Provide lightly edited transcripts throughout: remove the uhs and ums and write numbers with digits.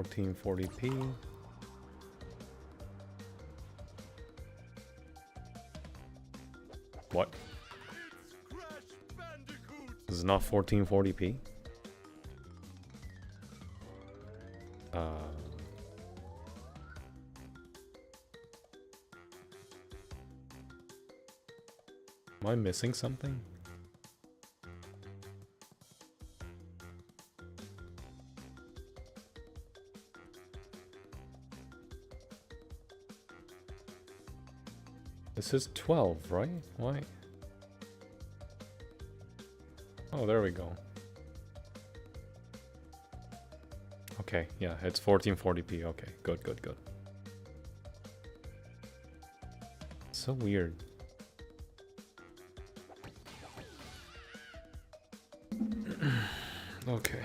1440p. What? This is not 1440p? Am I missing something? This is 12, right? Why? Oh, there we go. Okay, yeah, it's 1440p. Okay, good, good, good. So weird. Okay.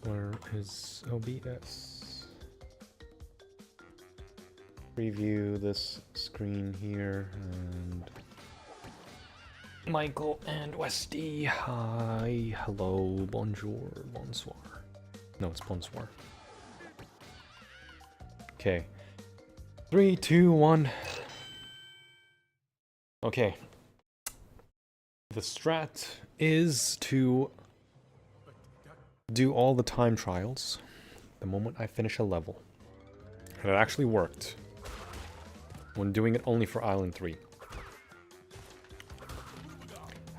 Where is OBS? Preview this screen here and Michael and Westy. Hi, hello, bonjour, bonsoir. No, it's bonsoir. Okay. 3, 2, 1. Okay. The strat is to do all the time trials the moment I finish a level. And it actually worked when doing it only for Island 3.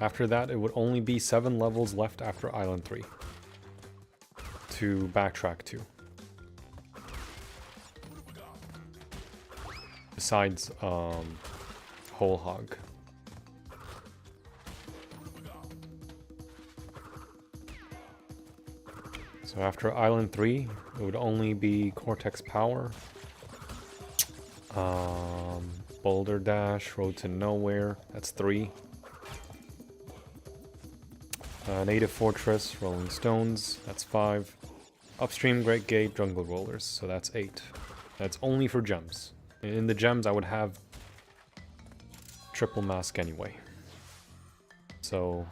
After that, it would only be 7 levels left after Island 3 to backtrack to. Besides, Whole Hog. So after Island 3, it would only be Cortex Power, Boulder Dash, Road to Nowhere, that's 3. Native Fortress, Rolling Stones, that's 5. Upstream Great Gate, Jungle Rollers, so that's 8. That's only for gems. In the gems, I would have triple mask anyway. So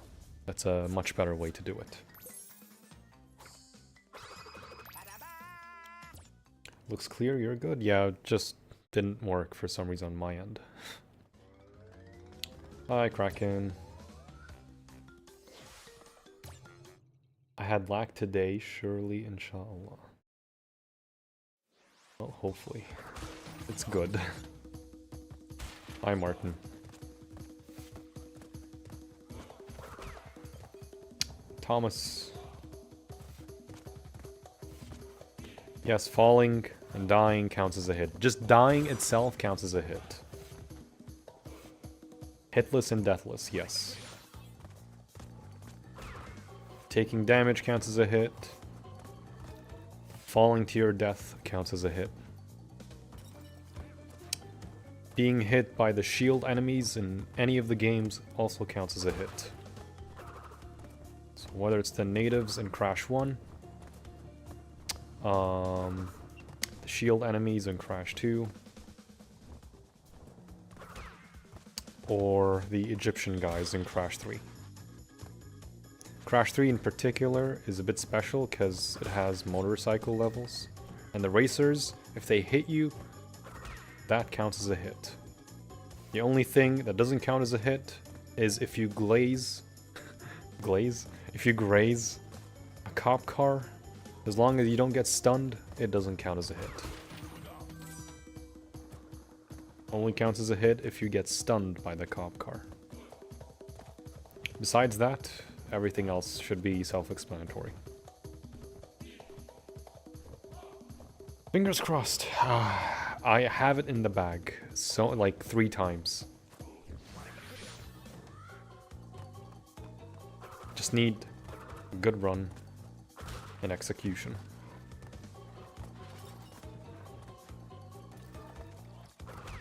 that's a much better way to do it. Looks clear, you're good? Yeah, it just didn't work for some reason on my end. Hi, Kraken. I had lack today, surely, inshallah. Well, hopefully. It's good. Hi, Martin. Thomas. Yes, falling and dying counts as a hit. Just dying itself counts as a hit. Hitless and deathless, yes. Taking damage counts as a hit. Falling to your death counts as a hit. Being hit by the shield enemies in any of the games also counts as a hit. So whether it's the natives in Crash 1, the shield enemies in Crash 2, or the Egyptian guys in Crash 3. Crash 3 in particular is a bit special because it has motorcycle levels, and the racers, if they hit you, that counts as a hit. The only thing that doesn't count as a hit is if you if you graze a cop car. As long as you don't get stunned, it doesn't count as a hit. Only counts as a hit if you get stunned by the cop car. Besides that, everything else should be self-explanatory. Fingers crossed. I have it in the bag, so like 3 times. Just need a good run and execution.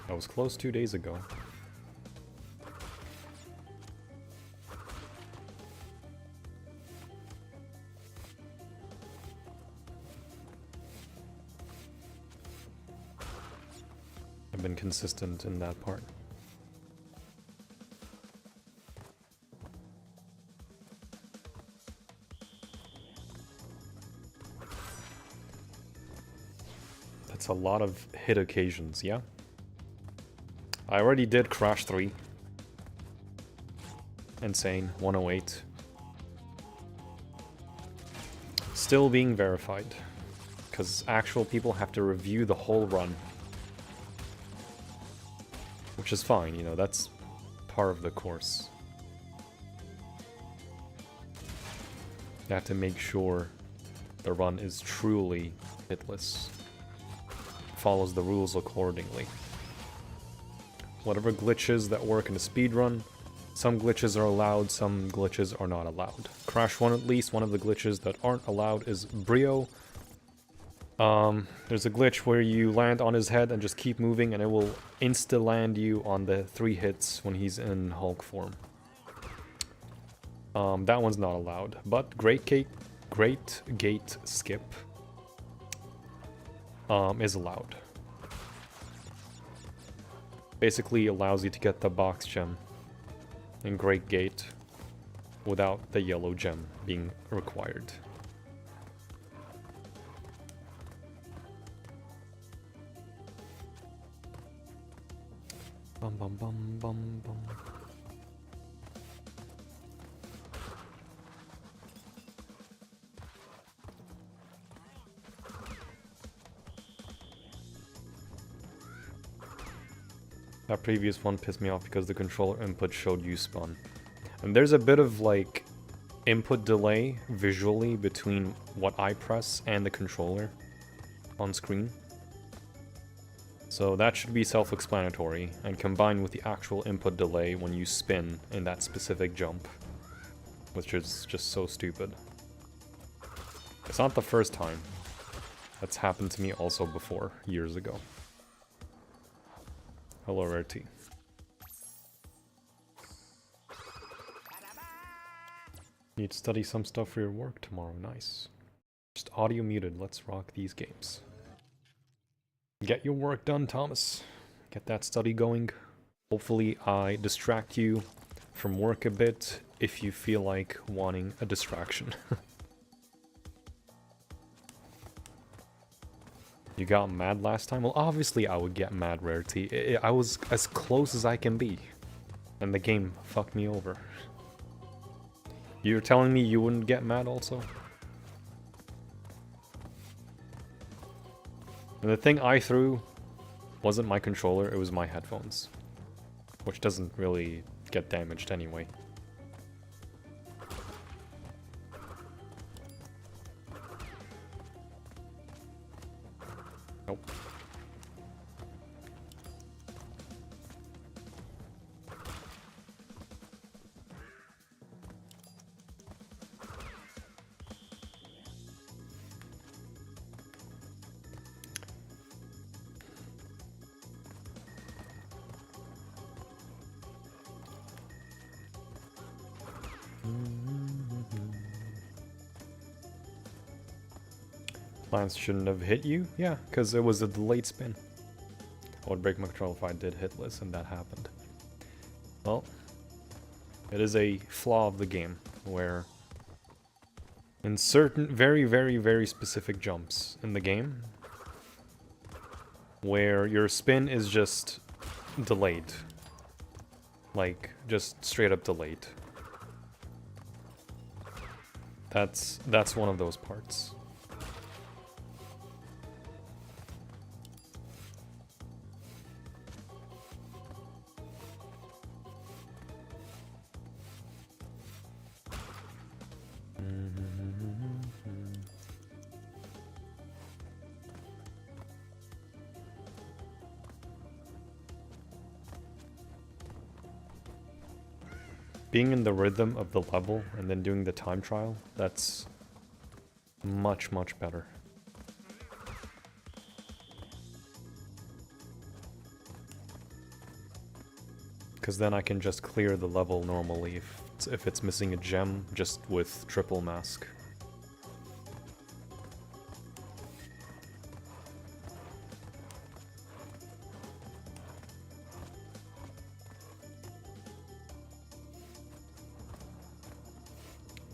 I was close 2 days ago. I've been consistent in that part. That's a lot of hit occasions, yeah? I already did Crash 3. N.Sane, 108. Still being verified. Because actual people have to review the whole run. Which is fine, you know, that's part of the course. You have to make sure the run is truly hitless. Follows the rules accordingly. Whatever glitches that work in a speedrun, some glitches are allowed, some glitches are not allowed. Crash 1 at least, one of the glitches that aren't allowed is Brio. There's a glitch where you land on his head and just keep moving and it will insta-land you on the 3 hits when he's in Hulk form. That one's not allowed, but Great Gate Skip is allowed. Basically allows you to get the box gem in Great Gate without the yellow gem being required. Bum bum bum bum bum. That previous one pissed me off because the controller input showed you spun. And there's a bit of like input delay visually between what I press and the controller on screen. So that should be self-explanatory and combined with the actual input delay when you spin in that specific jump, which is just so stupid. It's not the first time. That's happened to me also before, years ago. Hello, Rarity. Need to study some stuff for your work tomorrow. Nice. Just audio muted. Let's rock these games. Get your work done, Thomas. Get that study going. Hopefully I distract you from work a bit if you feel like wanting a distraction. You got mad last time? Well, obviously I would get mad, Rarity. I was as close as I can be. And the game fucked me over. You're telling me you wouldn't get mad also? And the thing I threw wasn't my controller, it was my headphones. Which doesn't really get damaged anyway. Nope. Lance shouldn't have hit you? Yeah, because it was a delayed spin. I would break my control if I did hitless and that happened. Well, it is a flaw of the game where in certain very specific jumps in the game where your spin is just delayed. Like, just straight up delayed. That's one of those parts. Being in the rhythm of the level and then doing the time trial, that's much better. Because then I can just clear the level normally if it's missing a gem, just with triple mask.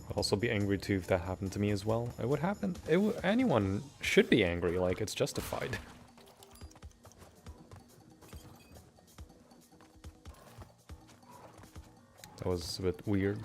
I'd also be angry too if that happened to me as well. It would happen. Anyone should be angry, like, it's justified. That was a bit weird.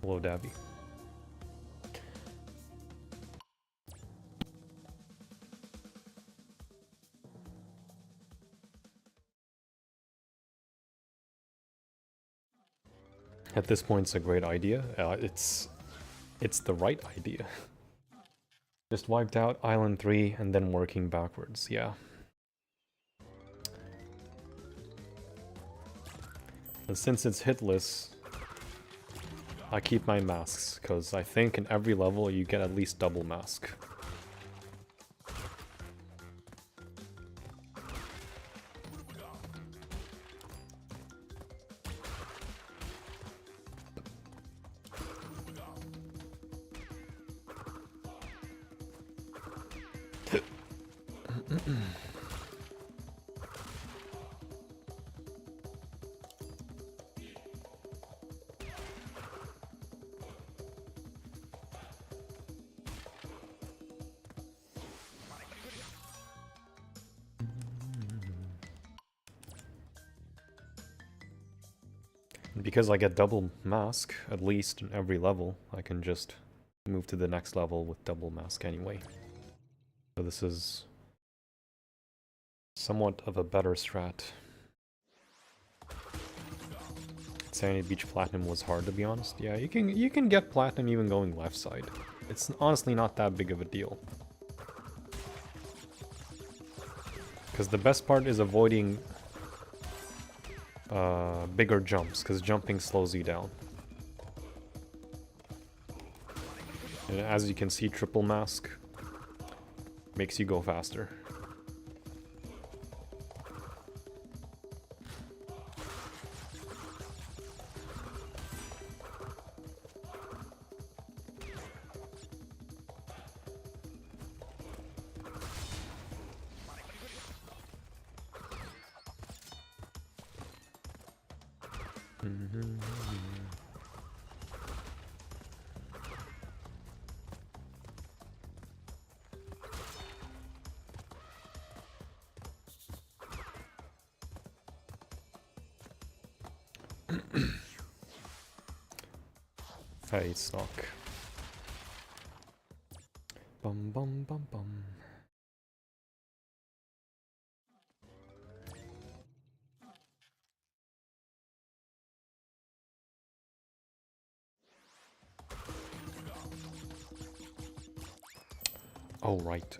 Hello, Dabby. At this point, it's a great idea. It's the right idea. Just wiped out Island 3 and then working backwards, yeah. And since it's hitless, I keep my masks, because I think in every level you get at least double mask. Because I get double mask, at least in every level, I can just move to the next level with double mask anyway. So this is somewhat of a better strat. Sandy Beach Platinum was hard, to be honest. Yeah, you can get Platinum even going left side. It's honestly not that big of a deal. Because the best part is avoiding bigger jumps, because jumping slows you down. And as you can see, triple mask makes you go faster. Hey, Snock. Bum bum bum bum. Oh, right.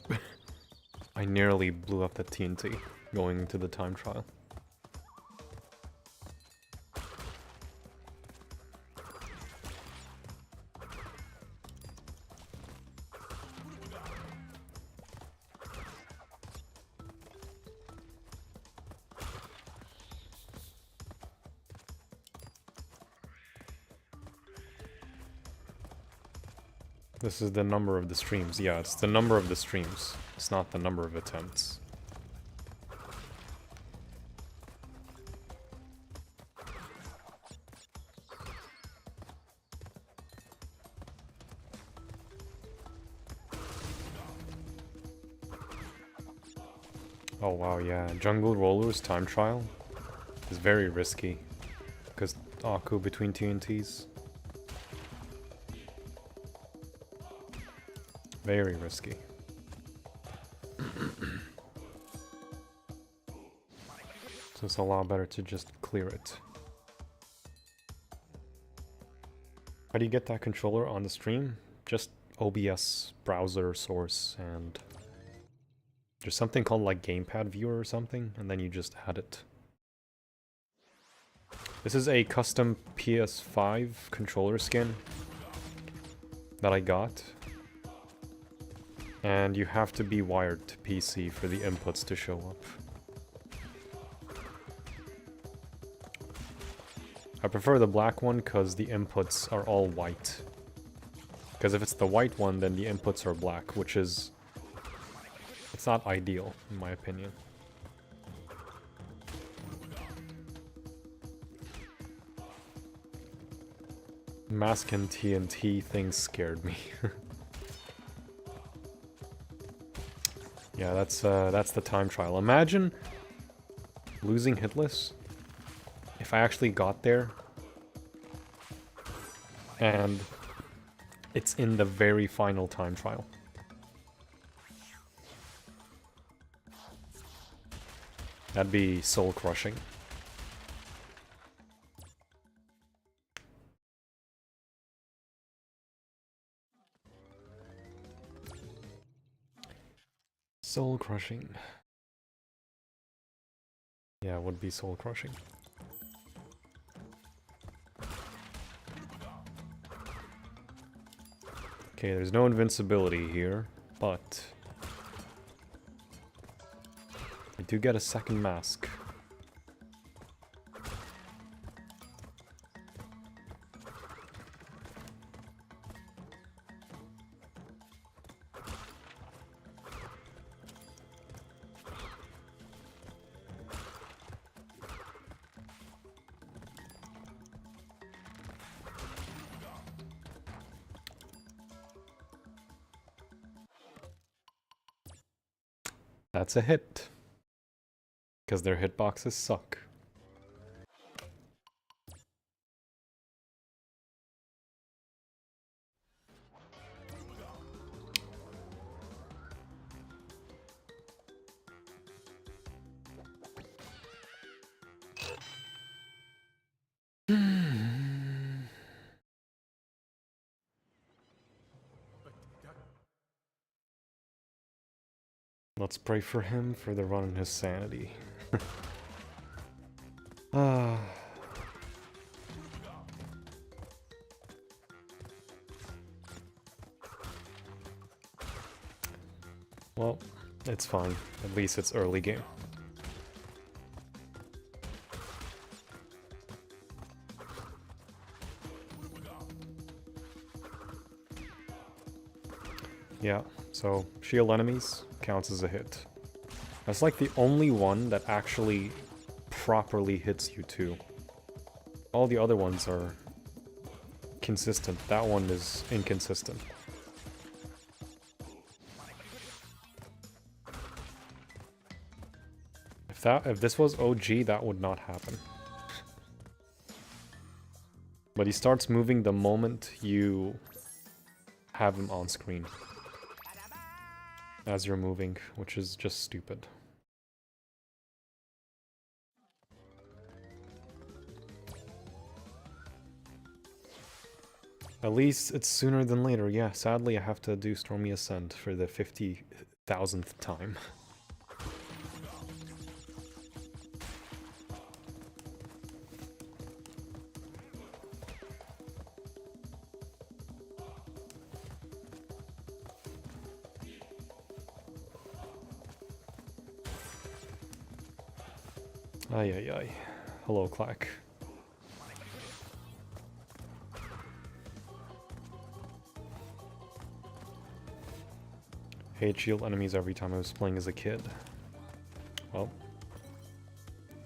I nearly blew up the TNT going into the time trial. This is the number of the streams. Yeah, it's the number of the streams. It's not the number of attempts. Oh wow, yeah. Jungle Rollers time trial is very risky. Because Aku between TNTs. Very risky. So it's a lot better to just clear it. How do you get that controller on the stream? Just OBS browser source, and there's something called like Gamepad Viewer or something, and then you just add it. This is a custom PS5 controller skin that I got. And you have to be wired to PC for the inputs to show up. I prefer the black one because the inputs are all white. Because if it's the white one, then the inputs are black, which is... it's not ideal, in my opinion. Mask and TNT things scared me. Yeah, that's the time trial. Imagine losing Hitless if I actually got there and it's in the very final time trial. That'd be soul crushing. Soul crushing. Yeah, it would be soul crushing. Okay, there's no invincibility here, but I do get a second mask. That's a hit. Because their hitboxes suck. Let's pray for him for the run in his sanity. Ah. Well, it's fine. At least it's early game. Yeah, so shield enemies counts as a hit. That's like the only one that actually properly hits you too. All the other ones are consistent. That one is inconsistent. If this was OG, that would not happen. But he starts moving the moment you have him on screen. As you're moving, which is just stupid. At least it's sooner than later. Yeah, sadly I have to do Stormy Ascent for the 50,000th time. Ay ay ay. Hello, Clack. Hate shield enemies every time I was playing as a kid. Well,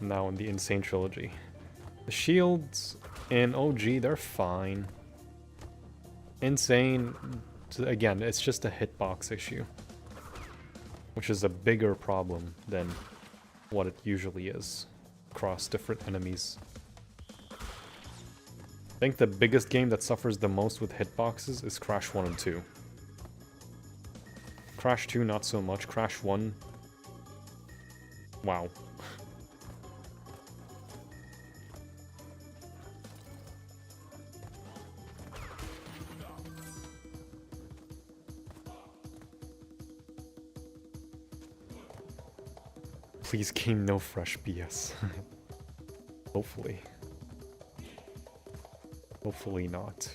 now in the N.Sane Trilogy. The shields in OG, they're fine. N.Sane, again, it's just a hitbox issue. Which is a bigger problem than what it usually is across different enemies. I think the biggest game that suffers the most with hitboxes is Crash 1 and 2. Crash 2, not so much. Crash 1... wow. Please game no fresh BS. Hopefully. Hopefully not.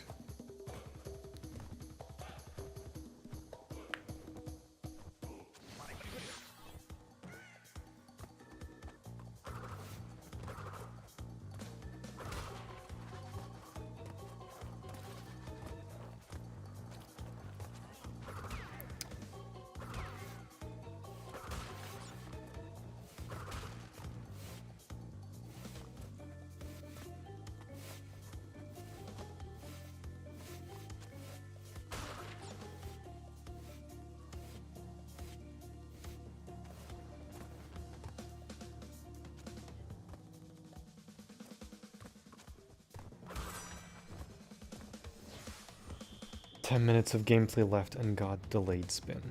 10 minutes of gameplay left and got delayed spin.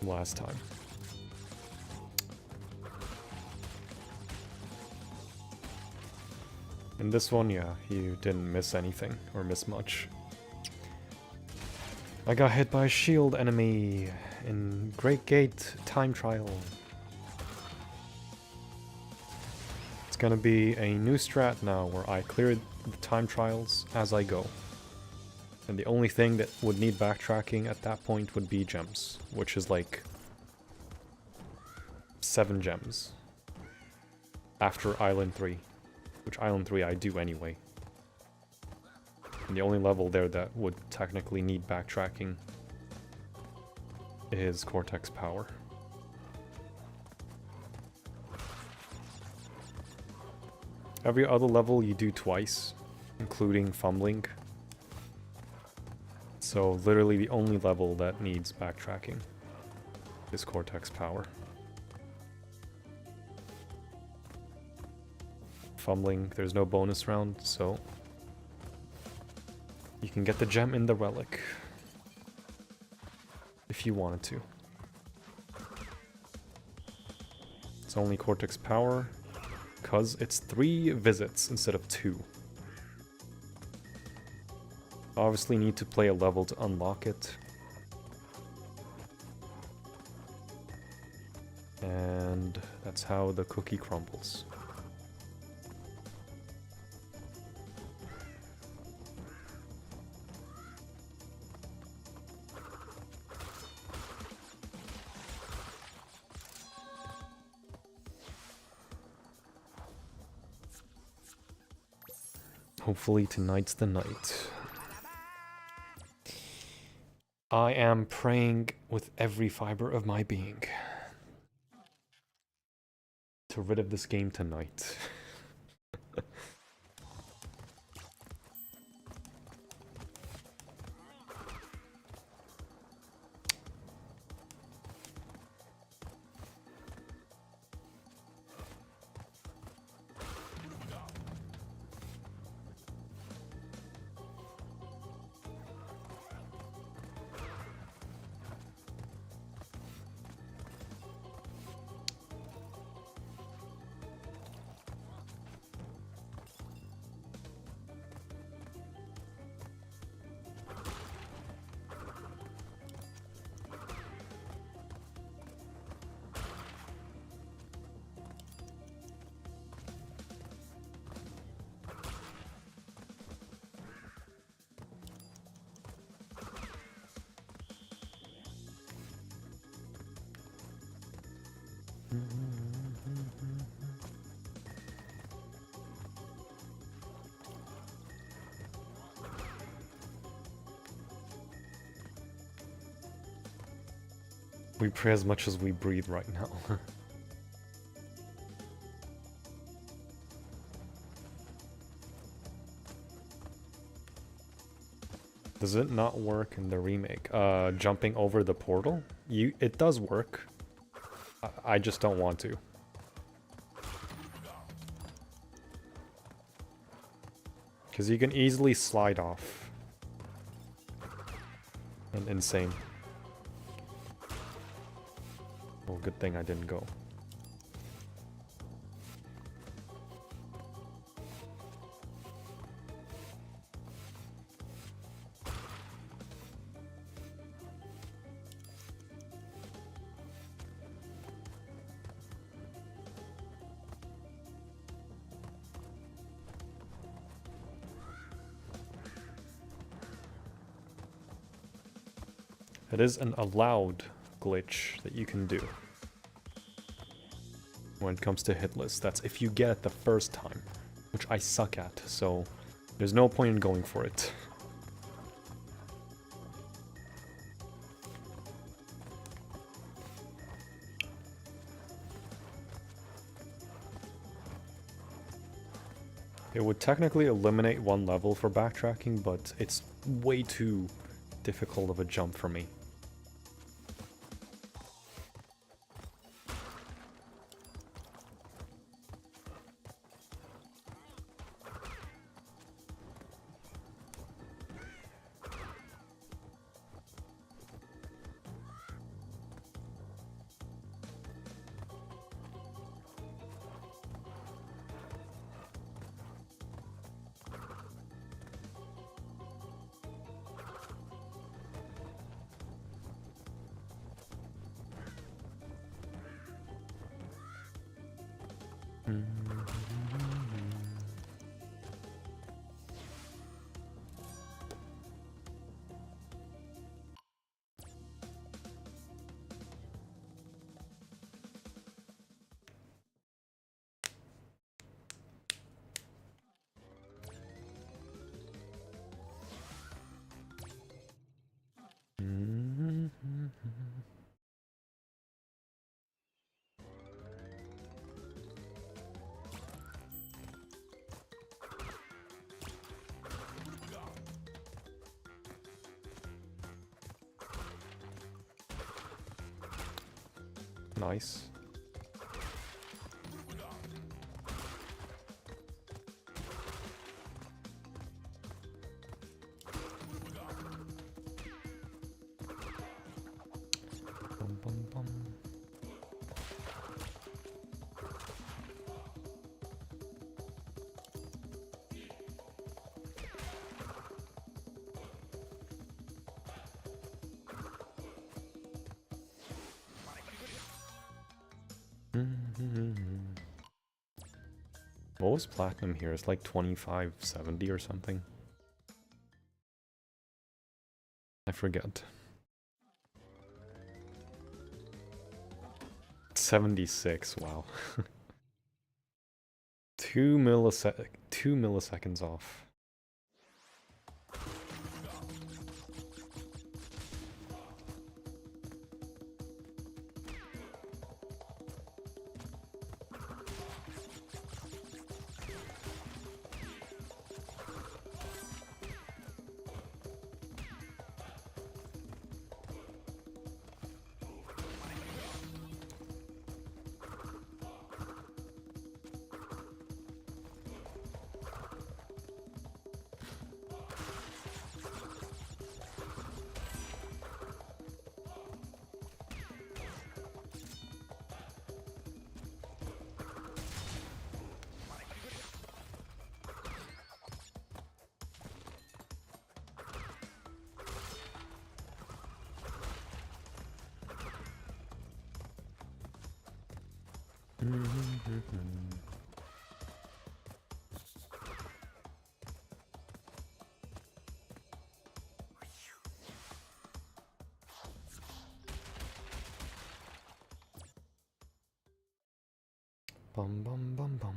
Last time. In this one, yeah, you didn't miss anything, or miss much. I got hit by a shield enemy in Great Gate time trial. It's gonna be a new strat now where I clear the time trials as I go. And the only thing that would need backtracking at that point would be gems, which is like 7 gems after Island 3, which Island 3 I do anyway. And the only level there that would technically need backtracking is Cortex Power. Every other level you do twice, including fumbling. So literally the only level that needs backtracking is Cortex Power. Fumbling, there's no bonus round, so you can get the gem in the relic if you wanted to. It's only Cortex Power because it's 3 visits instead of 2. Obviously need to play a level to unlock it. And that's how the cookie crumbles. Hopefully tonight's the night. I am praying with every fiber of my being to rid of this game tonight. We pray as much as we breathe right now. Does it not work in the remake? Jumping over the portal? It does work. I just don't want to. Because you can easily slide off. And N.Sane. Well, good thing I didn't go. It is an allowed glitch that you can do when it comes to Hitless. That's if you get it the first time, which I suck at, so there's no point in going for it. It would technically eliminate one level for backtracking, but it's way too difficult of a jump for me. . Nice. Bum, bum, bum. What was platinum here? It's like 2570 or something. I forget. 76, wow. 2 milliseconds off. Bum bum bum bum.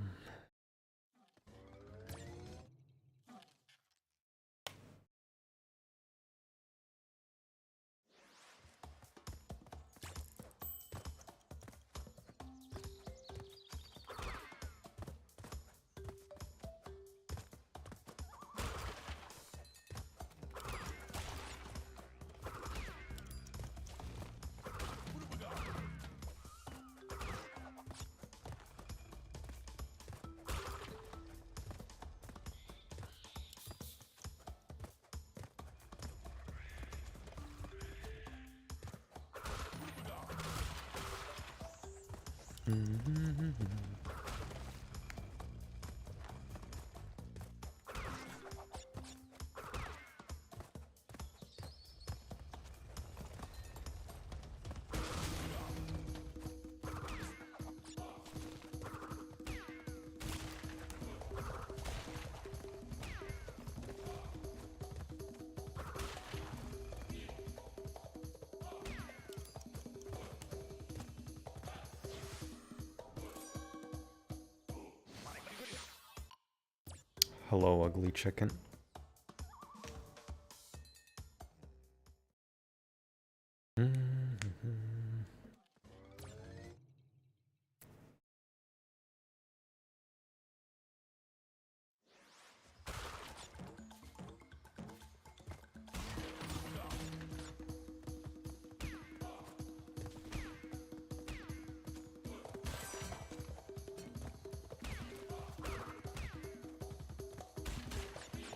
Hello, ugly chicken.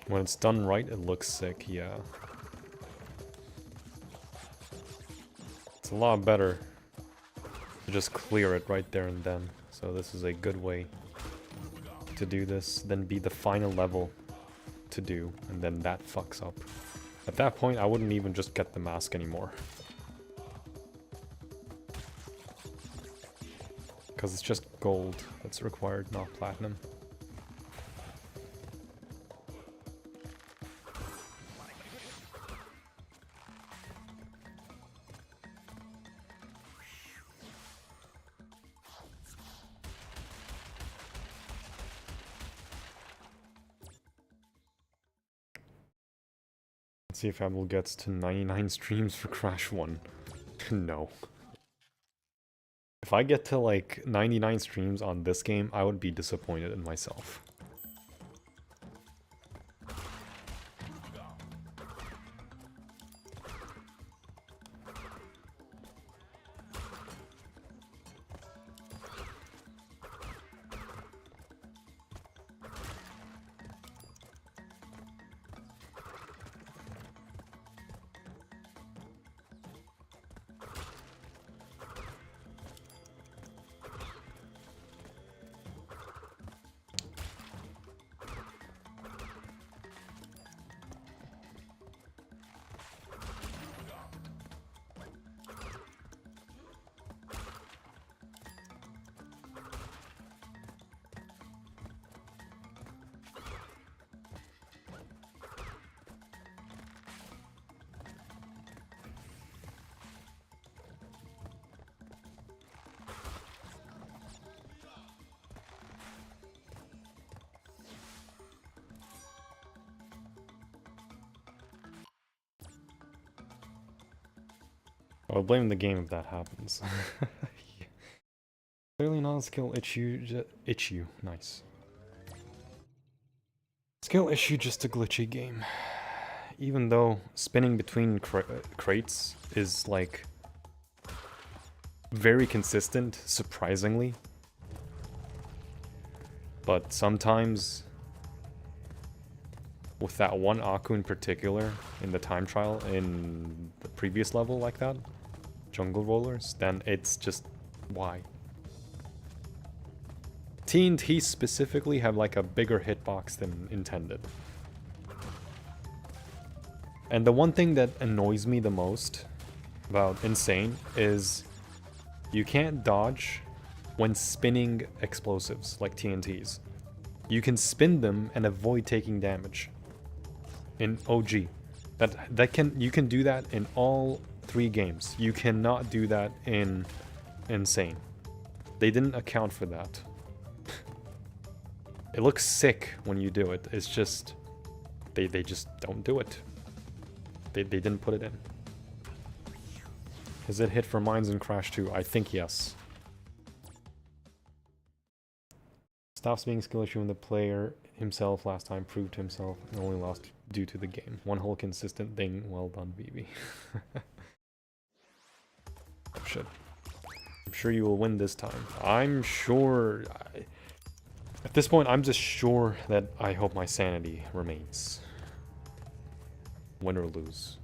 When it's done right, it looks sick, yeah. It's a lot better to just clear it right there and then. So this is a good way to do this, then be the final level to do, and then that fucks up. At that point, I wouldn't even just get the mask anymore. Because it's just gold that's required, not platinum. Let's see if Abel gets to 99 streams for Crash 1. No. If I get to like 99 streams on this game, I would be disappointed in myself. I would blame the game if that happens. Yeah. Clearly not a skill issue. Nice. Skill issue, just a glitchy game. Even though spinning between crates is like very consistent, surprisingly. But sometimes with that one Aku in particular in the time trial in the previous level like that, jungle rollers, then it's just why? TNT specifically have like a bigger hitbox than intended. And the one thing that annoys me the most about N.Sane is you can't dodge when spinning explosives like TNTs. You can spin them and avoid taking damage. In OG. You can do that in all 3 games. You cannot do that in N.Sane. They didn't account for that. It looks sick when you do it. It's just they just don't do it. They didn't put it in. Has it hit for mines in Crash 2? I think yes. Stops being a skill issue when the player himself last time proved himself and only lost due to the game. One whole consistent thing. Well done, BB. Oh shit. I'm sure you will win this time. I'm sure... At this point, I'm just sure that I hope my sanity remains. Win or lose.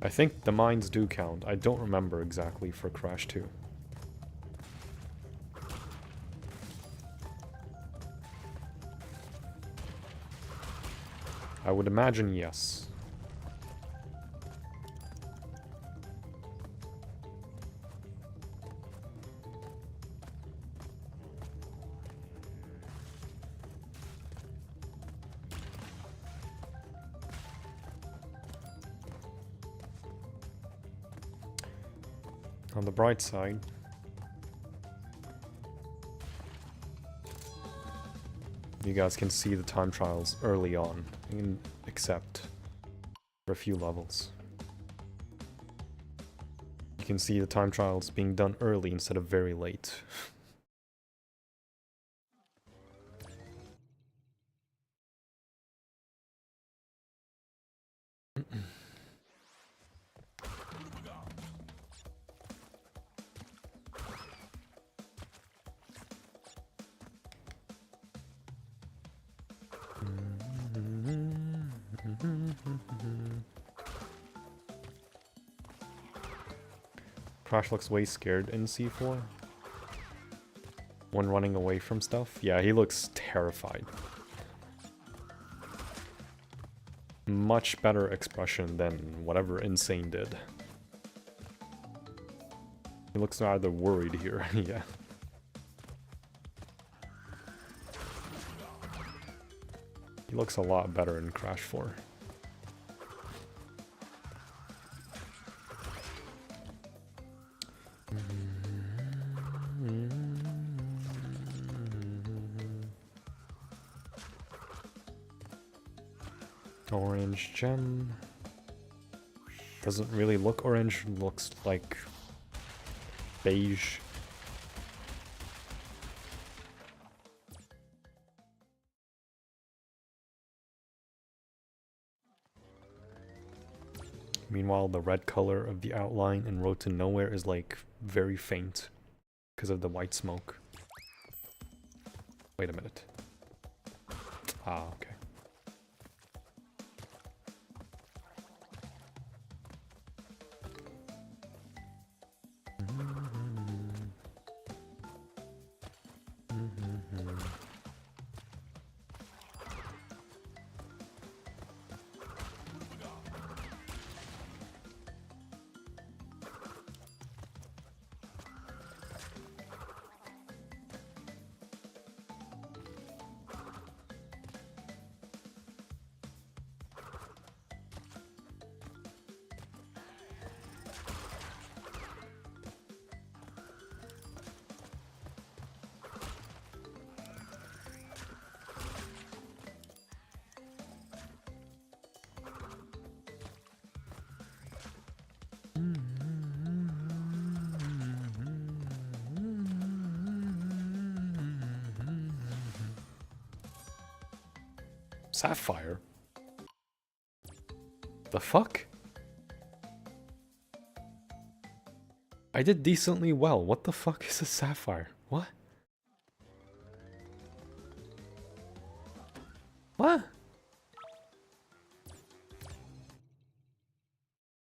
I think the mines do count. I don't remember exactly for Crash 2. I would imagine yes. On the bright side, you guys can see the time trials early on, except for a few levels. You can see the time trials being done early instead of very late. Crash looks way scared in C4. When running away from stuff. Yeah, he looks terrified. much better expression than whatever N.Sane did. He looks rather worried here, yeah. He looks a lot better in Crash 4. Orange gem. Doesn't really look orange, looks like beige. Meanwhile, the red color of the outline in Road to Nowhere is like very faint because of the white smoke. Wait a minute. Ah, okay. Sapphire? The fuck? I did decently well. What the fuck is a sapphire? What? What?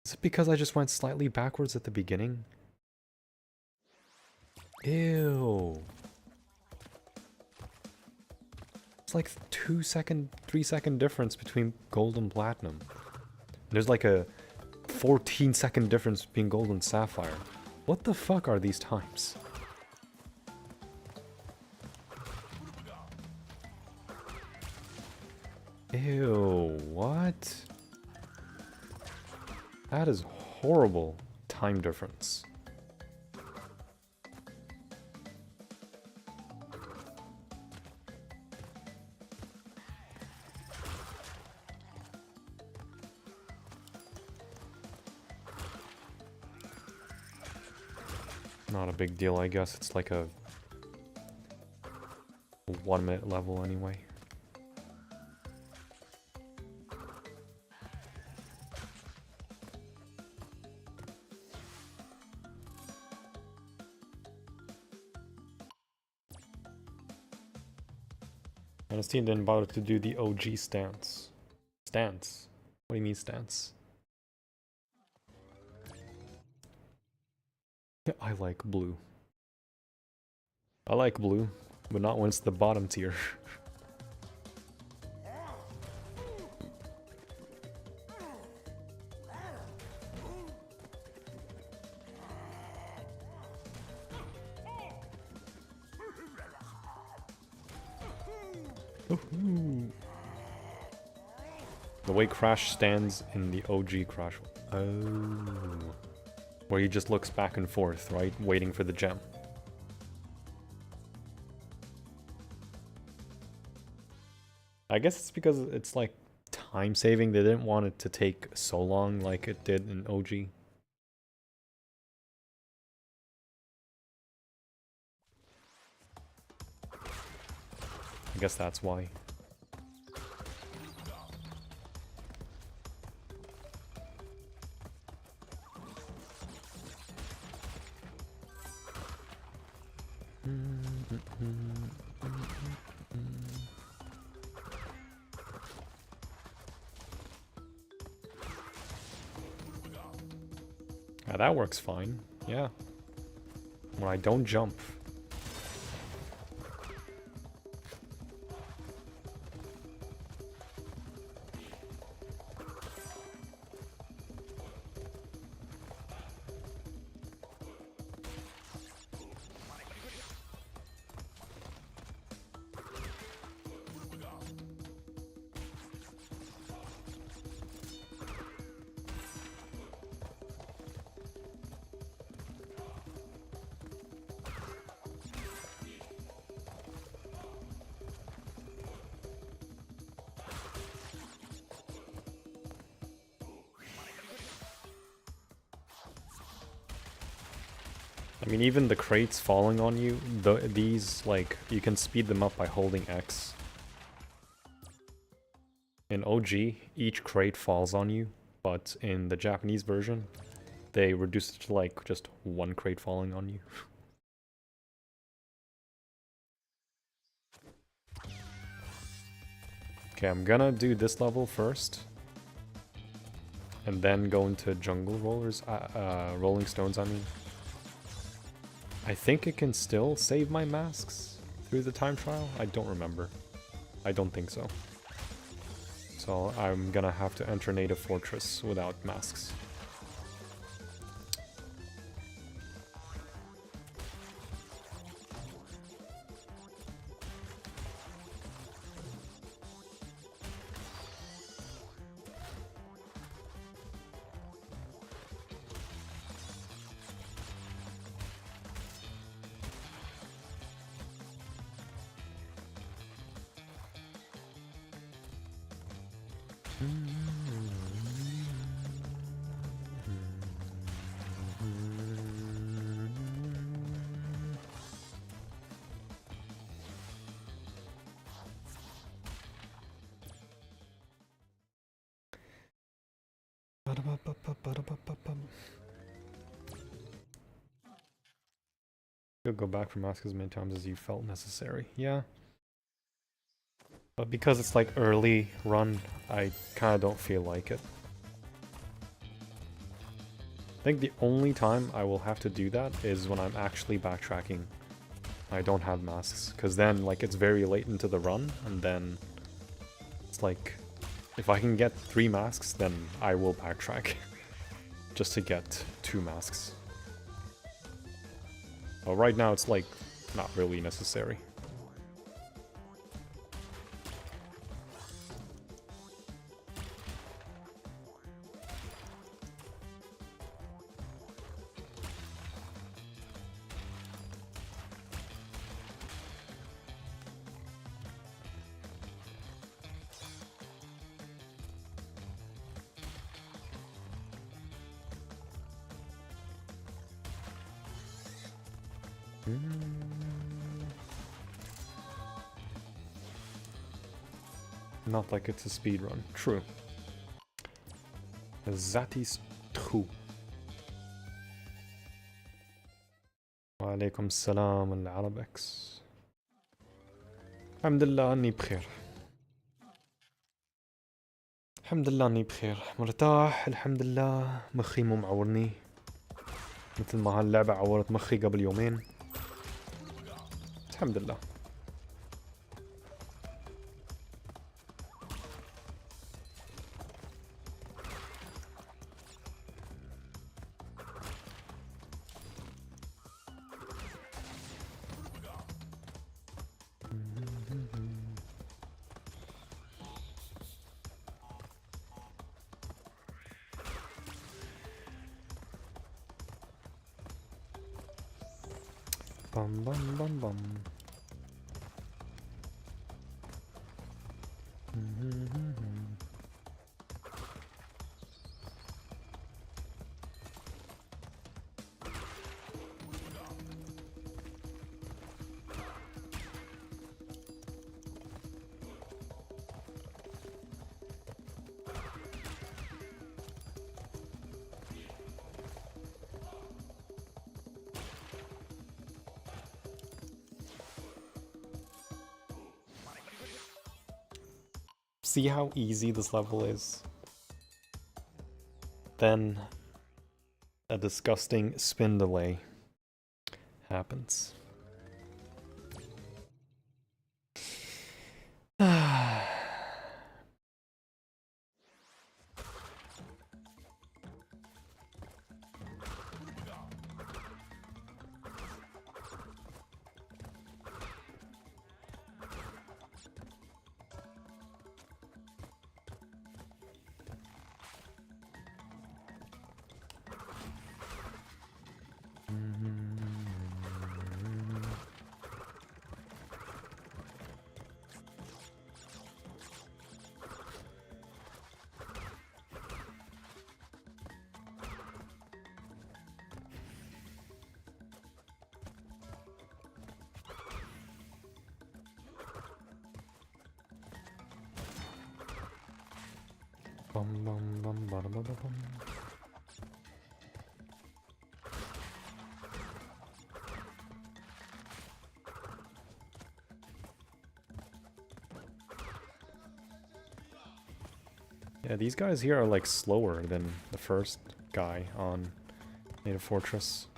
Is it because I just went slightly backwards at the beginning? Ew. It's like 3-second difference between gold and platinum. There's like a 14-second difference between gold and sapphire. What the fuck are these times? Ew, what? That is horrible time difference. Not a big deal, I guess. It's like a 1-minute level anyway. N.Sane didn't bother to do the OG stance. Stance? What do you mean stance? I like blue. I like blue, but not when it's the bottom tier. The way Crash stands in the OG Crash. Oh. Where he just looks back and forth, right? Waiting for the gem. I guess it's because it's like time saving. They didn't want it to take so long like it did in OG. I guess that's why. Yeah, that works fine. Yeah. When I don't jump. I mean, even the crates falling on you, these, like, you can speed them up by holding X. In OG, each crate falls on you, but in the Japanese version, they reduce it to, like, just one crate falling on you. Okay, I'm gonna do this level first. And then go into jungle rollers, rolling stones, I mean. I think it can still save my masks through the time trial? I don't remember. I don't think so. So I'm gonna have to enter Native Fortress without masks. You'll go back for masks as many times as you felt necessary. Yeah. But because it's like early run, I kinda don't feel like it. I think the only time I will have to do that is when I'm actually backtracking. I don't have masks, because then like it's very late into the run, and then it's like, if I can get 3 masks, then I will backtrack. Just to get 2 masks. Well, right now it's like, not really necessary. Not like it's a speed run. True. That is true. Wa alaikum salam al-Arabics. Alhamdulillah اني بخير. الحمد لله اني بخير. مرتاح الحمد لله. مخي مو معورني. مثل ما هاللعبة عورت مخي قبل يومين. الحمد لله. Bum bum bum bum. See how easy this level is? Then a disgusting spin delay happens. Bum, bum, bum, bum, bum, bum. Yeah, these guys here are like slower than the first guy on Native Fortress.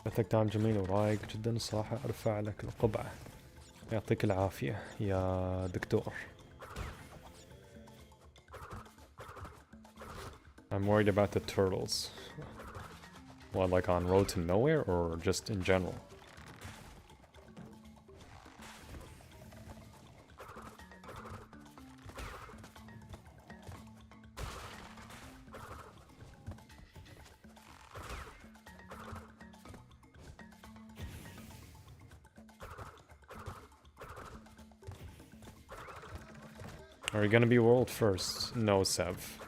يعطيك دعم جميل ورايق جدا الصراحة. ارفع لك القبعة. يعطيك العافية يا دكتور. I'm worried about the turtles. What, like on Road to Nowhere or just in general? Are you gonna be world first? No, Sev.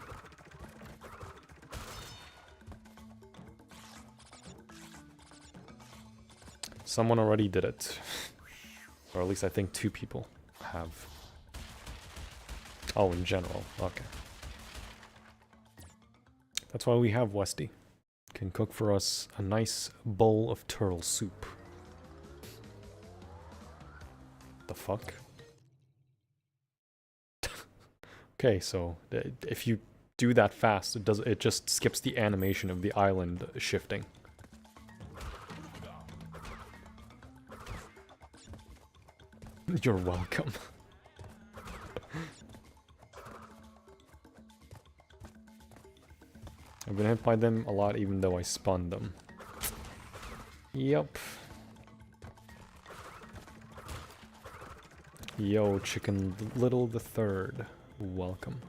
Someone already did it. Or at least I think 2 people have. Oh, in general. Okay. That's why we have Westy. Can cook for us a nice bowl of turtle soup. The fuck? Okay, so if you do that fast, it just skips the animation of the island shifting. You're welcome. I've been hit by them a lot even though I spun them. Yup. Yo, Chicken Little the Third. Welcome.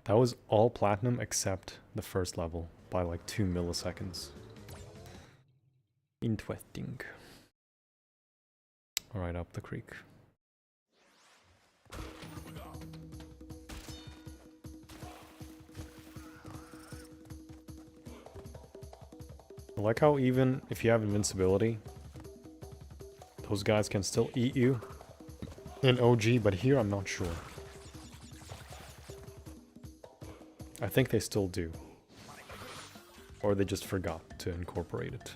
That was all platinum except the first level by like 2 milliseconds. Interesting. Alright, up the creek. I like how even if you have invincibility, those guys can still eat you in OG, but here I'm not sure. I think they still do. Or they just forgot to incorporate it.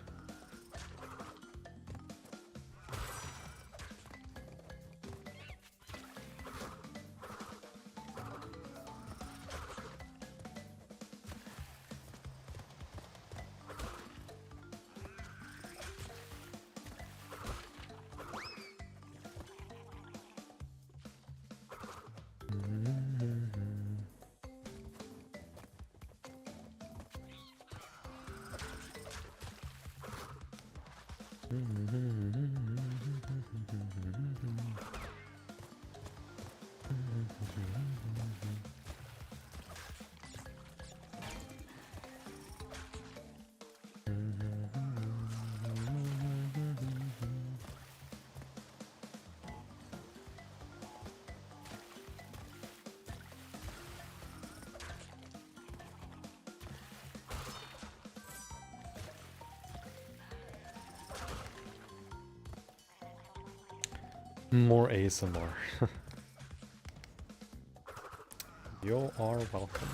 More ASMR. You are welcome.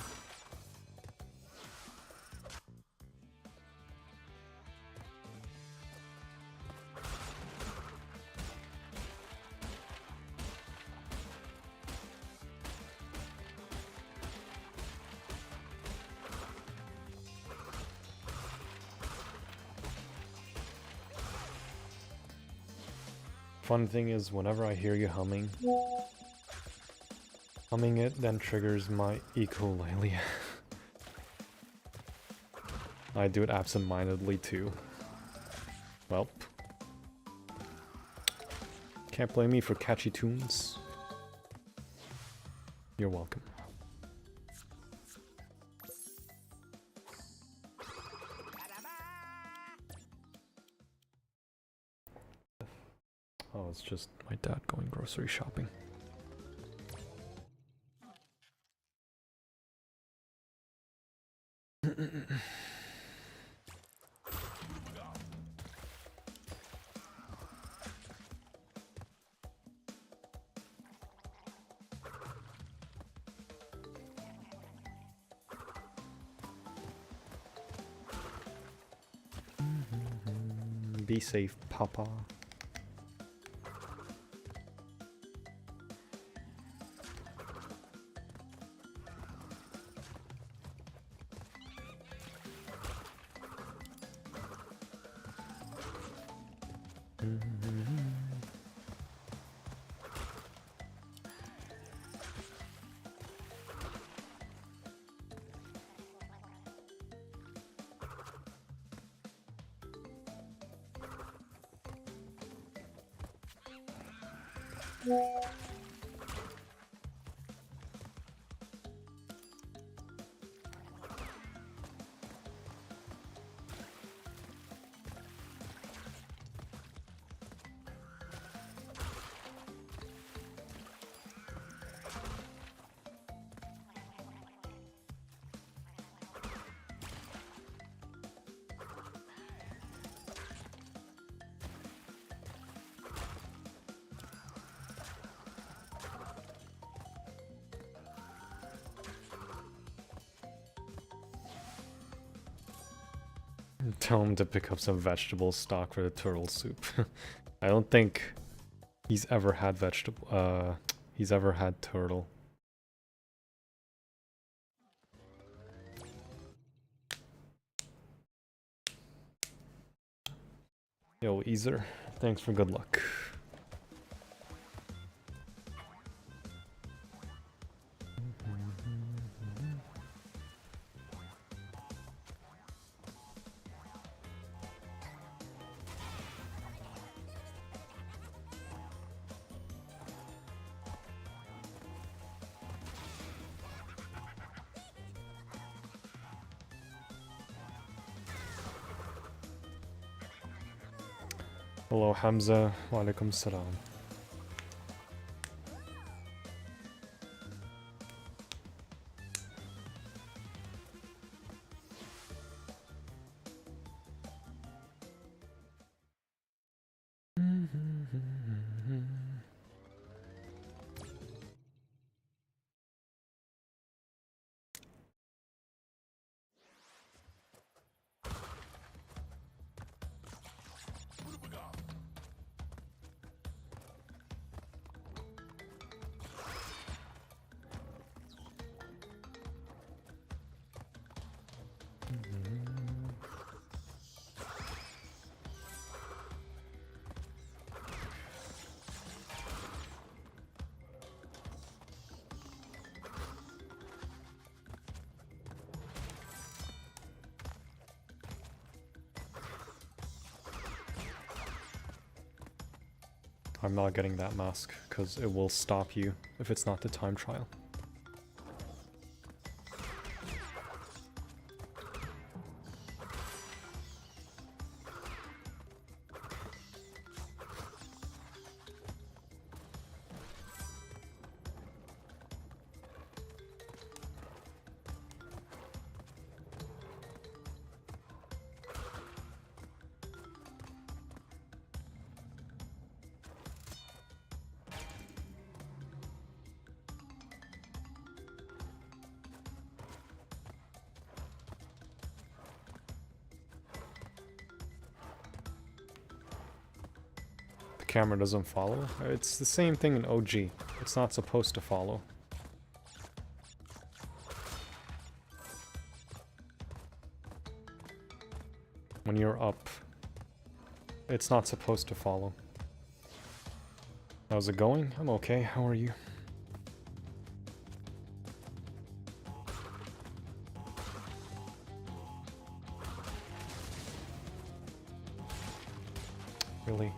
Fun thing is, whenever I hear you humming it then triggers my echolalia. I do it absent-mindedly too. Well, can't blame me for catchy tunes. You're welcome. Oh, it's just my dad going grocery shopping. Be safe, Papa. Tell him to pick up some vegetable stock for the turtle soup. I don't think he's ever had he's ever had turtle. Yo, Easer, thanks for good luck. Hello Hamza, wa alaikum salam. I'm not getting that mask, because it will stop you if it's not the time trial. Camera doesn't follow. It's the same thing in OG. It's not supposed to follow. When you're up, it's not supposed to follow. How's it going? I'm okay. How are you? Really?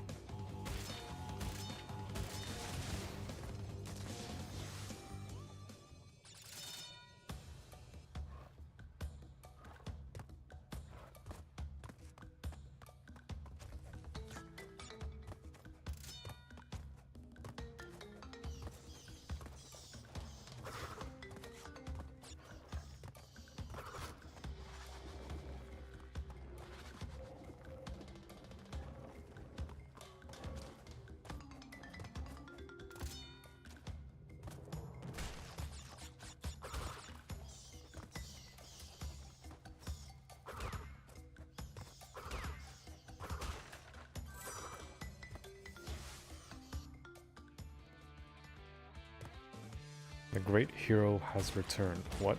The great hero has returned. What?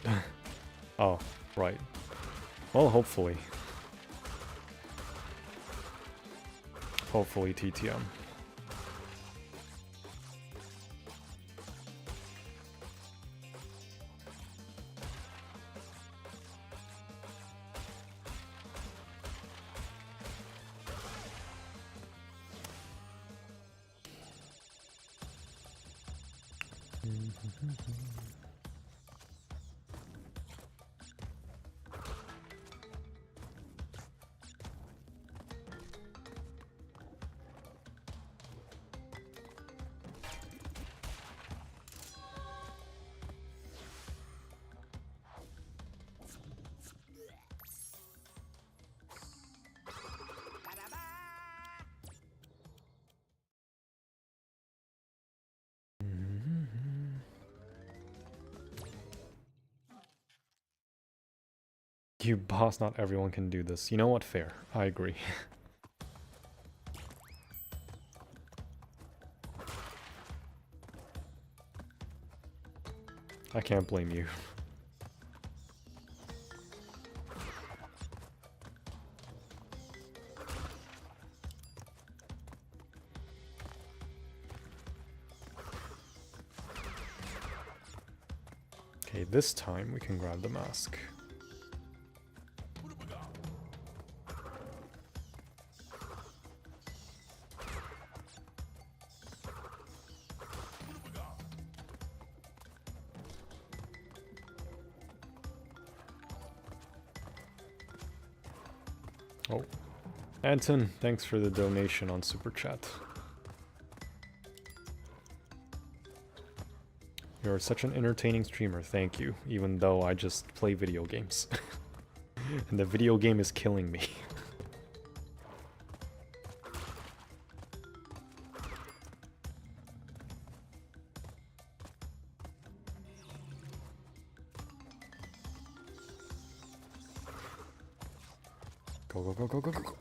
Oh, right. Well, hopefully. Hopefully TTM. You boss, not everyone can do this. You know what? Fair. I agree. I can't blame you. Okay, this time we can grab the mask. Oh, Anton, thanks for the donation on Super Chat. You're such an entertaining streamer, thank you, even though I just play video games. And the video game is killing me. Go, go, go, go, go, go, go.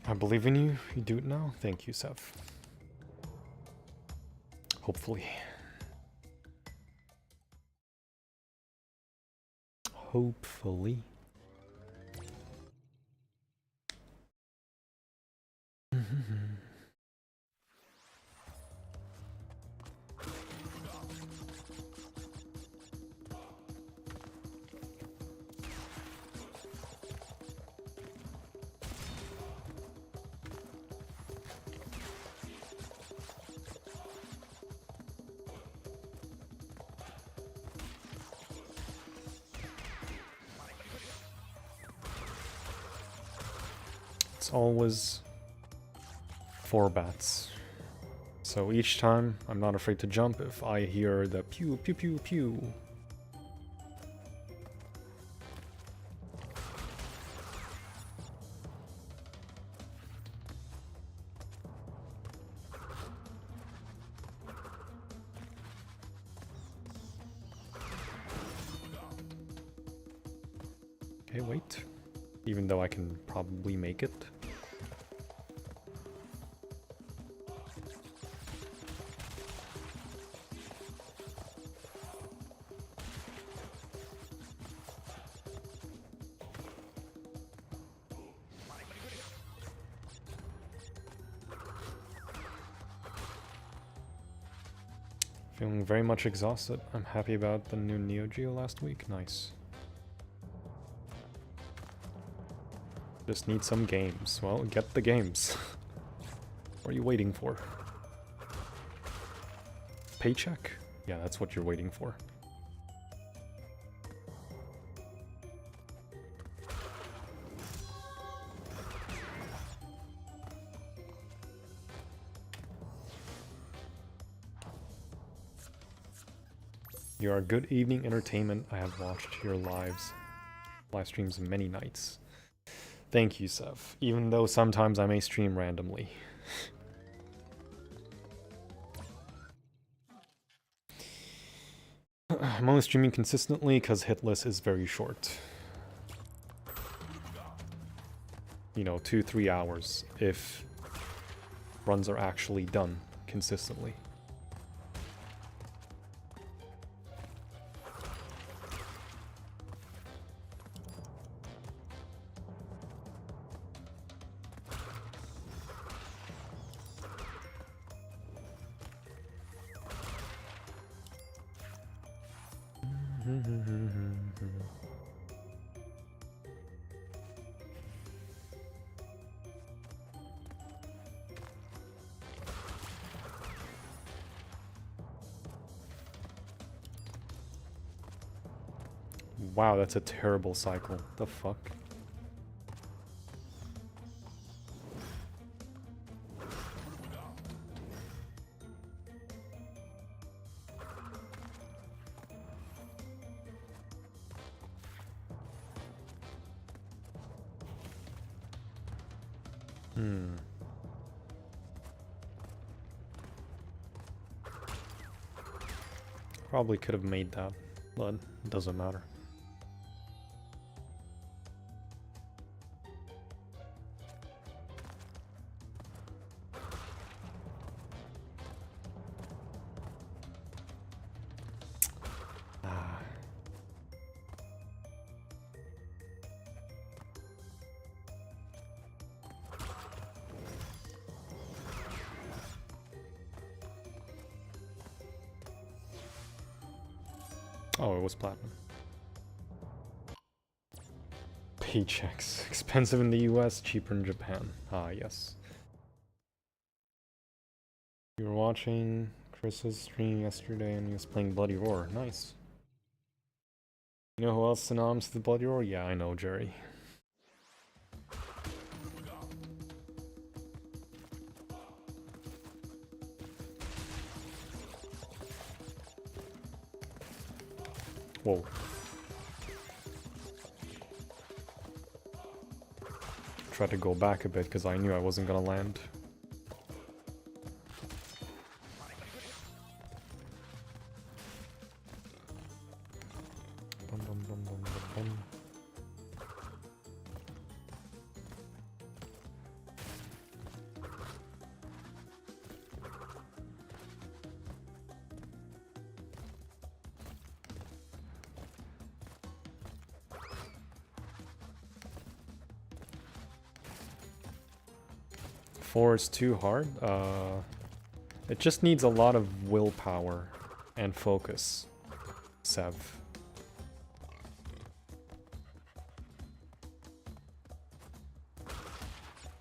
I believe in you. You do it now. Thank you, Sev. Hopefully. Hopefully. It's always 4 bats. So each time, I'm not afraid to jump if I hear the pew pew pew pew. Okay, wait. Even though I can probably make it. Feeling very much exhausted. I'm happy about the new Neo Geo last week. Nice. Just need some games. Well, get the games. What are you waiting for? Paycheck? Yeah, that's what you're waiting for. You are good evening entertainment. I have watched your live streams many nights. Thank you, Sev. Even though sometimes I may stream randomly. I'm only streaming consistently because Hitless is very short. You know, 2-3 hours if runs are actually done consistently. Wow, that's a terrible cycle. The fuck? Probably could have made that, but it doesn't matter. Oh, it was platinum. Paychecks. Expensive in the US, cheaper in Japan. Ah, yes. You were watching Chris's stream yesterday and he was playing Bloody Roar. Nice. You know who else synonymous with Bloody Roar? Yeah, I know, Jerry. Whoa. Tried to go back a bit because I knew I wasn't gonna land. Bum, bum, bum, bum, bum, bum. 4 is too hard. It just needs a lot of willpower and focus. Sev.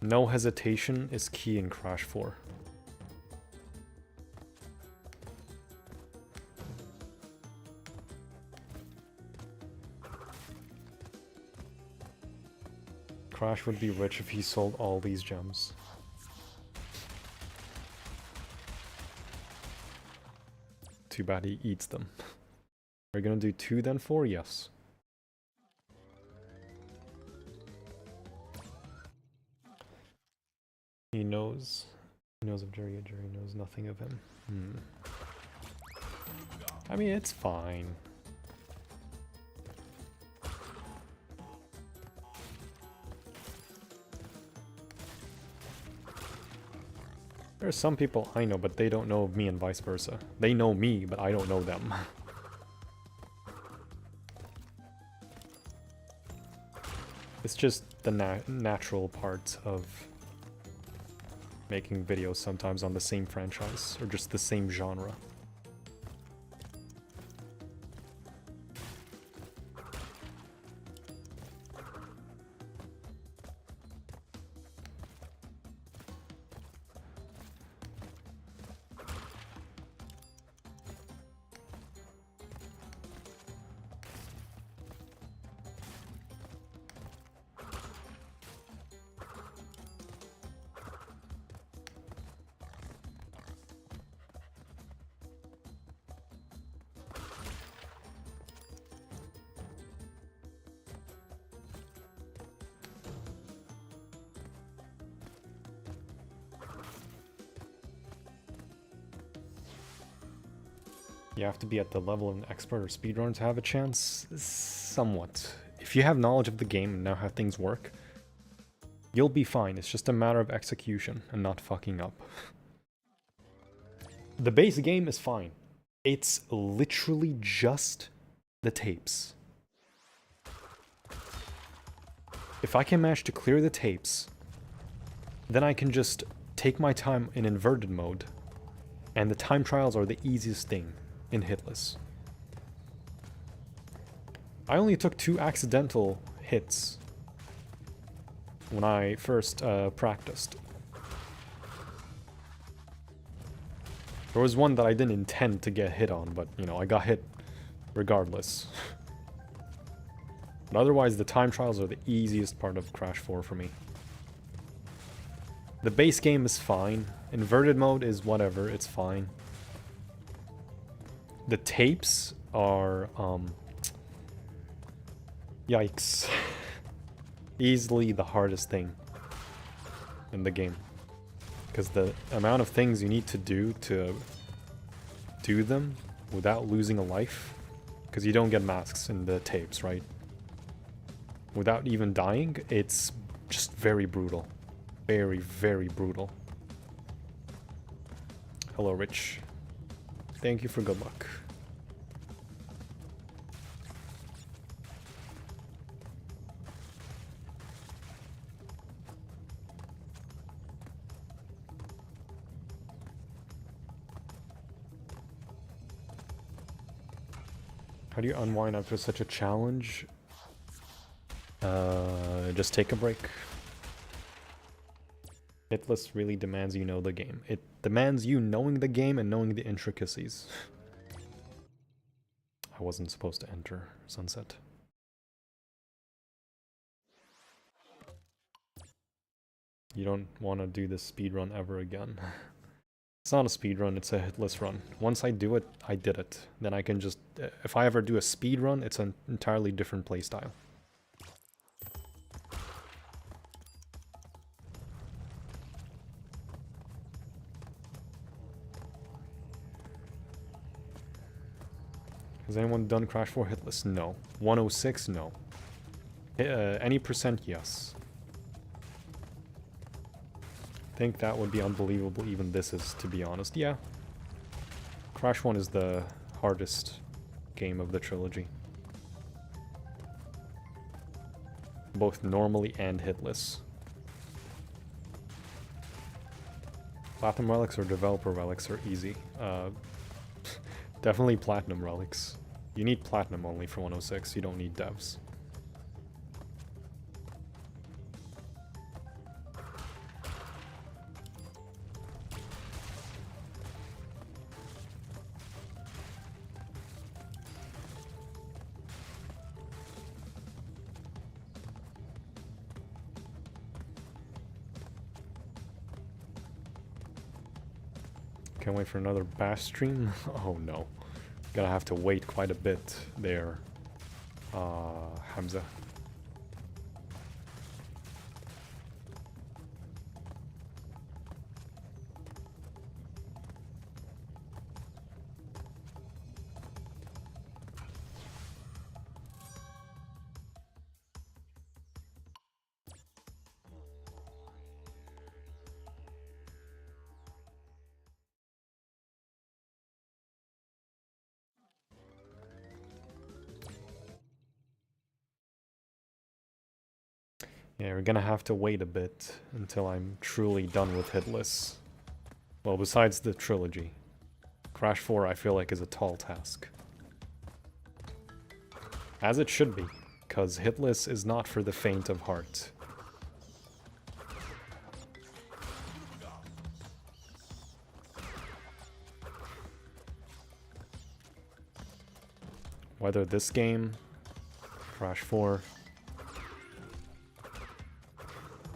No hesitation is key in Crash 4. Crash would be rich if he sold all these gems. Too bad he eats them. Are you gonna do 2 then 4? Yes. He knows. He knows of Jerry, and Jerry knows nothing of him. I mean, it's fine. There are some people I know, but they don't know of me and vice versa. They know me, but I don't know them. It's just the natural part of making videos sometimes on the same franchise, or just the same genre. You have to be at the level of an expert or speedrunner to have a chance? Somewhat. If you have knowledge of the game and know how things work, you'll be fine. It's just a matter of execution and not fucking up. The base game is fine. It's literally just the tapes. If I can manage to clear the tapes, then I can just take my time in inverted mode, and the time trials are the easiest thing in Hitless. I only took 2 accidental hits when I first practiced. There was one that I didn't intend to get hit on, but, you know, I got hit regardless. But otherwise, the time trials are the easiest part of Crash 4 for me. The base game is fine. Inverted mode is whatever, it's fine. The tapes are, yikes. Easily the hardest thing in the game. Because the amount of things you need to do them without losing a life. Because you don't get masks in the tapes, right? Without even dying, it's just very brutal. Very, very brutal. Hello, Rich. Thank you for good luck. How do you unwind after such a challenge? Just take a break. Hitless really demands you know the game. It demands you knowing the game and knowing the intricacies. I wasn't supposed to enter Sunset. You don't want to do this speedrun ever again. It's not a speedrun, it's a hitless run. Once I do it, I did it. Then I can just... If I ever do a speedrun, it's an entirely different playstyle. Has anyone done Crash 4 hitless? No. 106? No. Any percent? Yes. I think that would be unbelievable, even this is, to be honest. Yeah. Crash 1 is the hardest game of the trilogy. Both normally and hitless. Platinum relics or developer relics are easy. Definitely platinum relics. You need platinum only for 106, you don't need devs. Can't wait for another bash stream. Oh no. Gonna have to wait quite a bit there, Hamza. Yeah, we're gonna have to wait a bit until I'm truly done with Hitless. Well, besides the trilogy. Crash 4 I feel like is a tall task. As it should be, because Hitless is not for the faint of heart. Whether this game, Crash 4,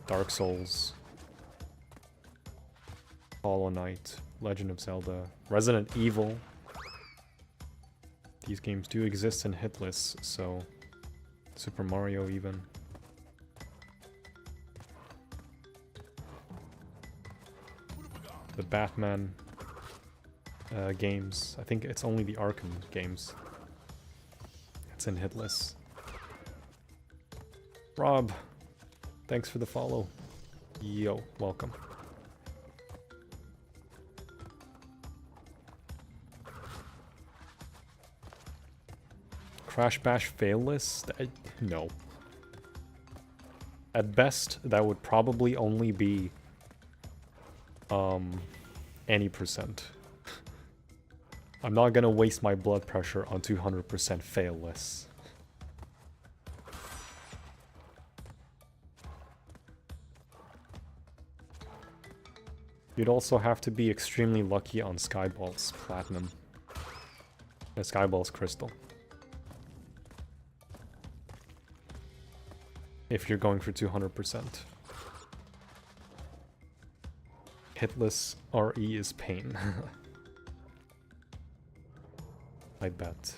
Dark Souls, Hollow Knight, Legend of Zelda, Resident Evil. These games do exist in Hitless, so Super Mario even. The Batman games. I think it's only the Arkham games. It's in Hitless. Rob, thanks for the follow. Yo, welcome. Crash Bash fail list? No. At best, that would probably only be any percent. I'm not gonna waste my blood pressure on 200% fail lists. You'd also have to be extremely lucky on Skyball's Platinum. Skyball's Crystal. If you're going for 200%. Hitless RE is pain. I bet.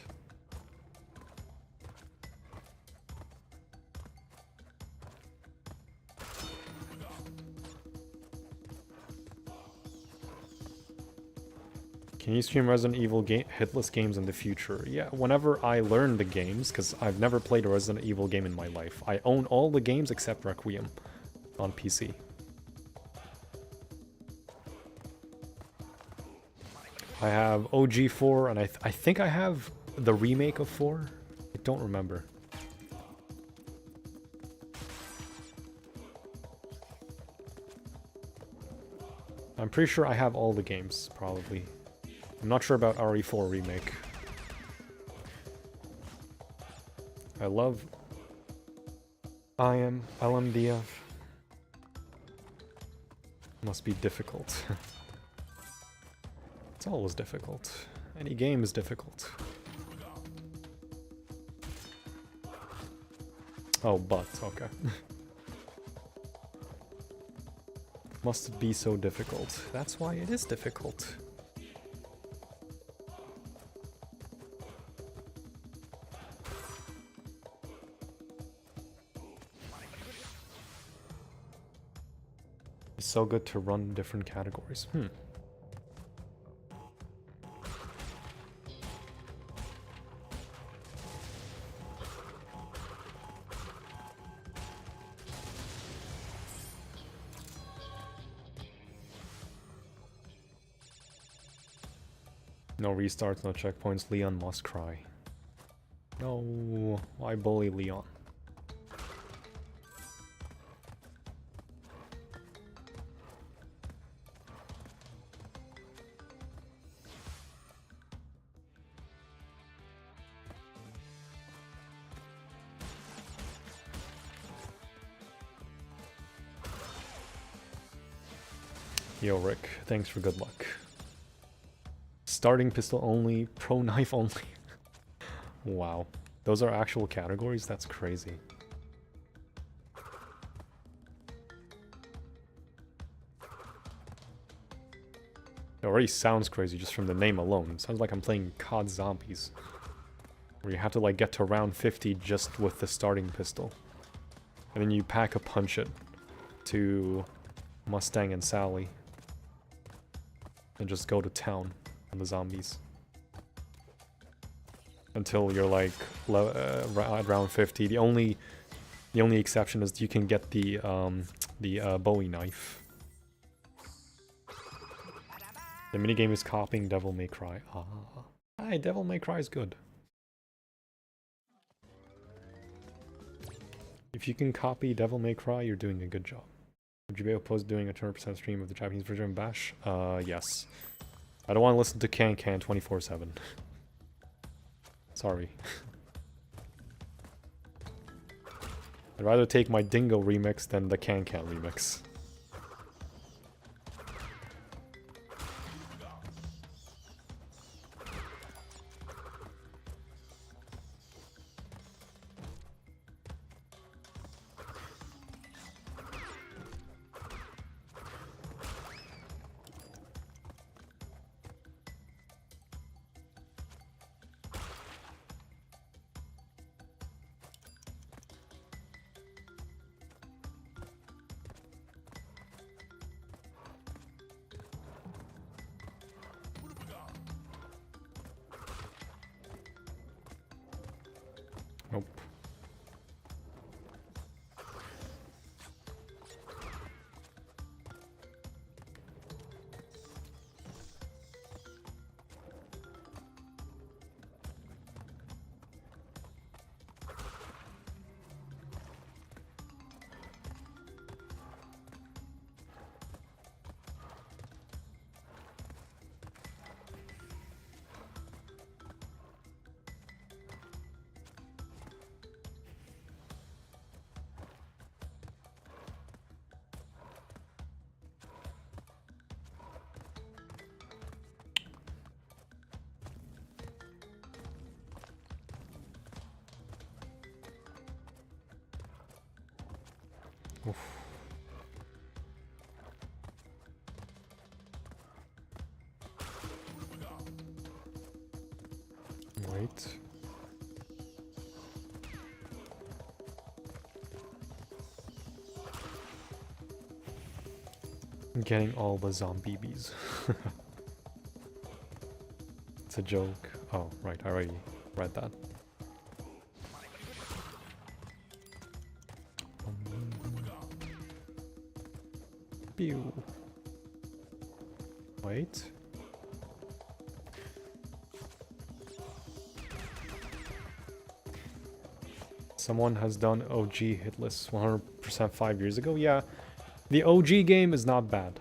Can you stream Resident Evil Hitless games in the future? Yeah, whenever I learn the games, because I've never played a Resident Evil game in my life. I own all the games except Requiem on PC. I have OG 4, and I think I have the remake of 4. I don't remember. I'm pretty sure I have all the games, probably. I'm not sure about RE4 remake. I love LMDF. Must be difficult. It's always difficult. Any game is difficult. Oh, but, okay. Must it be so difficult? That's why it is difficult. It's so good to run different categories. No restarts, no checkpoints. Leon must cry. No, why bully Leon? Yo, Rick, thanks for good luck. Starting pistol only, pro knife only. Wow. Those are actual categories? That's crazy. It already sounds crazy just from the name alone. It sounds like I'm playing COD Zombies. Where you have to like get to round 50 just with the starting pistol. And then you pack a punch it to Mustang and Sally. And just go to town on the zombies. Until you're like at round 50. The only exception is you can get the Bowie knife. The minigame is copying Devil May Cry. Ah. Hi, Devil May Cry is good. If you can copy Devil May Cry, you're doing a good job. Would you be opposed to doing a 200% stream of the Japanese version of Bash? Yes. I don't want to listen to Can 24/7. Sorry. I'd rather take my Dingo remix than the Can remix. Nope. Oof. Wait. I'm getting all the zombie bees. It's a joke. Oh, right, I already read that. Pew. Wait. Someone has done OG Hitless 100% 5 years ago? Yeah. The OG game is not bad.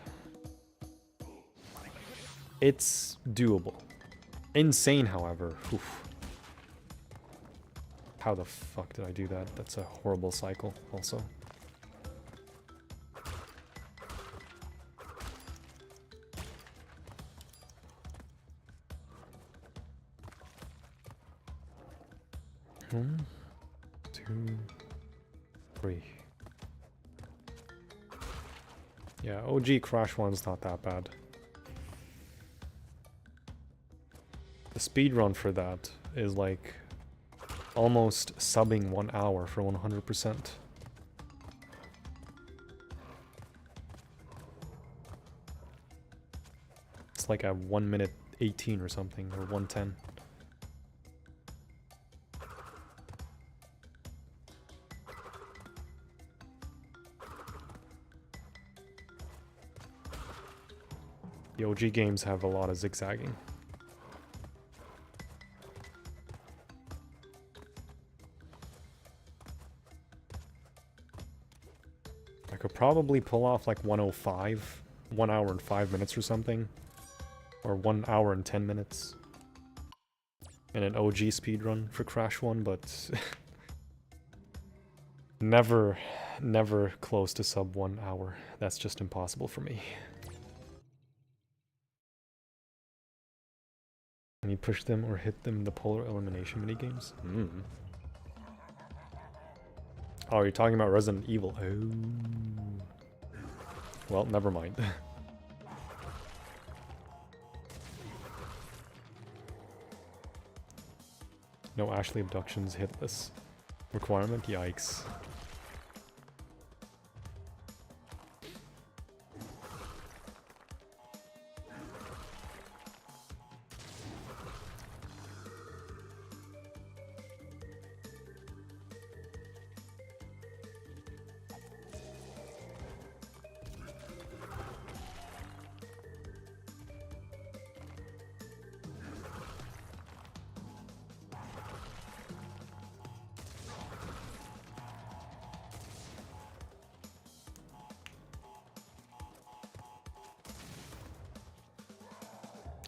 It's doable. N.Sane, however. Oof. How the fuck did I do that? That's a horrible cycle, also. One, 2, 3. Yeah, OG Crash 1's not that bad. The speedrun for that is like almost subbing 1 hour for 100%. It's like a 1 minute 18 or something, or 110. The OG games have a lot of zigzagging. I could probably pull off like 105, 1 hour and 5 minutes or something. Or 1 hour and 10 minutes. In an OG speedrun for Crash 1, but never close to sub 1 hour. That's just impossible for me. Can you push them or hit them in the polar elimination minigames? Oh, you're talking about Resident Evil. Oh. Well, never mind. No Ashley abductions, hitless. Requirement? Yikes.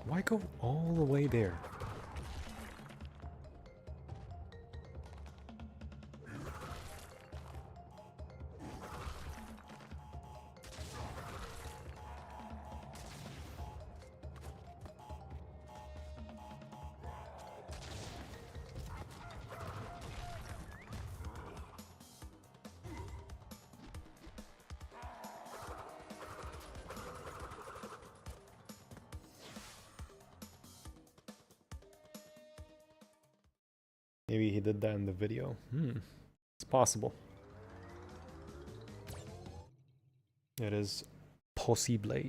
Why go all the way there? Maybe he did that in the video. It's possible. It is possible.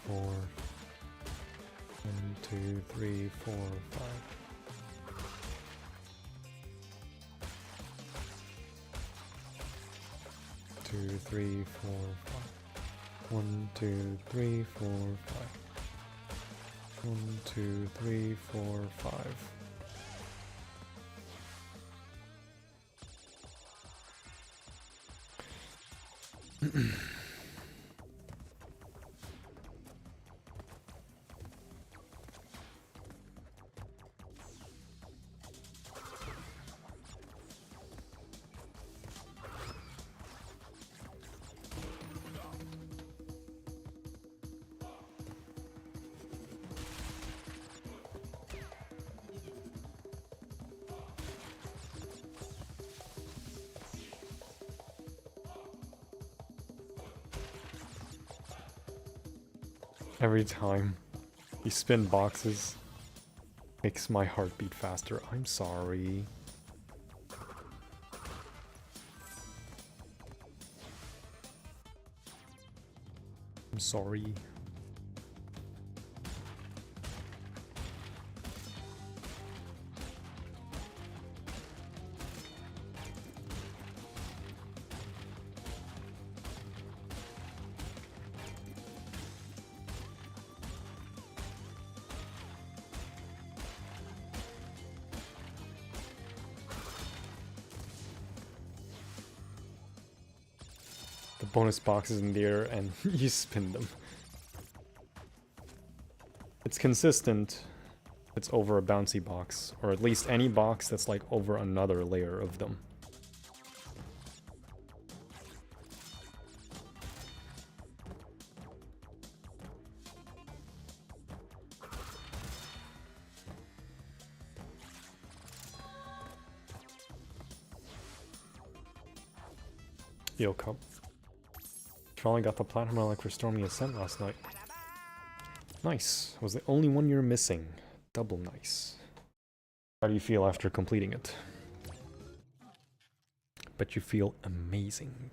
Four. 1, 2, 3, 4, 5. Two, 3, 4, 5. 1, 2, 3, 4, 5. 1, 2, 3, 4, 5. Every time you spin boxes, makes my heart beat faster. I'm sorry. I'm sorry. The bonus boxes in the air and you spin them. It's consistent. It's over a bouncy box, or at least any box that's like over another layer of them. Yo, Cup. Finally got the Platinum Relic for Stormy Ascent last night. Nice. Was the only one you're missing. Double nice. How do you feel after completing it? Bet you feel amazing.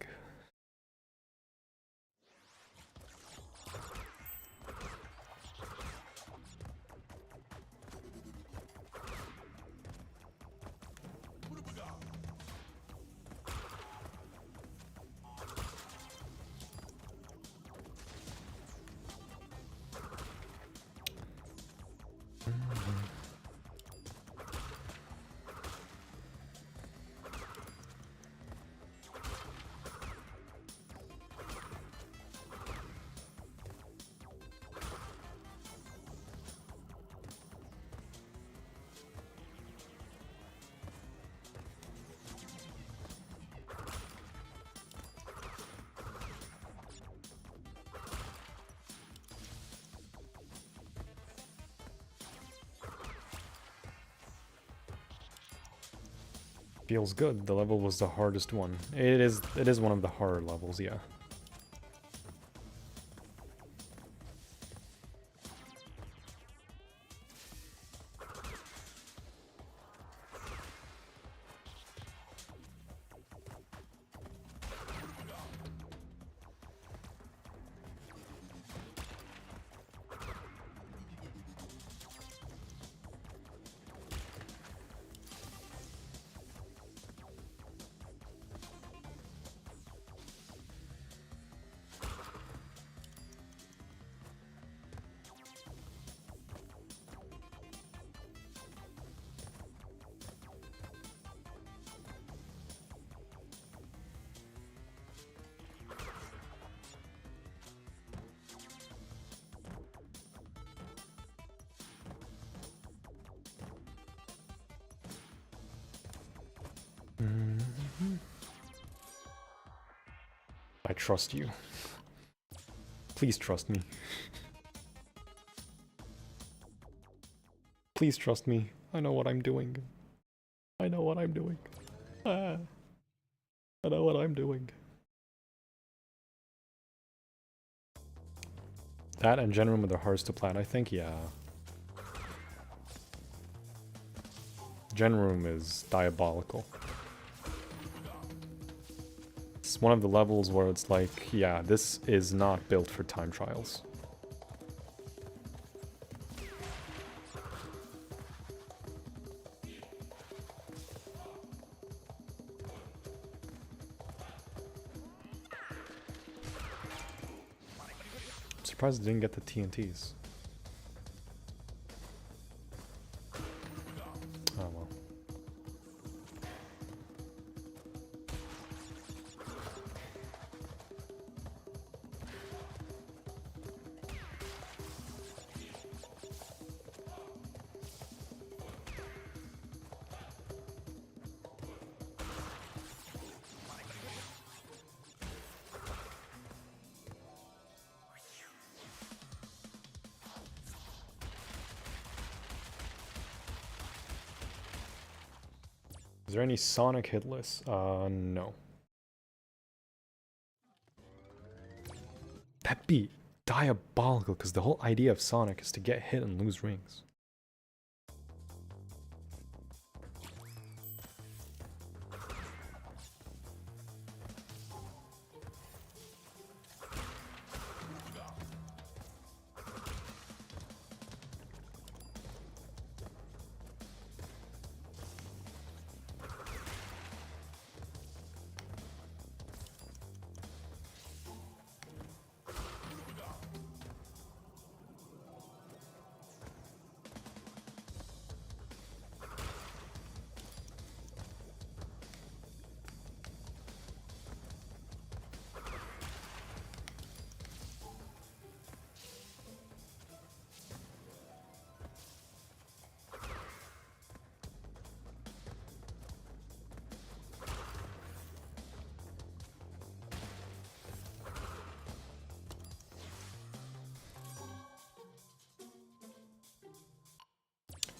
Feels good. The level was the hardest one. It is one of the harder levels, yeah. I trust you. Please trust me. Please trust me. I know what I'm doing. I know what I'm doing. I know what I'm doing. That and Gen Room are the hardest to plan, I think, yeah. Gen Room is diabolical. It's one of the levels where it's like, yeah, this is not built for time trials. I'm surprised I didn't get the TNTs. Oh well. Is there any Sonic Hitless? No. That'd be diabolical, because the whole idea of Sonic is to get hit and lose rings.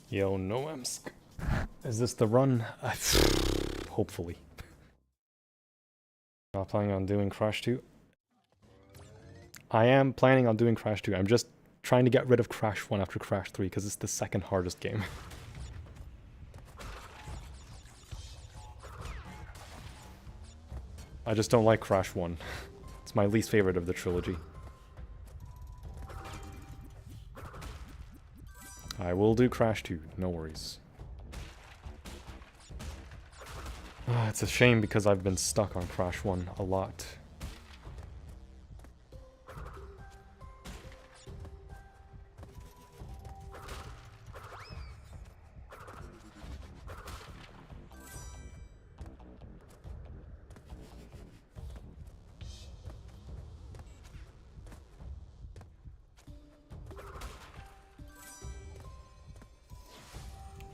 Yo, N.Hanced. Is this the run? Hopefully. Not planning on doing Crash 2. I am planning on doing Crash 2. I'm just trying to get rid of Crash 1 after Crash 3 because it's the second hardest game. I just don't like Crash 1. It's my least favorite of the trilogy. I will do Crash 2, no worries. It's a shame because I've been stuck on Crash 1 a lot.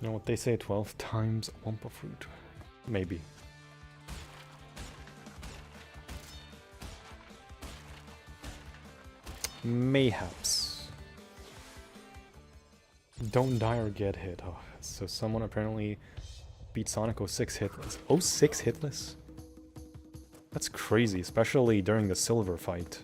You know what they say, 12 times Wumpa fruit? Maybe. Mayhaps. Don't die or get hit. Oh, so someone apparently beat Sonic 06 hitless. 06 hitless? That's crazy, especially during the silver fight.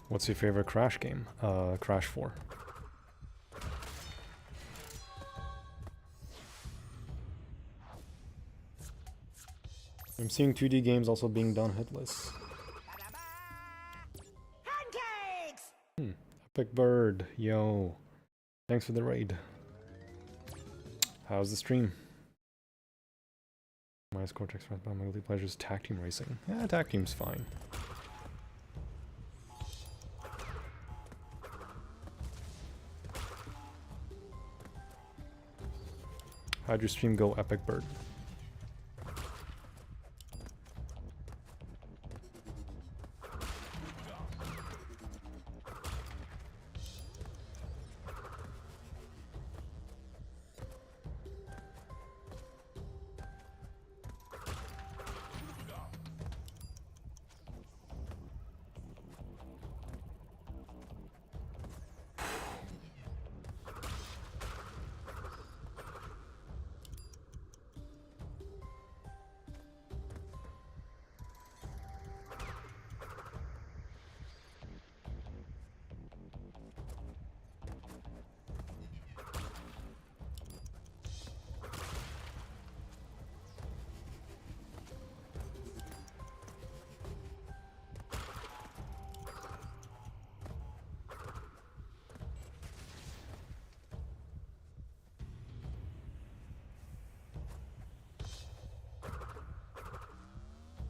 What's your favorite Crash game? Crash 4. I'm seeing 2D games also being done hitless. Epic Bird, yo. Thanks for the raid. How's the stream? My Cortex runs by my guilty pleasures, tag team racing. Yeah, tag team's fine. How'd your stream go, Epic Bird?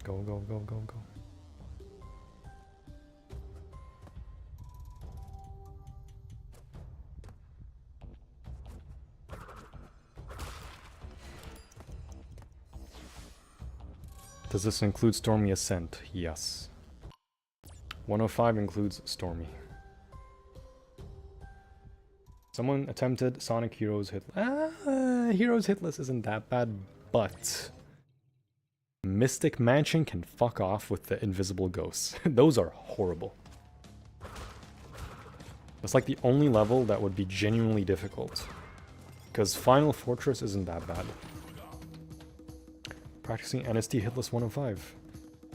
Go, go, go, go, go. Does this include Stormy Ascent? Yes. 105 includes Stormy. Someone attempted Sonic Heroes Hitless. Heroes Hitless isn't that bad, but Mystic Mansion can fuck off with the invisible ghosts. Those are horrible. That's like the only level that would be genuinely difficult. Because Final Fortress isn't that bad. Practicing NSD Hitless 105.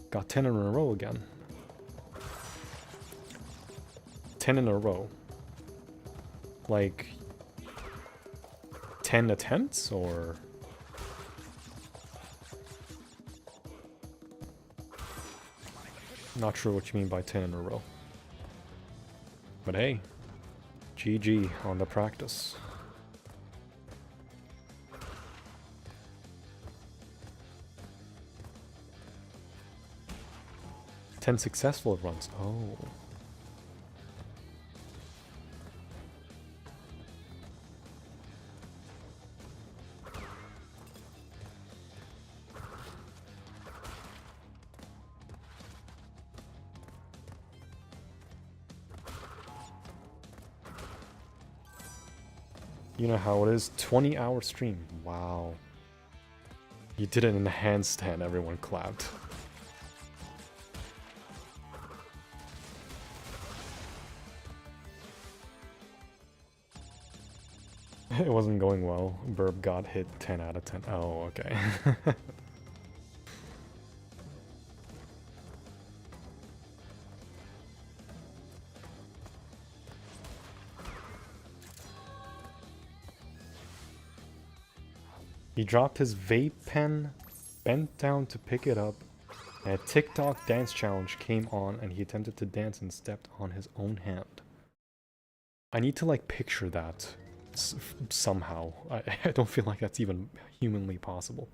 Got 10 in a row again. 10 in a row. Like 10 attempts, or not sure what you mean by 10 in a row. But hey, GG on the practice. 10 successful runs. Oh. You know how it is? 20-hour stream. Wow. You did it in the handstand, everyone clapped. It wasn't going well. Burb got hit 10 out of 10. Oh, okay. He dropped his vape pen, bent down to pick it up, and a TikTok dance challenge came on and he attempted to dance and stepped on his own hand. I need to like picture that somehow. I don't feel like that's even humanly possible.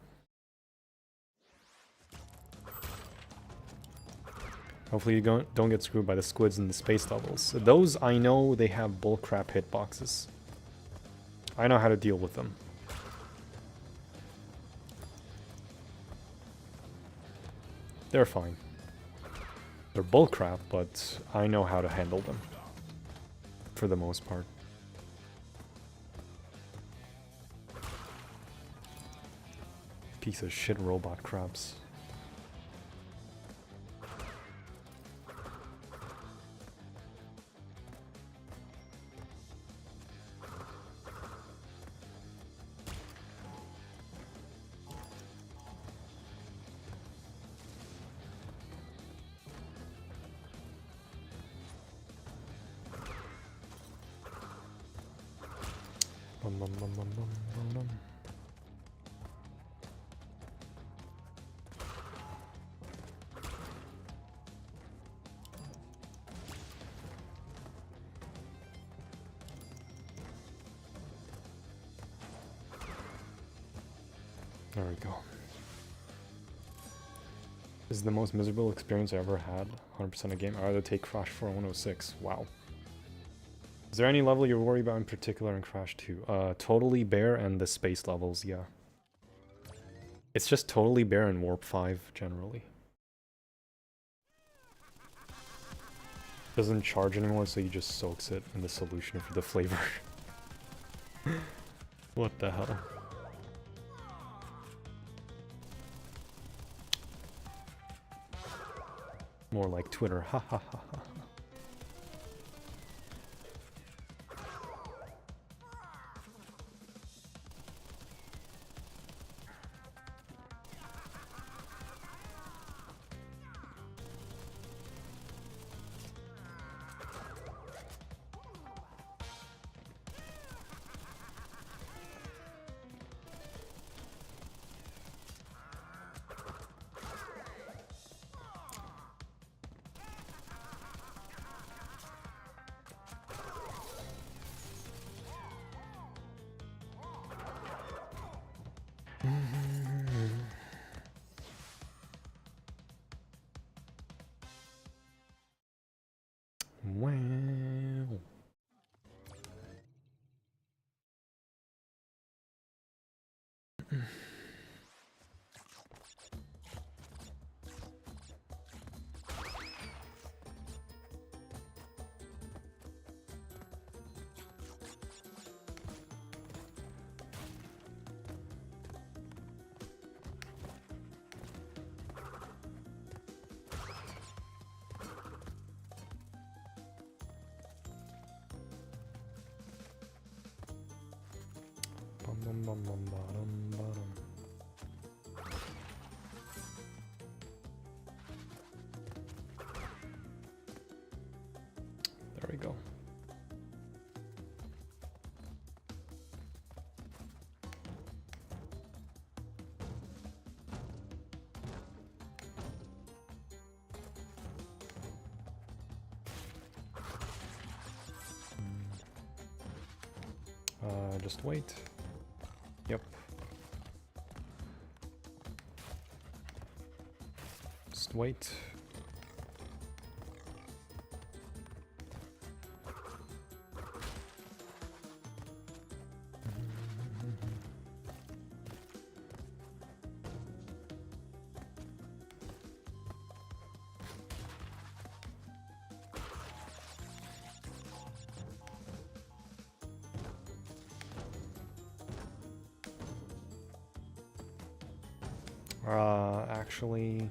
Hopefully you don't get screwed by the squids in the space levels. Those, I know they have bullcrap hitboxes. I know how to deal with them. They're fine. They're bullcrap, but I know how to handle them. For the most part. Piece of shit robot crabs. There we go. This is the most miserable experience I ever had. 100% a game. I'd rather take Crash 4 106. Wow. Is there any level you're worried about in particular in Crash 2? Totally Bare and the space levels, yeah. It's just Totally Bare and Warp 5, generally. Doesn't charge anymore, so you just soaks it in the solution for the flavor. What the hell? More like Twitter, ha ha ha ha. Wow. There we go. Just wait. Yep. Just wait. Actually...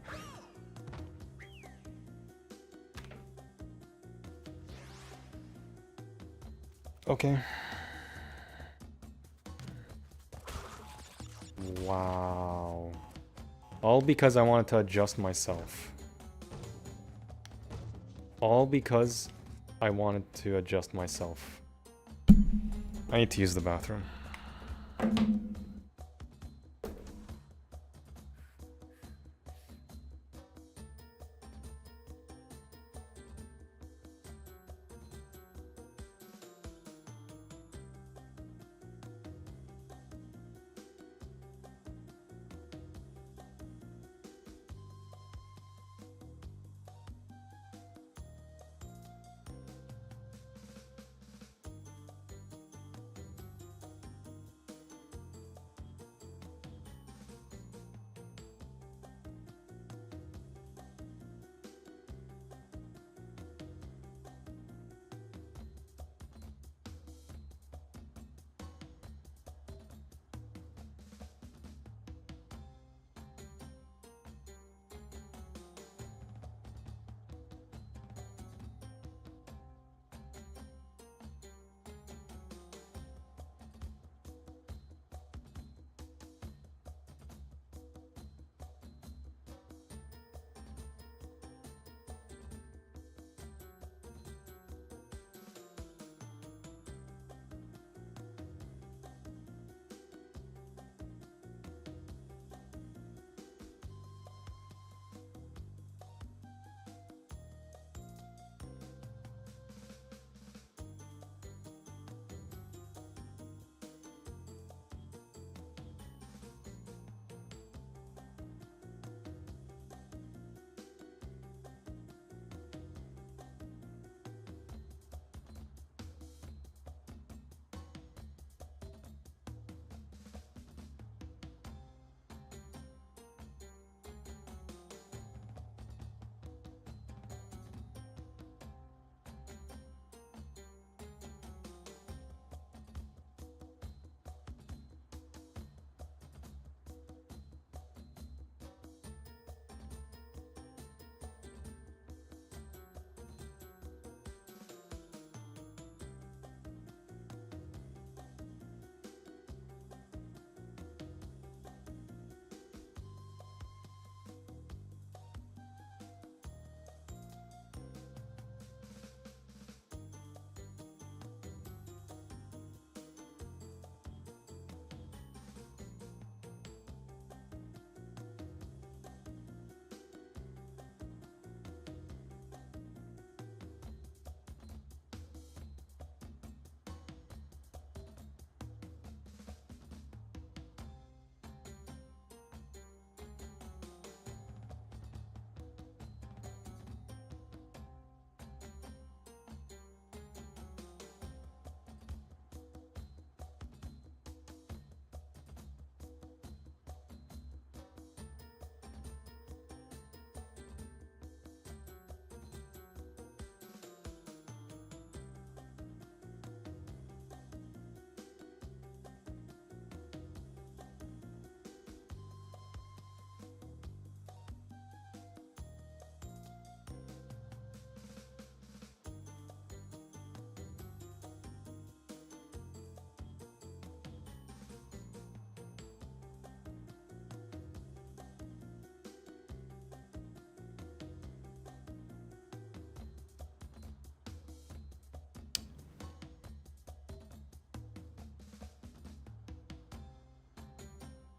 Okay. Wow. All because I wanted to adjust myself. All because I wanted to adjust myself. I need to use the bathroom.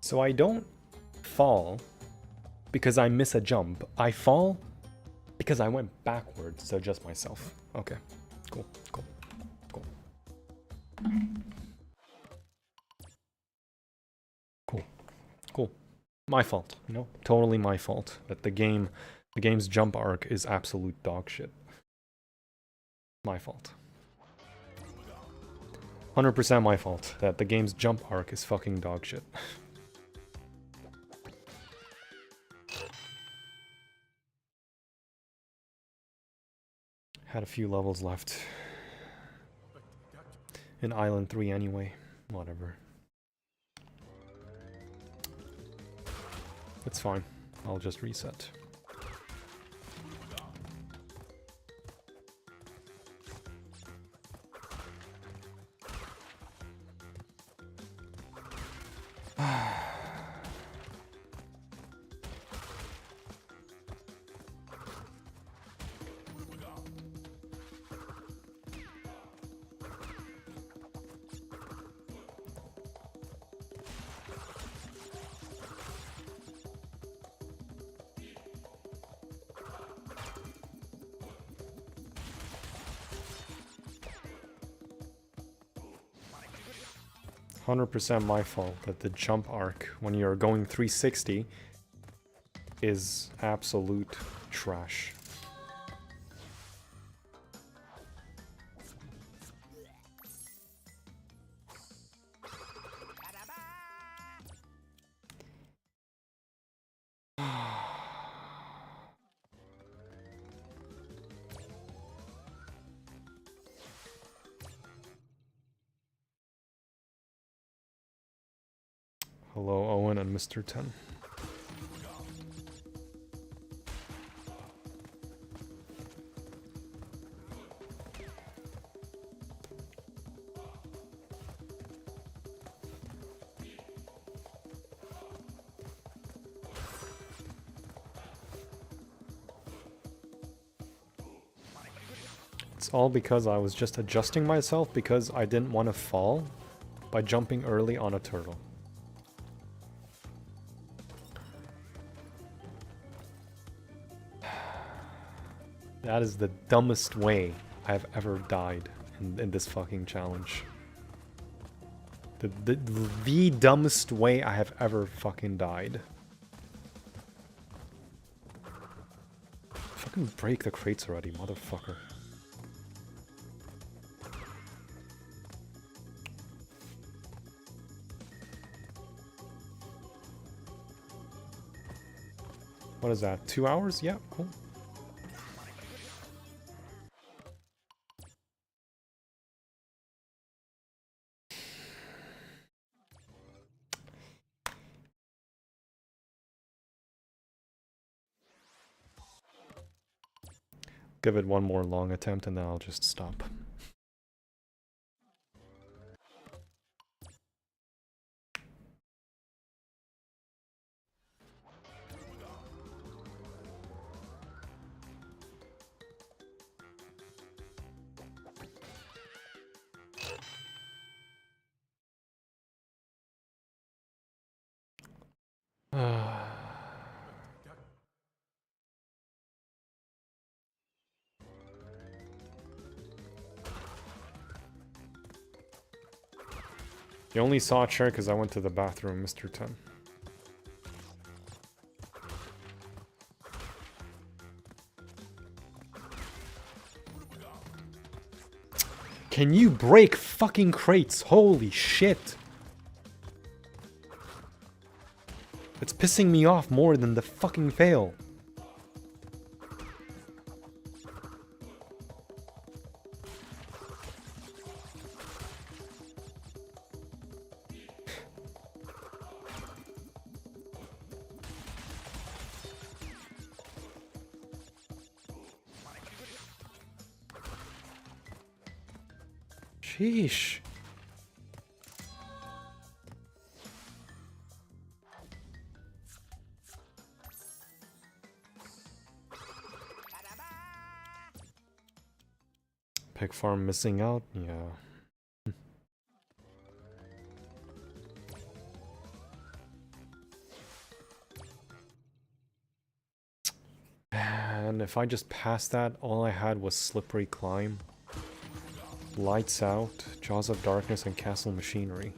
So I don't fall because I miss a jump. I fall because I went backwards to adjust myself. Okay, cool, cool, cool. Cool, cool. My fault, you know? Totally my fault that the game's jump arc is absolute dog shit. My fault. 100% my fault that the game's jump arc is fucking dog shit. Had a few levels left. In Island 3 anyway. Whatever. It's fine. I'll just reset. %, my fault that the jump arc when you're going 360 is absolute trash. Hello, Owen and Mr. 10. It's all because I was just adjusting myself because I didn't want to fall by jumping early on a turtle. That is the dumbest way I've ever died in this fucking challenge. The dumbest way I have ever fucking died. Fucking break the crates already, motherfucker. What is that? 2 hours? Yeah, cool. Give it one more long attempt and then I'll just stop. You only saw a chair because I went to the bathroom, Mr. 10. Can you break fucking crates? Holy shit. It's pissing me off more than the fucking fail. Sheesh. Pig farm missing out? Yeah. And if I just passed that, all I had was Slippery Climb, Lights Out, Jaws of Darkness, and Castle Machinery.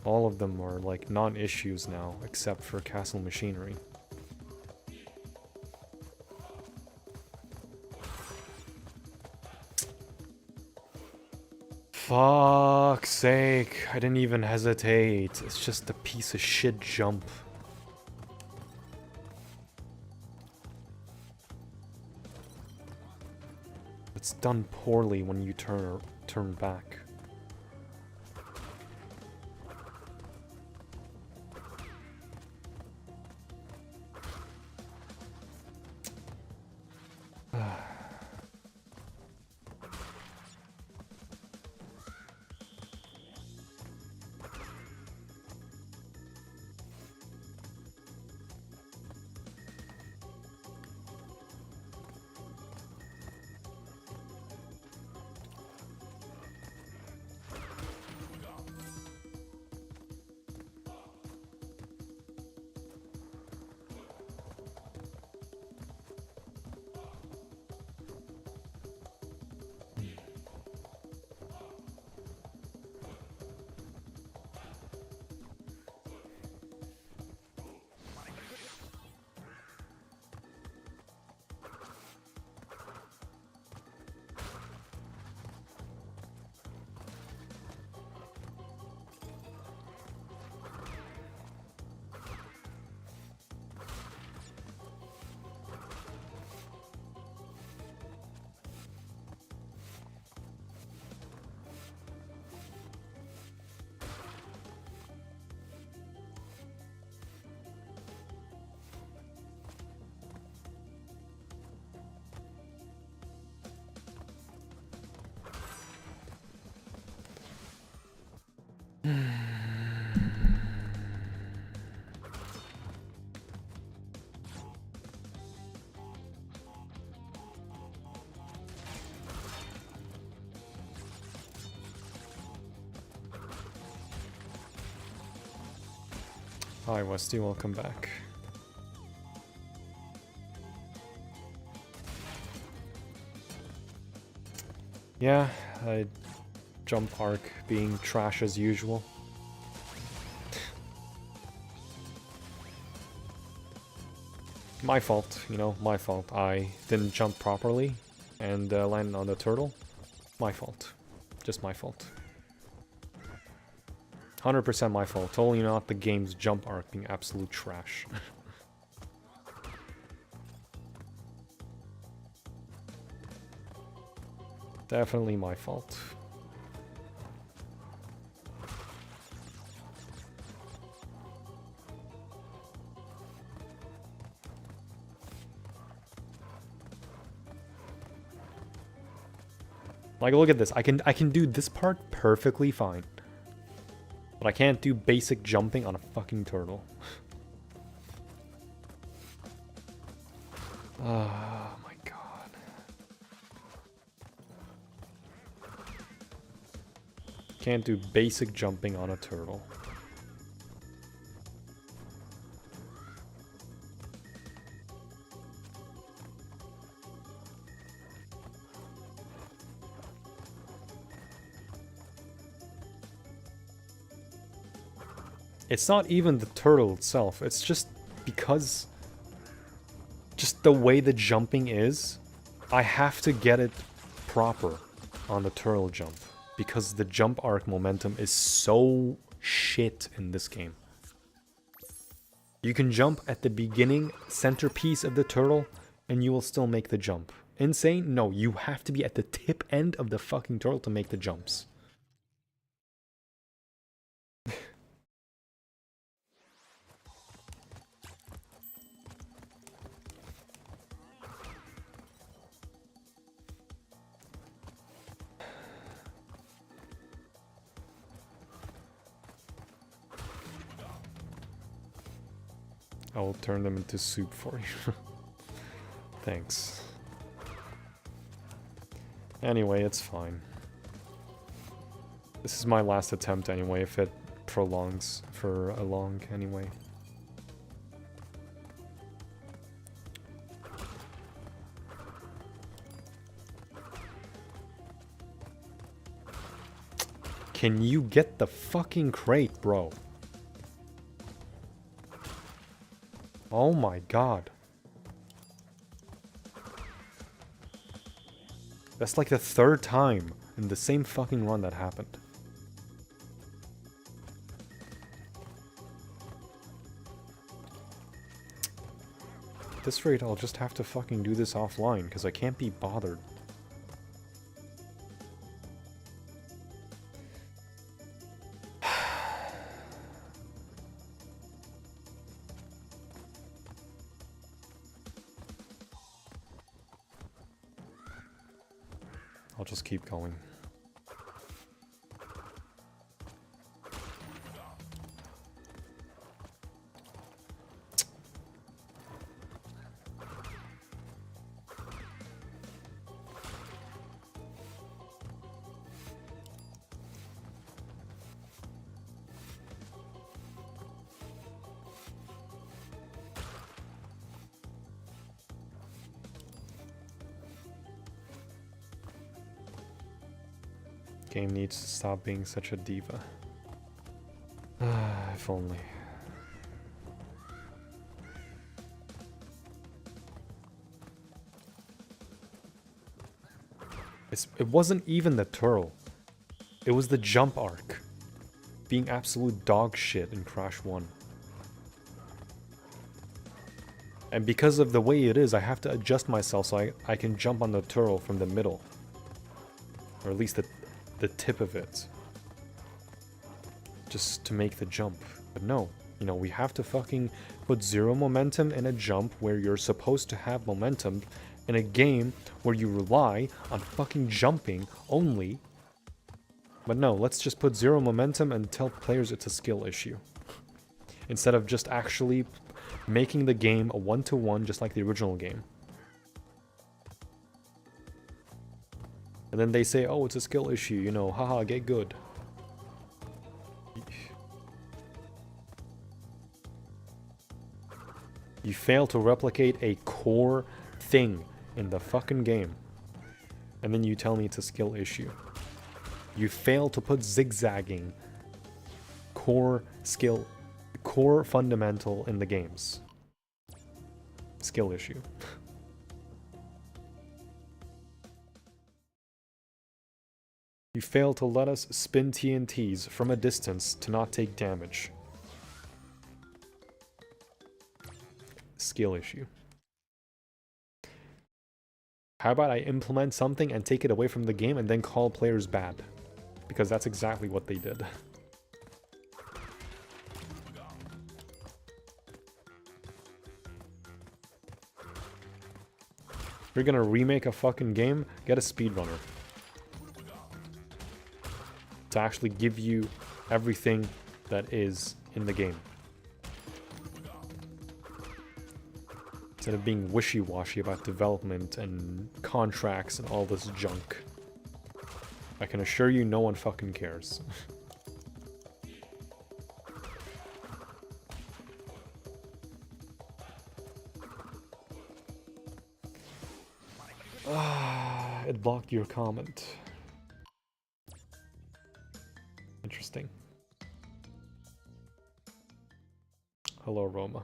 All of them are like non-issues now, except for Castle Machinery. Fuck's sake, I didn't even hesitate. It's just a piece of shit jump. It's done poorly when you turn back. Hi Westy, welcome back. Yeah, jump arc being trash as usual. My fault, you know, my fault. I didn't jump properly and landed on the turtle. My fault. Just my fault. 100% my fault. Totally not the game's jump arc being absolute trash. Definitely my fault. Like, look at this. I can do this part perfectly fine. But I can't do basic jumping on a fucking turtle. Oh my god. Can't do basic jumping on a turtle. It's not even the turtle itself, it's just because... just the way the jumping is, I have to get it proper on the turtle jump. Because the jump arc momentum is so shit in this game. You can jump at the beginning centerpiece of the turtle, and you will still make the jump. N.Sane? No, you have to be at the tip end of the fucking turtle to make the jumps. I will turn them into soup for you. Thanks. Anyway, it's fine. This is my last attempt anyway, if it prolongs for a long anyway. Can you get the fucking crate, bro? Oh my god. That's like the third time in the same fucking run that happened. At this rate, I'll just have to fucking do this offline, because I can't be bothered. I'll just keep going. Game needs to stop being such a diva. If only. It wasn't even the turtle. It was the jump arc. Being absolute dog shit in Crash 1. And because of the way it is, I have to adjust myself so I can jump on the turtle from the middle. Or at least the tip of it. Just to make the jump. But no, you know, we have to fucking put zero momentum in a jump where you're supposed to have momentum in a game where you rely on fucking jumping only. But no, let's just put zero momentum and tell players it's a skill issue. Instead of just actually making the game a one-to-one just like the original game. And then they say, oh, it's a skill issue, you know, haha, get good. You fail to replicate a core thing in the fucking game. And then you tell me it's a skill issue. You fail to put zigzagging core fundamental in the games. Skill issue. You fail to let us spin TNTs from a distance to not take damage. Skill issue. How about I implement something and take it away from the game and then call players bad? Because that's exactly what they did. If you're gonna remake a fucking game, get a speedrunner. To actually give you everything that is in the game. Instead of being wishy-washy about development and contracts and all this junk. I can assure you no one fucking cares. It blocked your comment. Interesting. Hello, Roma.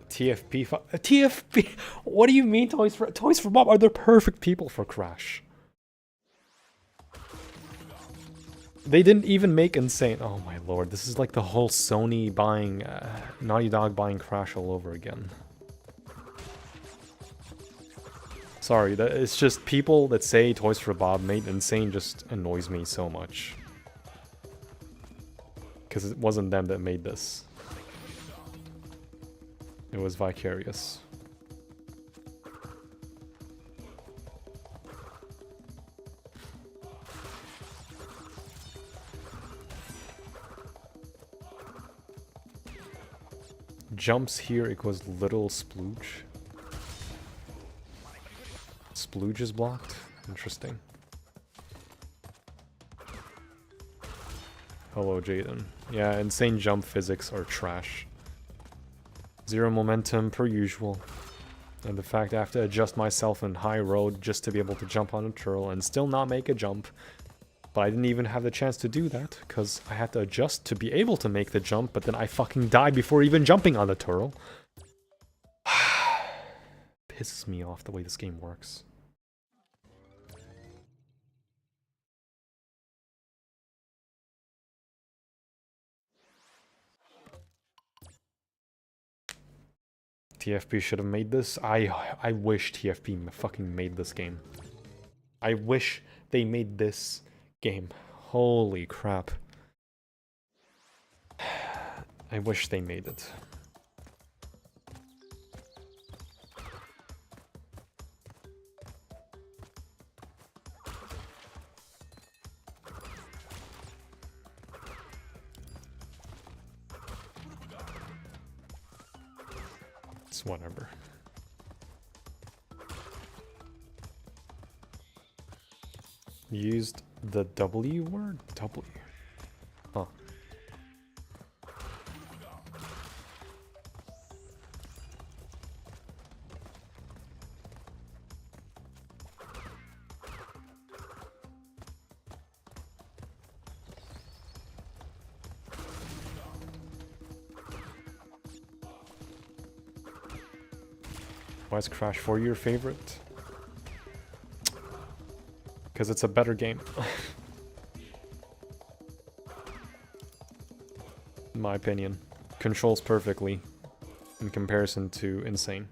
TFP. TFP. What do you mean, Toys for Bob are the perfect people for Crash? They didn't even make N.Sane. Oh my lord, this is like the whole Sony buying, Naughty Dog buying Crash all over again. Sorry, it's just people that say Toys for Bob made N.Sane just annoys me so much. Because it wasn't them that made this. It was Vicarious. Jumps here equals little splooge. Splooge is blocked? Interesting. Hello, Jaden. Yeah, N.Sane jump physics are trash. Zero momentum per usual. And the fact I have to adjust myself in high road just to be able to jump on a turtle and still not make a jump. But I didn't even have the chance to do that, because I had to adjust to be able to make the jump, but then I fucking died before even jumping on the turtle. Pisses me off the way this game works. TFP should have made this. I wish TFP fucking made this game. I wish they made this game. Holy crap. I wish they made it. It's whatever. Used the W word? W. Huh. Why is Crash 4 your favorite? Because it's a better game. In my opinion. Controls perfectly in comparison to N.Sane.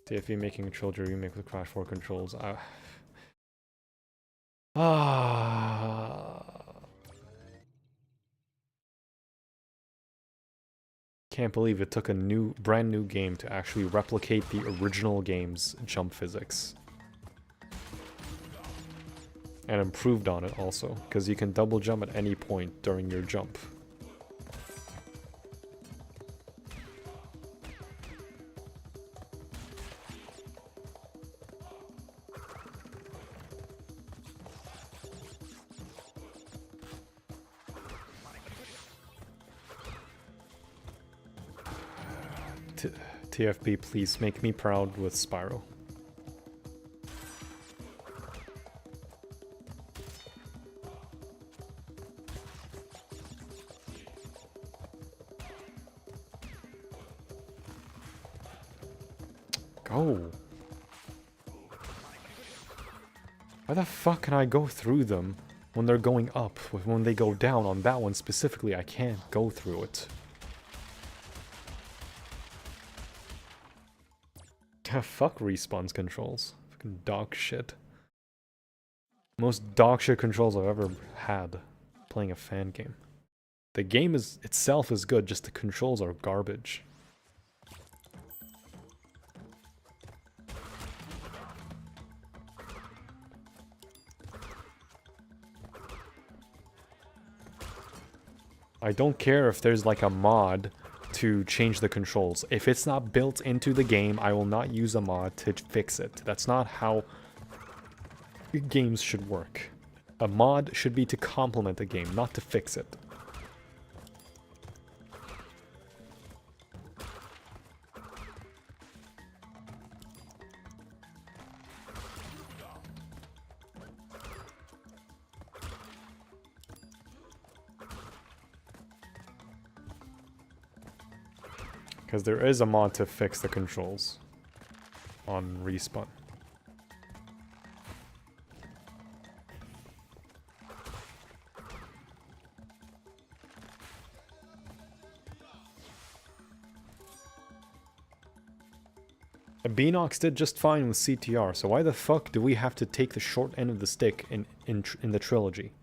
TFE making a trilogy remake with Crash 4 controls. Can't believe it took a brand new game to actually replicate the original game's jump physics. And improved on it also, because you can double jump at any point during your jump. TFB, please make me proud with Spyro. Go. Why the fuck can I go through them when they're going up? When they go down on that one specifically, I can't go through it. Fuck Respawn's controls. Fucking dog shit. Most dog shit controls I've ever had playing a fan game. The game itself is good, just the controls are garbage. I don't care if there's like a mod to change the controls. If it's not built into the game, I will not use a mod to fix it. That's not how games should work. A mod should be to complement the game, not to fix it. Because there is a mod to fix the controls on Respawn. Beanox did just fine with CTR, so why the fuck do we have to take the short end of the stick in the trilogy?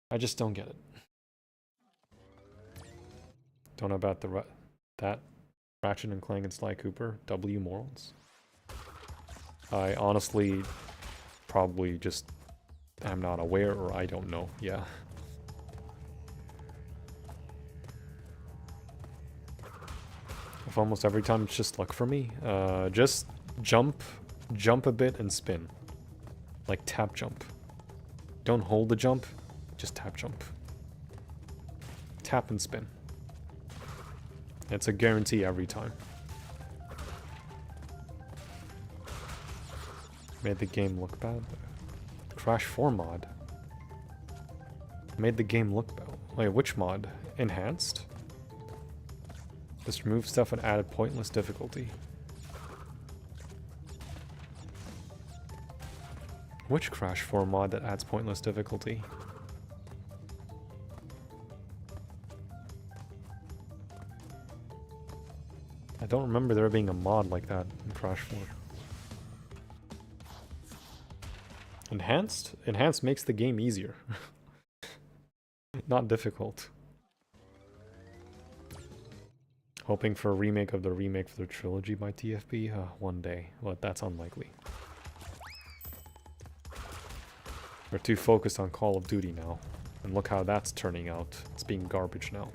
I just don't get it. Don't know about that Ratchet and Clank and Sly Cooper W morals. I honestly probably just am not aware, or I don't know. Yeah. If almost every time it's just luck for me. Just jump a bit and spin. Like tap jump. Don't hold the jump, just tap jump. Tap and spin. It's a guarantee every time. Made the game look bad. Crash 4 mod. Made the game look bad. Wait, which mod? Enhanced? Just removed stuff and added pointless difficulty. Which Crash 4 mod that adds pointless difficulty? I don't remember there being a mod like that in Crash 4. Enhanced? Enhanced makes the game easier. Not difficult. Hoping for a remake of the remake for the trilogy by TFB? One day. But that's unlikely. We're too focused on Call of Duty now. And look how that's turning out. It's being garbage now.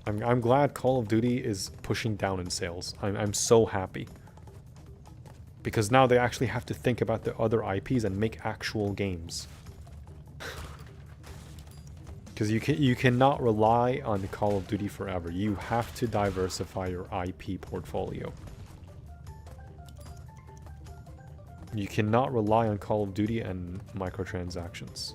I'm glad Call of Duty is pushing down in sales. I'm so happy. Because now they actually have to think about the other IPs and make actual games. Because you cannot rely on Call of Duty forever. You have to diversify your IP portfolio. You cannot rely on Call of Duty and microtransactions.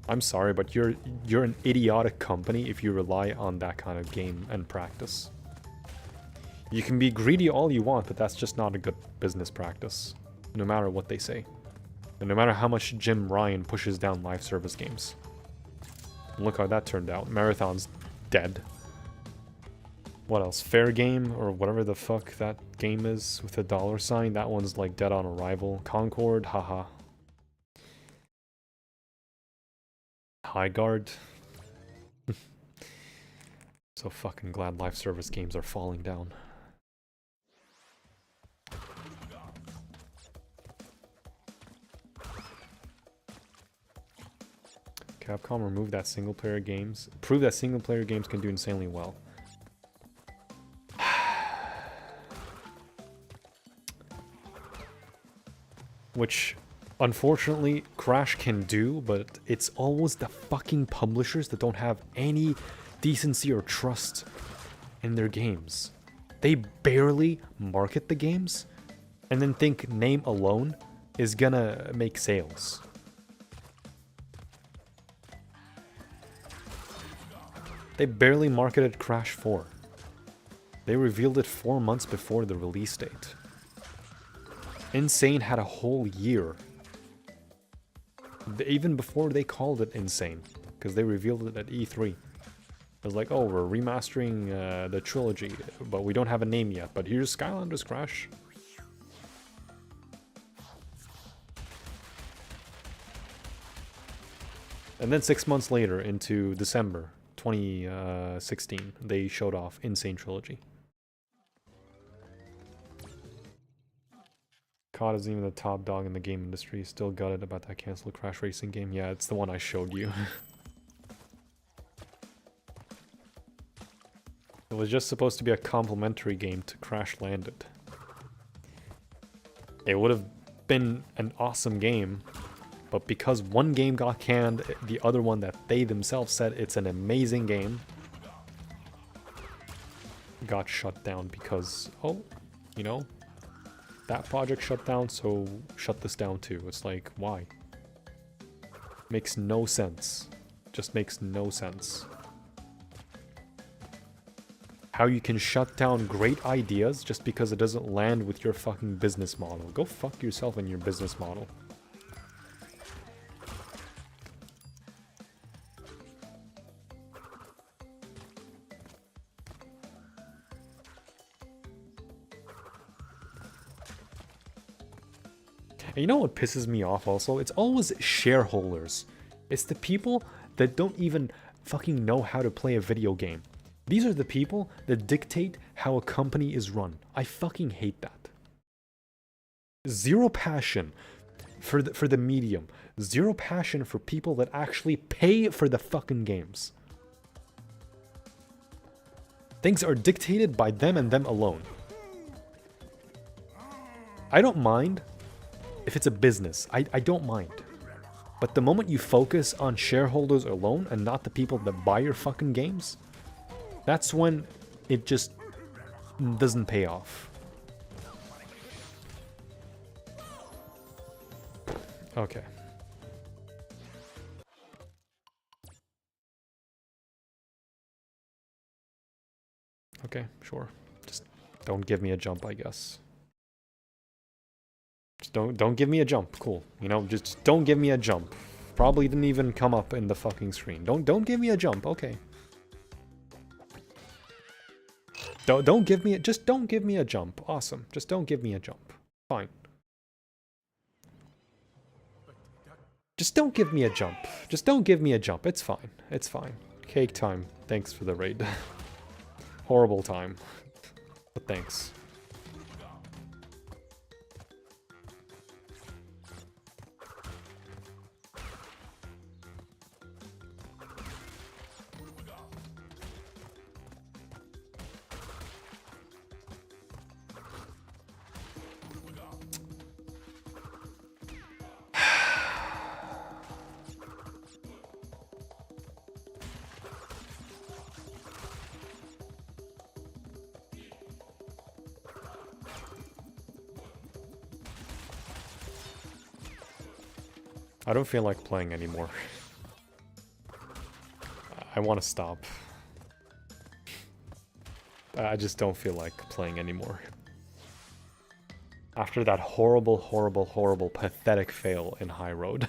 I'm sorry, but you're an idiotic company if you rely on that kind of game and practice. You can be greedy all you want, but that's just not a good business practice. No matter what they say. And no matter how much Jim Ryan pushes down live service games. And look how that turned out. Marathon's dead. What else? Fair Game, or whatever the fuck that game is with a $sign. That one's like dead on arrival. Concord, haha. High Guard. So fucking glad live service games are falling down. Capcom removed that single player games. Prove that single player games can do insanely well. Which unfortunately, Crash can do, but it's always the fucking publishers that don't have any decency or trust in their games. They barely market the games and then think name alone is gonna make sales. They barely marketed Crash 4. They revealed it 4 months before the release date. N.Sane had a whole year. Even before they called it N.Sane, because they revealed it at E3. It was like, oh, we're remastering the trilogy, but we don't have a name yet, but here's Skylanders Crash. And then 6 months later, into December 2016, they showed off N.Sane Trilogy. COD isn't even the top dog in the game industry. Still gutted about that canceled Crash Racing game. Yeah, it's the one I showed you. It was just supposed to be a complimentary game to Crash Landed. It would have been an awesome game, but because one game got canned, the other one that they themselves said it's an amazing game got shut down because, oh, you know, that project shut down, so shut this down too. It's like, why? Makes no sense. Just makes no sense. How you can shut down great ideas just because it doesn't land with your fucking business model. Go fuck yourself and your business model. And you know what pisses me off also? It's always shareholders. It's the people that don't even fucking know how to play a video game. These are the people that dictate how a company is run. I fucking hate that. Zero passion for the medium. Zero passion for people that actually pay for the fucking games. Things are dictated by them and them alone. I don't mind if it's a business. I don't mind. But the moment you focus on shareholders alone and not the people that buy your fucking games, that's when it just doesn't pay off. Okay. Okay, sure. Just don't give me a jump, I guess. Just don't give me a jump. Cool. You know, just don't give me a jump. Probably didn't even come up in the fucking screen. Don't give me a jump. Okay. Don't give me just don't give me a jump. Awesome. Just don't give me a jump. Fine. Just don't give me a jump. Just don't give me a jump. It's fine. It's fine. Cake time. Thanks for the raid. Horrible time. But thanks. I don't feel like playing anymore. I want to stop. I just don't feel like playing anymore. After that horrible, horrible, horrible, pathetic fail in High Road.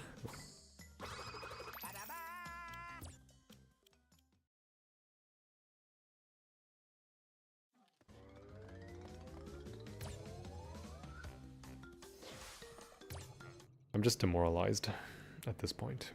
I'm just demoralized at this point.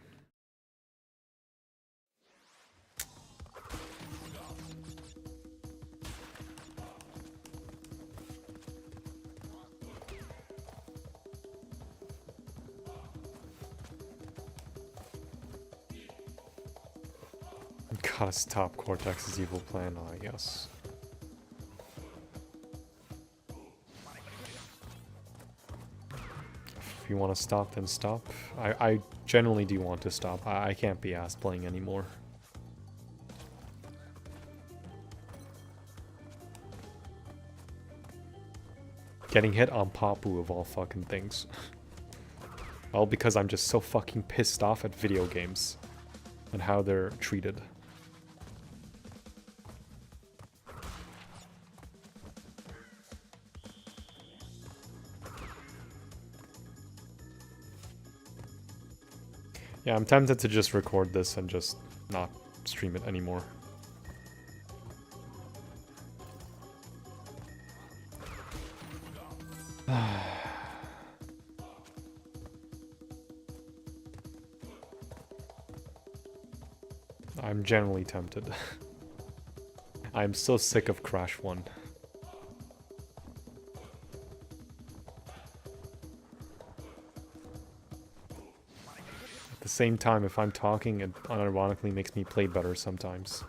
Gotta stop Cortex's evil plan, I guess. If you want to stop, then stop. I genuinely do want to stop. I can't be asked playing anymore. Getting hit on Papu of all fucking things. All because I'm just so fucking pissed off at video games and how they're treated. Yeah, I'm tempted to just record this and just not stream it anymore. I'm generally tempted. I'm so sick of Crash 1. At the same time, if I'm talking, it unironically makes me play better sometimes.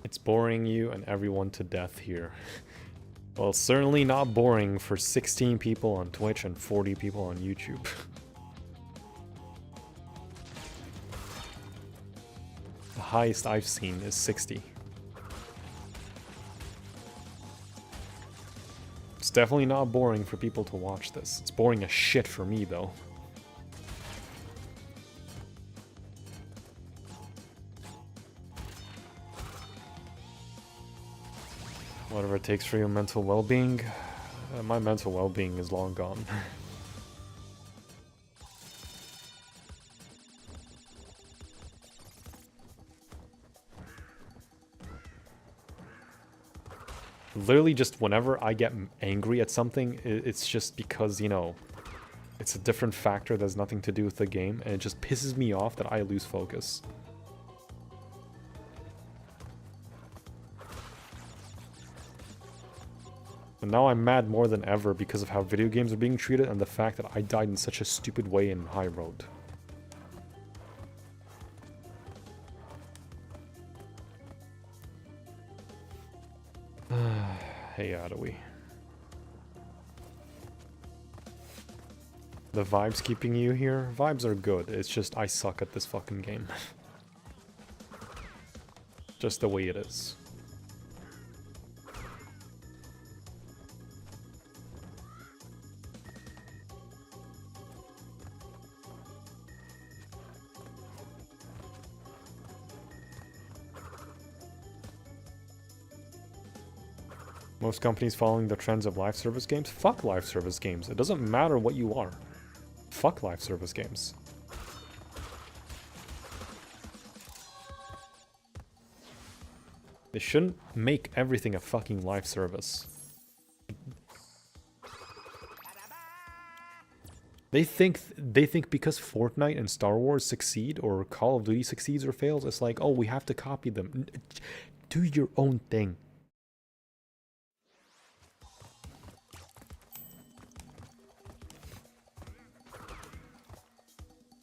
It's boring you and everyone to death here. Well, certainly not boring for 16 people on Twitch and 40 people on YouTube. The highest I've seen is 60. It's definitely not boring for people to watch this. It's boring as shit for me, though. Whatever it takes for your mental well-being. My mental well-being is long gone. Literally just whenever I get angry at something, it's just because, you know, it's a different factor that has nothing to do with the game, and it just pisses me off that I lose focus. And now I'm mad more than ever because of how video games are being treated and the fact that I died in such a stupid way in High Road. Hey, Adawi. The vibes keeping you here? Vibes are good, it's just I suck at this fucking game. Just the way it is. Most companies following the trends of live service games? Fuck live service games. It doesn't matter what you are. Fuck live service games. They shouldn't make everything a fucking live service. They think because Fortnite and Star Wars succeed or Call of Duty succeeds or fails, it's like, oh, we have to copy them. Do your own thing.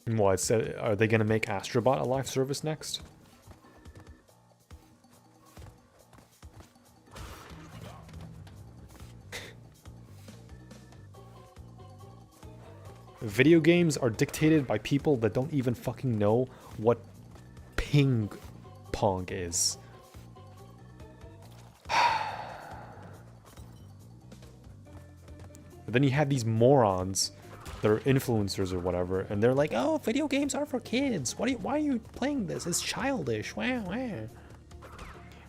What? Are they gonna make Astrobot a live service next? Video games are dictated by people that don't even fucking know what ping pong is. But then you have these morons that are influencers or whatever, and they're like, "Oh, video games are for kids. Why are you playing this? It's childish. Wah, wah.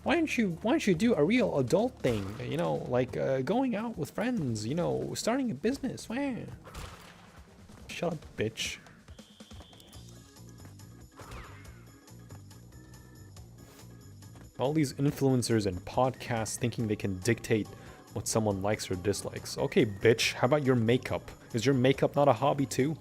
Why don't you do a real adult thing? You know, like going out with friends. You know, starting a business. Wah." Shut up, bitch. All these influencers and podcasts thinking they can dictate what someone likes or dislikes. Okay, bitch, how about your makeup? Is your makeup not a hobby too?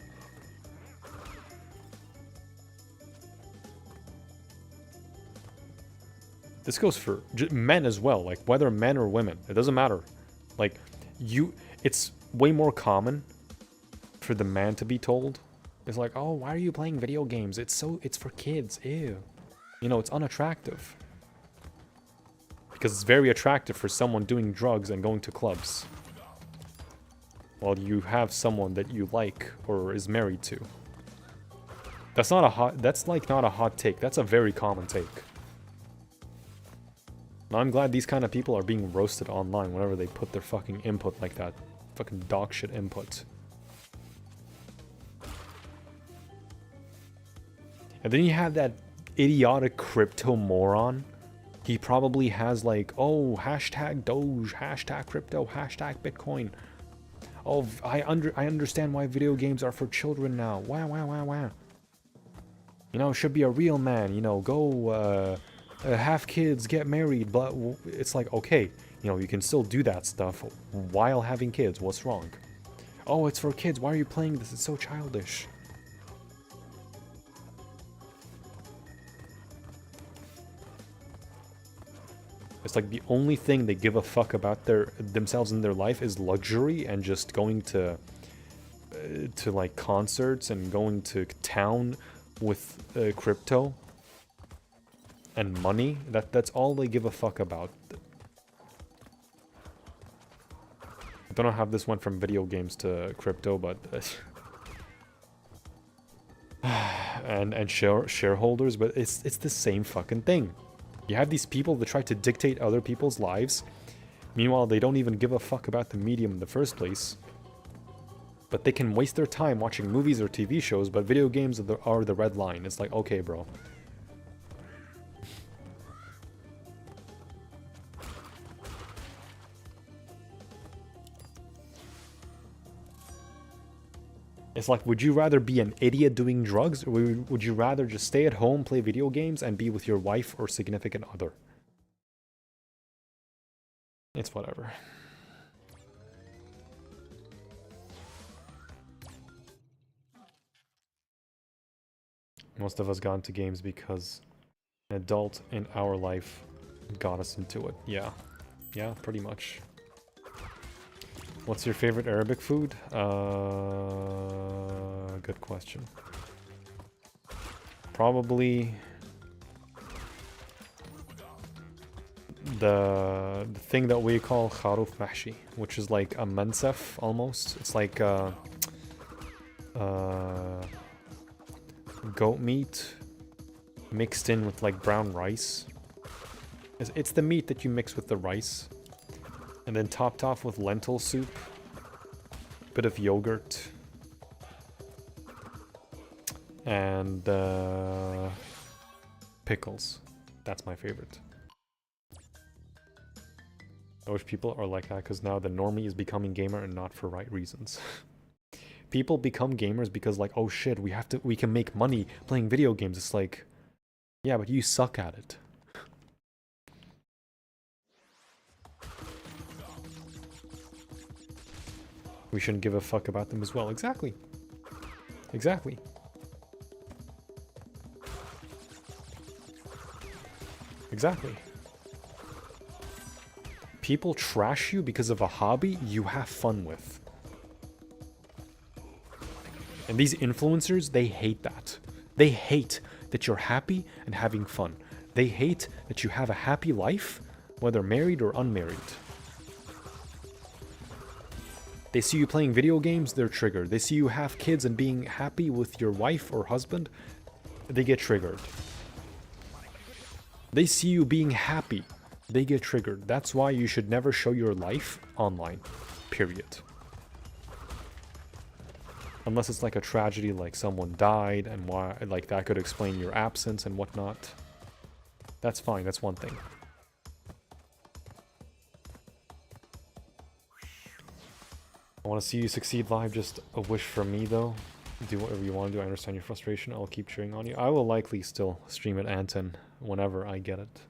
This goes for men as well, like whether men or women, it doesn't matter. Like, it's way more common for the man to be told. It's like, oh, why are you playing video games? It's for kids, ew. You know, it's unattractive. Because it's very attractive for someone doing drugs and going to clubs. While you have someone that you like or is married to. That's like not a hot take, that's a very common take. I'm glad these kind of people are being roasted online whenever they put their fucking input like that. Fucking dog shit input. And then you have that idiotic crypto moron. He probably has like, oh, hashtag Doge, hashtag crypto, hashtag Bitcoin. Oh, I understand why video games are for children now. Wow, wow, wow, wow. You know, should be a real man, you know, go, have kids, get married, but it's like, okay, you know, you can still do that stuff while having kids. What's wrong? Oh, it's for kids. Why are you playing this? It's so childish. It's like the only thing they give a fuck about themselves in their life is luxury and just going to like concerts and going to town with crypto. And money, that's all they give a fuck about. I don't know how this went from video games to crypto, but and shareholders, but it's the same fucking thing. You have these people that try to dictate other people's lives. Meanwhile, they don't even give a fuck about the medium in the first place. But they can waste their time watching movies or TV shows, but video games are the red line. It's like, okay, bro. It's like, would you rather be an idiot doing drugs, or would you rather just stay at home, play video games, and be with your wife or significant other? It's whatever. Most of us got into games because an adult in our life got us into it. Yeah. Yeah, pretty much. What's your favorite Arabic food? Good question. Probably the thing that we call kharoof mahshi, which is like a mansaf almost. It's like goat meat mixed in with like brown rice. It's the meat that you mix with the rice. And then topped off with lentil soup, bit of yogurt, and pickles. That's my favorite. I wish people are like that, because now the normie is becoming gamer and not for right reasons. People become gamers because like, oh shit, we can make money playing video games. It's like, yeah, but you suck at it. We shouldn't give a fuck about them as well. Exactly. Exactly. Exactly. People trash you because of a hobby you have fun with. And these influencers, they hate that. They hate that you're happy and having fun. They hate that you have a happy life, whether married or unmarried. They see you playing video games, they're triggered. They see you have kids and being happy with your wife or husband, they get triggered. They see you being happy, they get triggered. That's why you should never show your life online, period. Unless it's like a tragedy, like someone died, and why, like that could explain your absence and whatnot. That's fine, that's one thing. I want to see you succeed live, just a wish from me though. Do whatever you want to do, I understand your frustration, I'll keep cheering on you. I will likely still stream at N.Sane whenever I get it.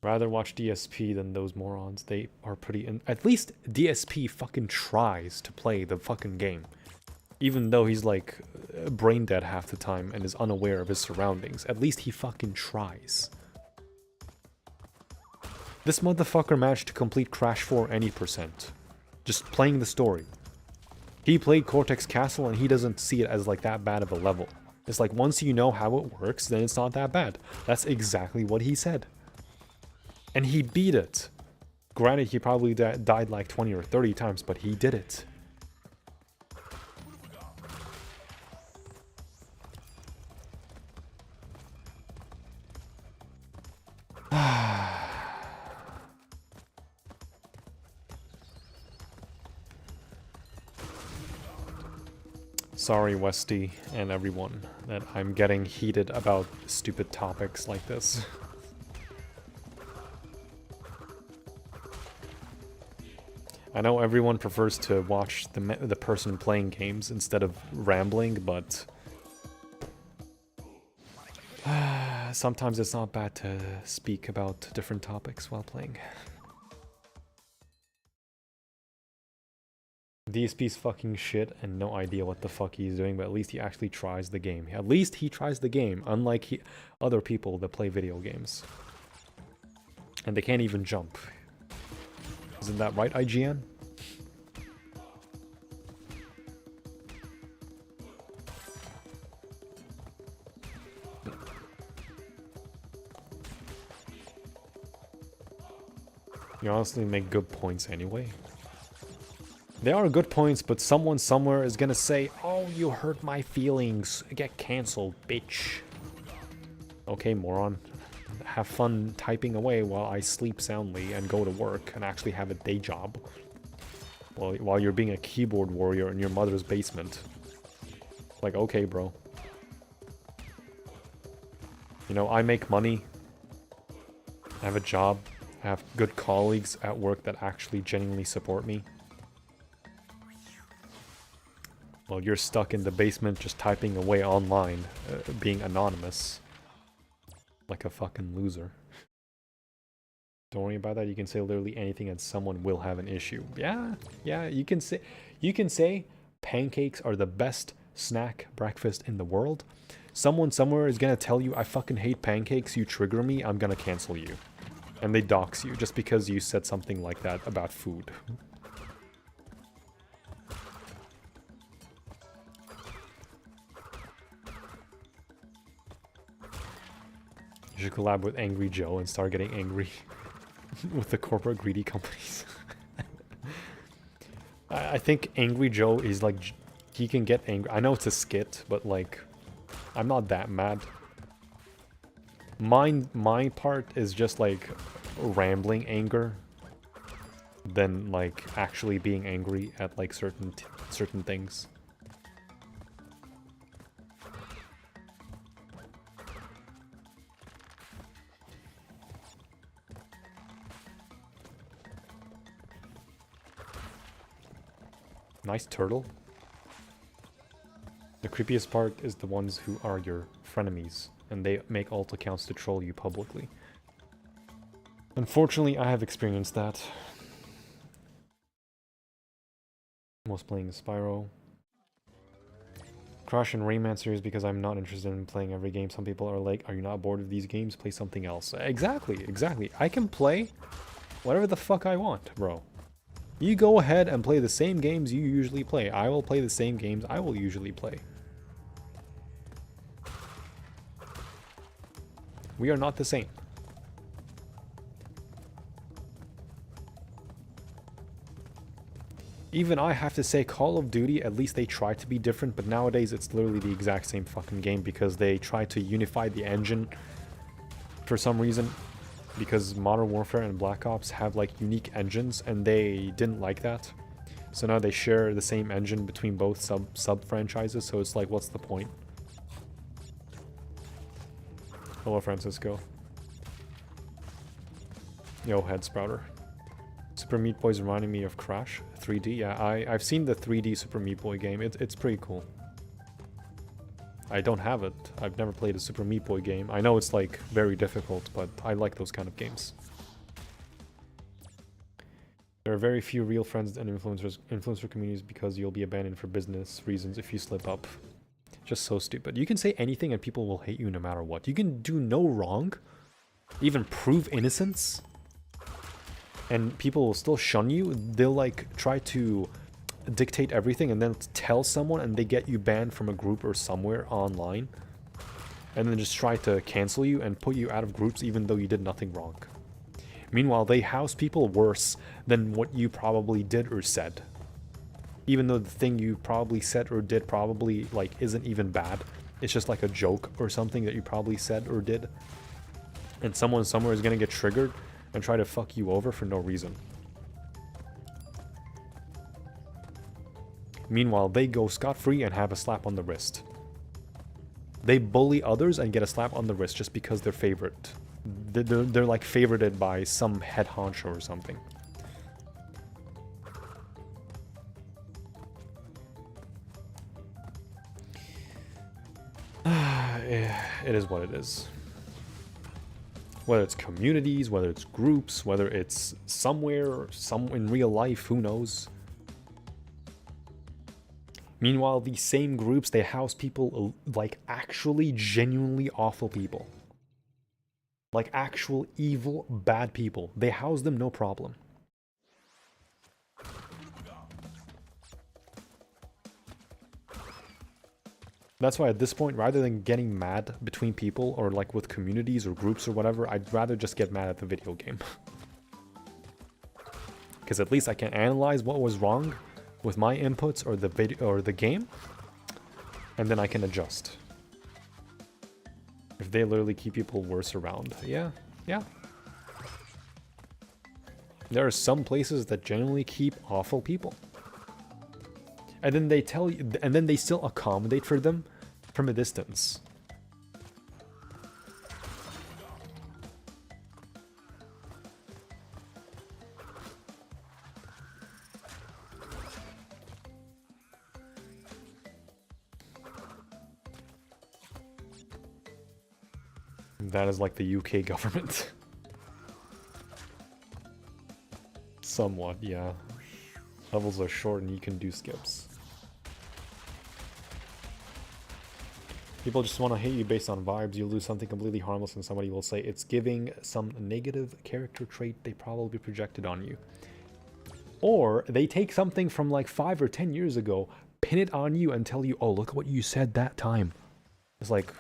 Rather watch DSP than those morons. They are pretty... At least DSP fucking tries to play the fucking game. Even though he's like brain dead half the time and is unaware of his surroundings. At least he fucking tries. This motherfucker managed to complete Crash 4 any percent. Just playing the story. He played Cortex Castle and he doesn't see it as like that bad of a level. It's like once you know how it works, then it's not that bad. That's exactly what he said. And he beat it. Granted, he probably died like 20 or 30 times, but he did it. Sorry, Westy, and everyone, that I'm getting heated about stupid topics like this. I know everyone prefers to watch the person playing games instead of rambling, but sometimes it's not bad to speak about different topics while playing. DSP's fucking shit and no idea what the fuck he's doing, but at least he actually tries the game. At least he tries the game, unlike other people that play video games. And they can't even jump. Isn't that right, IGN? You honestly make good points anyway. They are good points, but someone somewhere is gonna say, "Oh, you hurt my feelings. Get cancelled, bitch." Okay, moron. Have fun typing away while I sleep soundly and go to work and actually have a day job. While you're being a keyboard warrior in your mother's basement. Like, okay, bro. You know, I make money. I have a job. I have good colleagues at work that actually genuinely support me. Well, you're stuck in the basement just typing away online, being anonymous. Like a fucking loser. Don't worry about that, you can say literally anything and someone will have an issue. Yeah, you can say pancakes are the best snack breakfast in the world. Someone somewhere is gonna tell you, "I fucking hate pancakes, you trigger me, I'm gonna cancel you." And they dox you just because you said something like that about food. You should collab with Angry Joe and start getting angry with the corporate greedy companies. I think Angry Joe is like, he can get angry. I know it's a skit, but like, I'm not that mad. My part is just like rambling anger than like actually being angry at like certain things. Nice turtle. The creepiest part is the ones who are your frenemies, and they make alt accounts to troll you publicly. Unfortunately, I have experienced that. Most playing Spyro. Crash and Rayman series because I'm not interested in playing every game. Some people are like, "Are you not bored of these games? Play something else." Exactly. I can play whatever the fuck I want, bro. You go ahead and play the same games you usually play. I will play the same games I will usually play. We are not the same. Even I have to say, Call of Duty, at least they try to be different, but nowadays it's literally the exact same fucking game because they try to unify the engine for some reason. Because Modern Warfare and Black Ops have like unique engines and they didn't like that. So now they share the same engine between both sub franchises, so it's like, what's the point? Hello, Francisco. Yo, Head Sprouter. Super Meat Boy's reminding me of Crash 3D. Yeah, I've seen the 3D Super Meat Boy game. It's pretty cool. I don't have it. I've never played a Super Meat Boy game. I know it's like very difficult, but I like those kind of games. There are very few real friends and influencer communities because you'll be abandoned for business reasons if you slip up. Just so stupid. You can say anything and people will hate you no matter what. You can do no wrong, even prove innocence, and people will still shun you. They'll like try to dictate everything and then tell someone and they get you banned from a group or somewhere online, and then just try to cancel you and put you out of groups even though you did nothing wrong. Meanwhile, they house people worse than what you probably did or said. Even though the thing you probably said or did probably like isn't even bad. It's just like a joke or something that you probably said or did. And someone somewhere is gonna get triggered and try to fuck you over for no reason. Meanwhile, they go scot-free and have a slap on the wrist. They bully others and get a slap on the wrist just because they're favorite. They're like favorited by some head honcho or something. It is what it is. Whether it's communities, whether it's groups, whether it's somewhere, in real life, who knows? Meanwhile, these same groups, they house people like actually genuinely awful people. Like actual evil, bad people. They house them no problem. That's why at this point, rather than getting mad between people or like with communities or groups or whatever, I'd rather just get mad at the video game. Because at least I can analyze what was wrong with my inputs or the video or the game, and then I can adjust. If they literally keep people worse around, yeah. There are some places that genuinely keep awful people. And then they tell you, and then they still accommodate for them from a distance. That is like the UK government. Somewhat, yeah. Levels are short and you can do skips. People just want to hate you based on vibes. You'll do something completely harmless and somebody will say it's giving some negative character trait they probably projected on you. Or they take something from like 5 or 10 years ago, pin it on you and tell you, oh, look at what you said that time. It's like,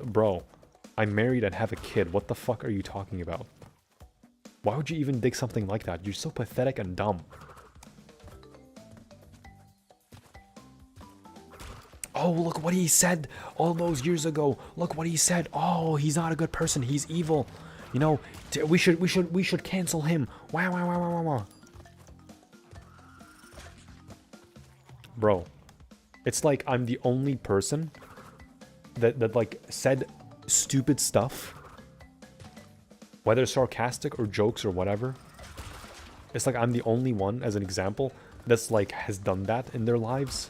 bro, I'm married and have a kid. What the fuck are you talking about? Why would you even dig something like that? You're so pathetic and dumb. Oh, look what he said all those years ago. Look what he said. Oh, he's not a good person. He's evil. You know, we should cancel him. Wow. Bro, it's like I'm the only person that like said stupid stuff, whether sarcastic or jokes or whatever. It's like I'm the only one, as an example, that's like has done that in their lives.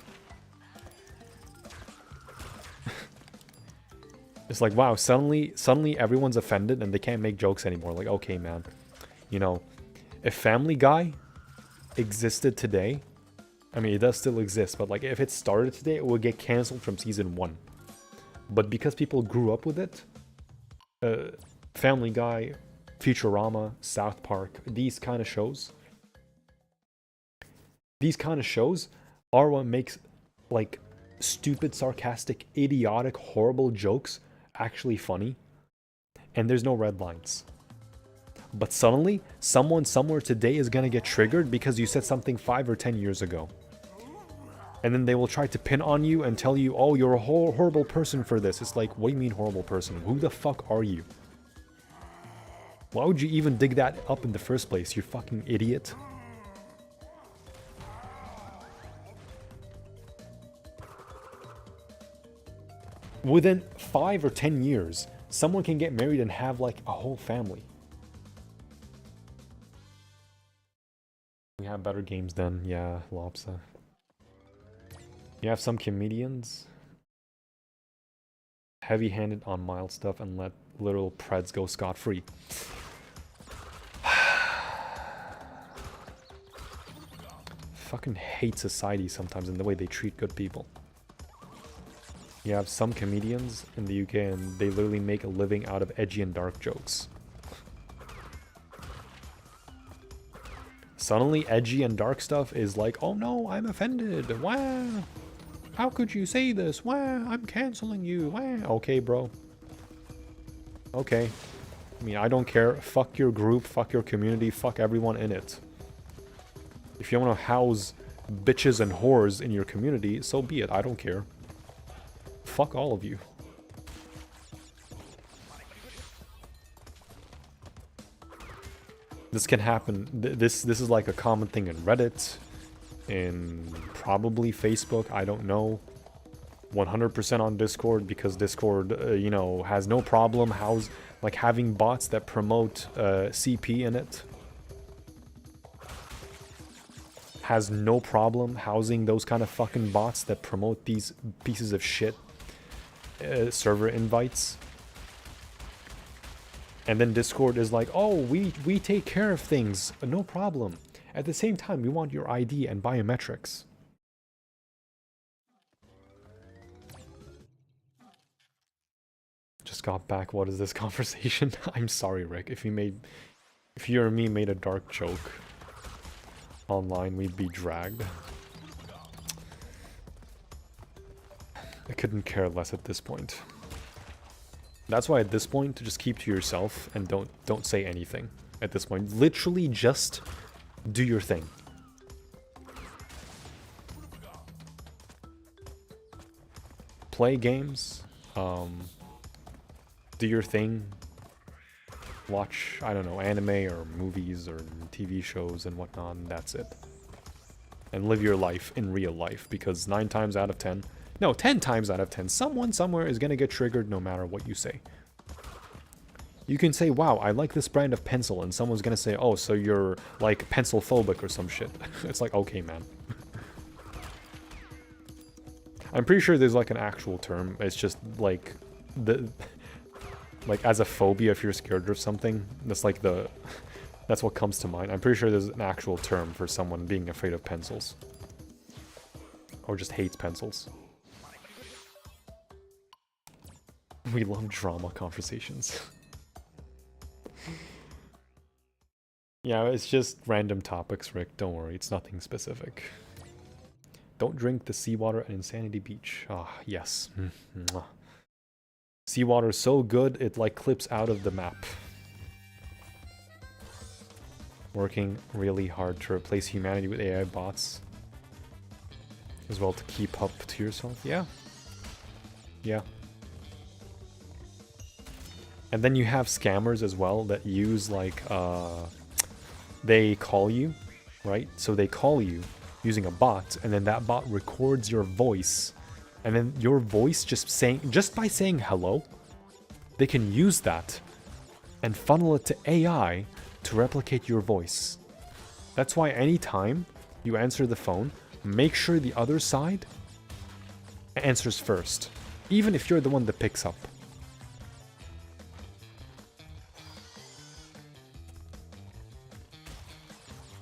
It's like, wow, suddenly everyone's offended and they can't make jokes anymore. Like, okay, man, you know, if Family Guy existed today, I mean, it does still exist, but like if it started today, it would get canceled from season 1. But because people grew up with it, Family Guy, Futurama, South Park, these kind of shows are what makes like stupid, sarcastic, idiotic, horrible jokes actually funny, and there's no red lines. But suddenly, someone somewhere today is gonna get triggered because you said something 5 or 10 years ago. And then they will try to pin on you and tell you, oh, you're a horrible person for this. It's like, what do you mean horrible person? Who the fuck are you? Why would you even dig that up in the first place, you fucking idiot? Within 5 or 10 years, someone can get married and have like a whole family. We have better games then, yeah, Lopsa. You have some comedians heavy-handed on mild stuff and let little preds go scot-free. Fucking hate society sometimes and the way they treat good people. You have some comedians in the UK and they literally make a living out of edgy and dark jokes. Suddenly edgy and dark stuff is like, oh no, I'm offended. Wow. How could you say this? Wow, I'm canceling you. Wow. Okay, bro. Okay. I mean, I don't care. Fuck your group, fuck your community, fuck everyone in it. If you want to house bitches and whores in your community, so be it. I don't care. Fuck all of you. This can happen. This is like a common thing in Reddit, in probably Facebook. I don't know. 100% on Discord, because Discord, you know, has no problem having bots that promote CP in it. Has no problem housing those kind of fucking bots that promote these pieces of shit server invites. And then Discord is like, oh, we take care of things, no problem. At the same time, we want your ID and biometrics. Just got back, what is this conversation? I'm sorry, Rick, if you or me made a dark joke online, we'd be dragged. I couldn't care less at this point. That's why at this point, to just keep to yourself and don't say anything at this point. Literally just do your thing. Play games, do your thing, watch, I don't know, anime or movies or TV shows and whatnot, and that's it. And live your life in real life, because 10 times out of 10, someone somewhere is gonna get triggered no matter what you say. You can say, wow, I like this brand of pencil, and someone's gonna say, oh, so you're, like, pencil phobic or some shit. It's like, okay, man. I'm pretty sure there's, like, an actual term. It's just, like, like, as a phobia, if you're scared of something, that's, like, that's what comes to mind. I'm pretty sure there's an actual term for someone being afraid of pencils. Or just hates pencils. We love drama conversations. Yeah, it's just random topics, Rick. Don't worry, it's nothing specific. Don't drink the seawater at Insanity Beach. Ah, yes. Seawater is so good, it like clips out of the map. Working really hard to replace humanity with AI bots. As well to keep up to yourself. Yeah. Yeah. And then you have scammers as well that use like, they call you, right? So they call you using a bot, and then that bot records your voice. And then your voice just by saying hello, they can use that and funnel it to AI to replicate your voice. That's why anytime you answer the phone, make sure the other side answers first, even if you're the one that picks up.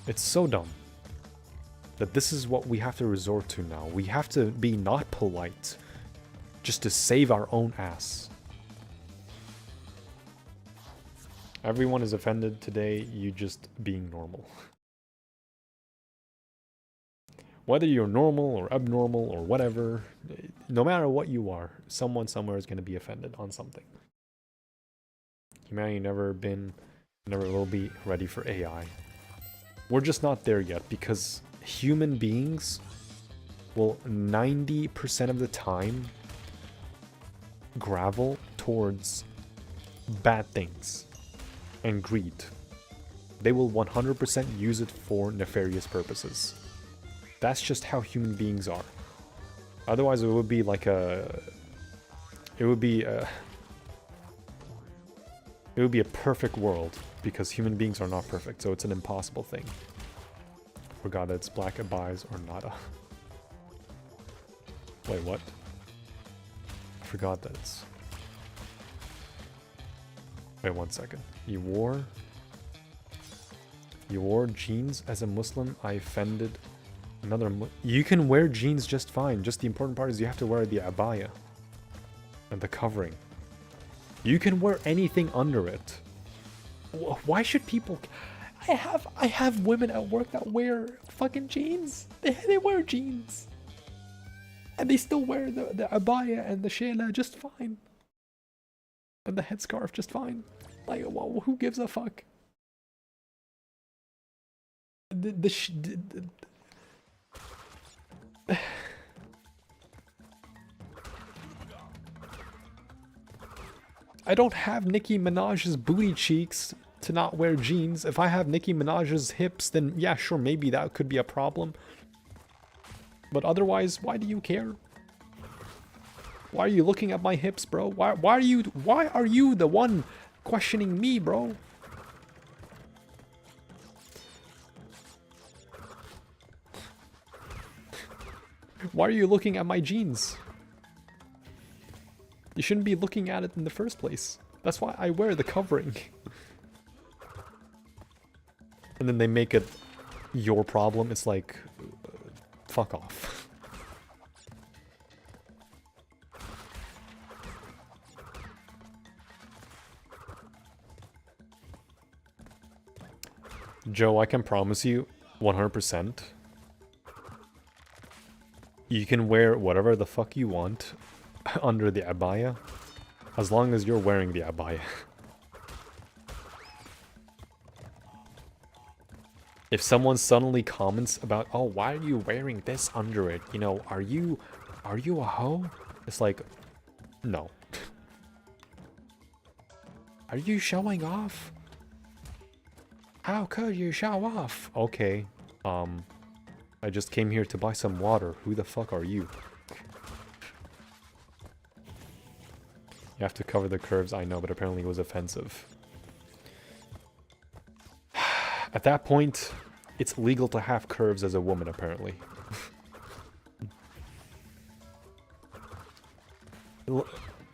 It's so dumb that this is what we have to resort to now. We have to be not polite just to save our own ass. Everyone is offended today, you just being normal. Whether you're normal or abnormal or whatever, no matter what you are, someone somewhere is going to be offended on something. Humanity never will be ready for AI. We're just not there yet, because human beings will 90% of the time gravel towards bad things and greed. They will 100% use it for nefarious purposes. That's just how human beings are. Otherwise it would be like it would be a perfect world, because human beings are not perfect, so it's an impossible thing. Forgot that it's black abies or nada. Wait, what? I forgot that it's Wait 1 second. You wore jeans as a Muslim? I offended another you can wear jeans just fine. Just the important part is you have to wear the abaya and the covering. You can wear anything under it. Why should people... I have women at work that wear fucking jeans. They wear jeans. And they still wear the abaya and the shayla just fine. And the headscarf just fine. Like, well, who gives a fuck? I don't have Nicki Minaj's booty cheeks to not wear jeans. If I have Nicki Minaj's hips, then yeah, sure, maybe that could be a problem. But otherwise, why do you care? Why are you looking at my hips, bro? Why are you the one questioning me, bro? Why are you looking at my jeans? You shouldn't be looking at it in the first place. That's why I wear the covering. And then they make it your problem. It's like, fuck off. Joe, I can promise you 100%. You can wear whatever the fuck you want under the abaya, as long as you're wearing the abaya. If someone suddenly comments about, oh, why are you wearing this under it? You know, are you a hoe? It's like, no. Are you showing off? How could you show off? Okay, I just came here to buy some water. Who the fuck are you? You have to cover the curves, I know, but apparently it was offensive. At that point, it's legal to have curves as a woman, apparently.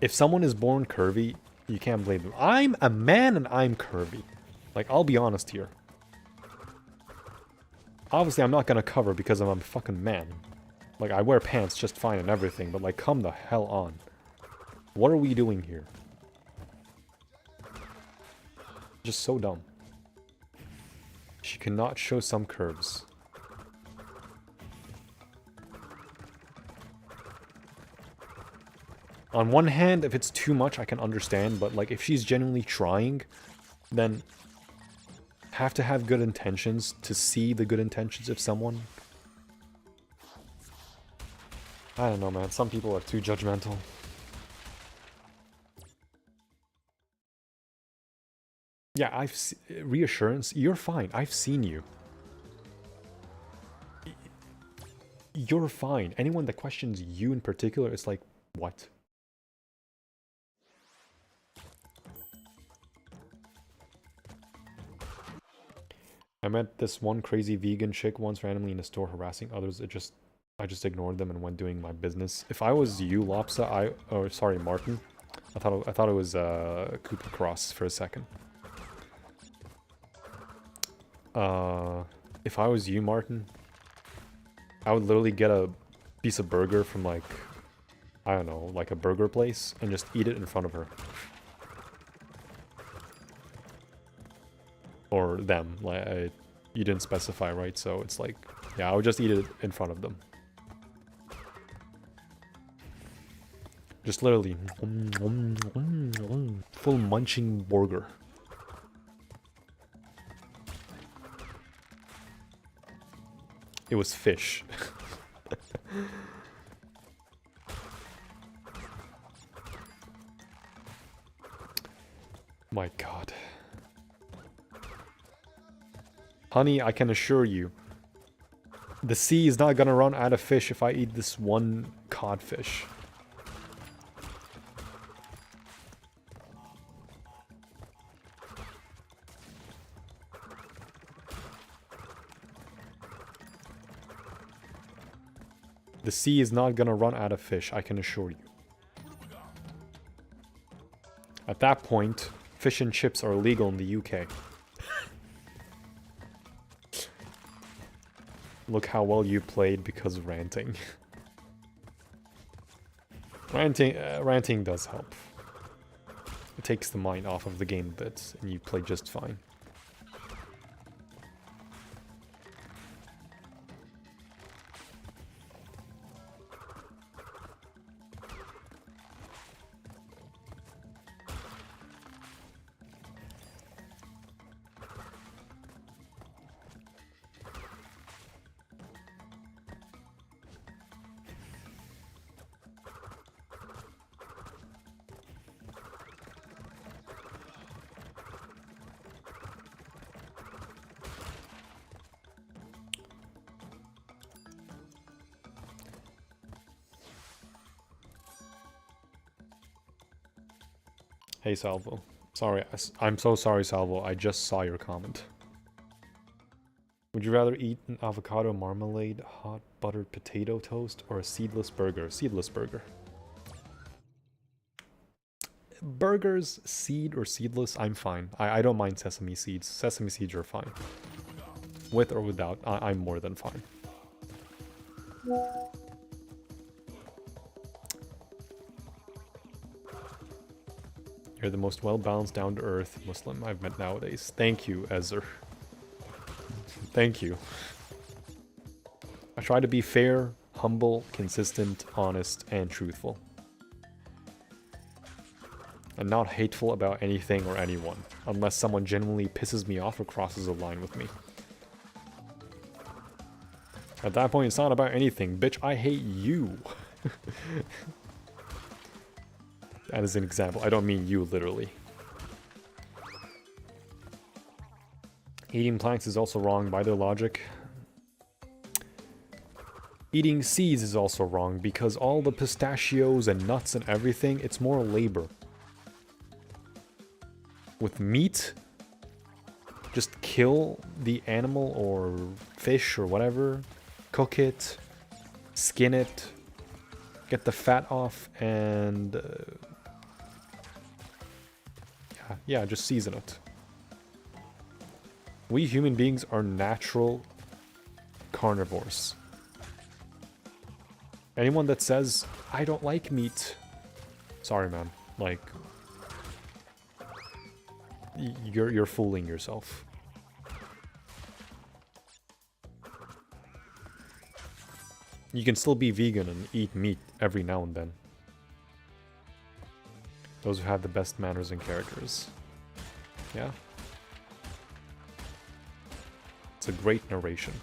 If someone is born curvy, you can't blame them. I'm a man and I'm curvy. Like, I'll be honest here. Obviously, I'm not gonna cover because I'm a fucking man. Like, I wear pants just fine and everything, but like, come the hell on. What are we doing here? Just so dumb. She cannot show some curves. On one hand, if it's too much, I can understand, but like, if she's genuinely trying, then have to have good intentions to see the good intentions of someone. I don't know, man. Some people are too judgmental. Yeah, reassurance. You're fine. I've seen you. You're fine. Anyone that questions you in particular is like, what? I met this one crazy vegan chick once randomly in a store harassing others. I just ignored them and went doing my business. If I was you, Lopsa, sorry, Martin. I thought it was Cooper Cross for a second. If I was you, Martin, I would literally get a piece of burger from like, I don't know, like a burger place and just eat it in front of her. Or them, like, you didn't specify, right? So it's like, yeah, I would just eat it in front of them. Just literally, full munching burger. It was fish. My God. Honey, I can assure you, the sea is not gonna run out of fish if I eat this one codfish. The sea is not gonna run out of fish, I can assure you. At that point, Fish and chips are illegal in the UK. Look how well you played because of ranting. Ranting does help. It takes the mind off of the game a bit, and you play just fine. Hey Salvo. Sorry, I'm so sorry Salvo, I just saw your comment. Would you rather eat an avocado marmalade, hot buttered potato toast, or a seedless burger? Seedless burger. Burgers, seed or seedless, I'm fine. I don't mind sesame seeds. Sesame seeds are fine. With or without, I'm more than fine. You're the most well-balanced, down-to-earth Muslim I've met nowadays. Thank you, Ezer. Thank you. I try to be fair, humble, consistent, honest, and truthful. And not hateful about anything or anyone, unless someone genuinely pisses me off or crosses a line with me. At that point, it's not about anything. Bitch, I hate you. That is an example. I don't mean you, literally. Eating plants is also wrong by their logic. Eating seeds is also wrong because all the pistachios and nuts and everything, it's more labor. With meat, just kill the animal or fish or whatever, cook it, skin it, get the fat off, and yeah, just season it. We human beings are natural carnivores. Anyone that says, I don't like meat, sorry man, like, you're fooling yourself. You can still be vegan and eat meat every now and then. Those who have the best manners and characters. Yeah. It's a great narration.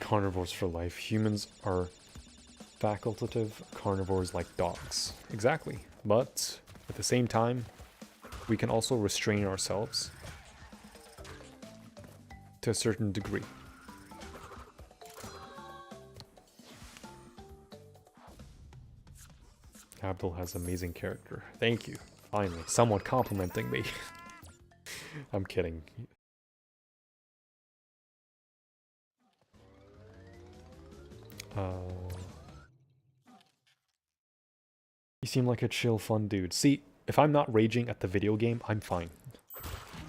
Carnivores for life. Humans are facultative carnivores like dogs. Exactly. But at the same time, we can also restrain ourselves to a certain degree. Abdul has amazing character. Thank you. Finally, someone complimenting me. I'm kidding. You seem like a chill, fun dude. See, if I'm not raging at the video game, I'm fine.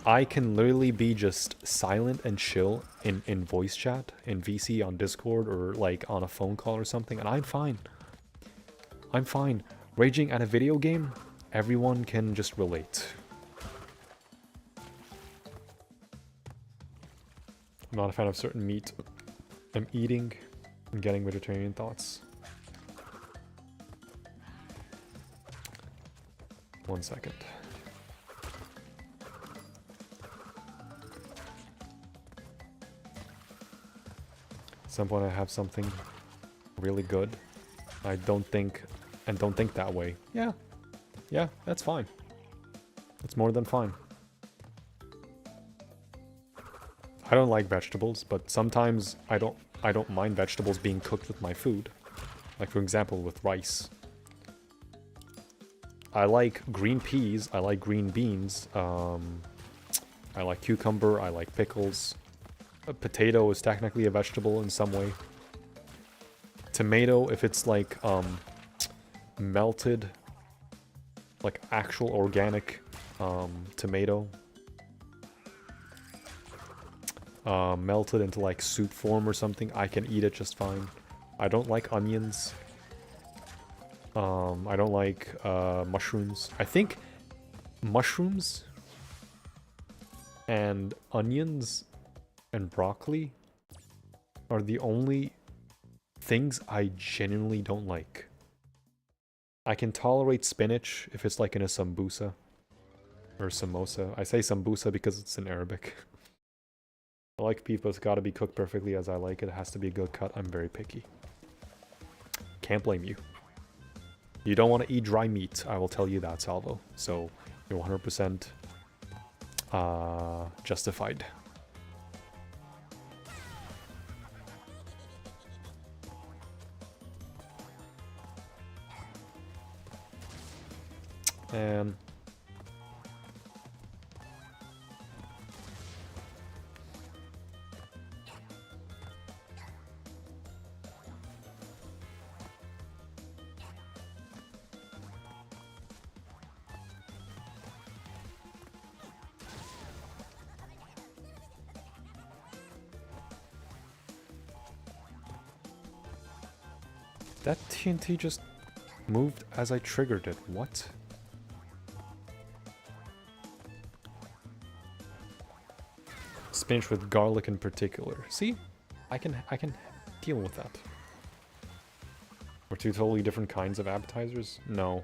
I can literally be just silent and chill in voice chat, in VC, on Discord, or like on a phone call or something, and I'm fine. I'm fine. Raging at a video game, everyone can just relate. I'm not a fan of certain meat I'm eating and getting vegetarian thoughts. 1 second. At some point I have something really good. I don't think that way. Yeah, that's fine. It's more than fine. I don't like vegetables, but sometimes I don't mind vegetables being cooked with my food. Like for example with rice. I like green peas, I like green beans, I like cucumber, I like pickles. A potato is technically a vegetable in some way. Tomato, if it's like melted, like actual organic tomato, melted into like soup form or something, I can eat it just fine. I don't like onions. I don't like mushrooms. I think mushrooms and onions and broccoli are the only things I genuinely don't like. I can tolerate spinach if it's like in a sambusa or samosa. I say sambusa because it's in Arabic. I like beef, but it's gotta be cooked perfectly as I like it. It has to be a good cut. I'm very picky. Can't blame you. You don't want to eat dry meat, I will tell you that, Salvo. So you're 100% justified. And that TNT just moved as I triggered it. What? Spinach with garlic in particular. See? I can deal with that. We're two totally different kinds of appetizers? No.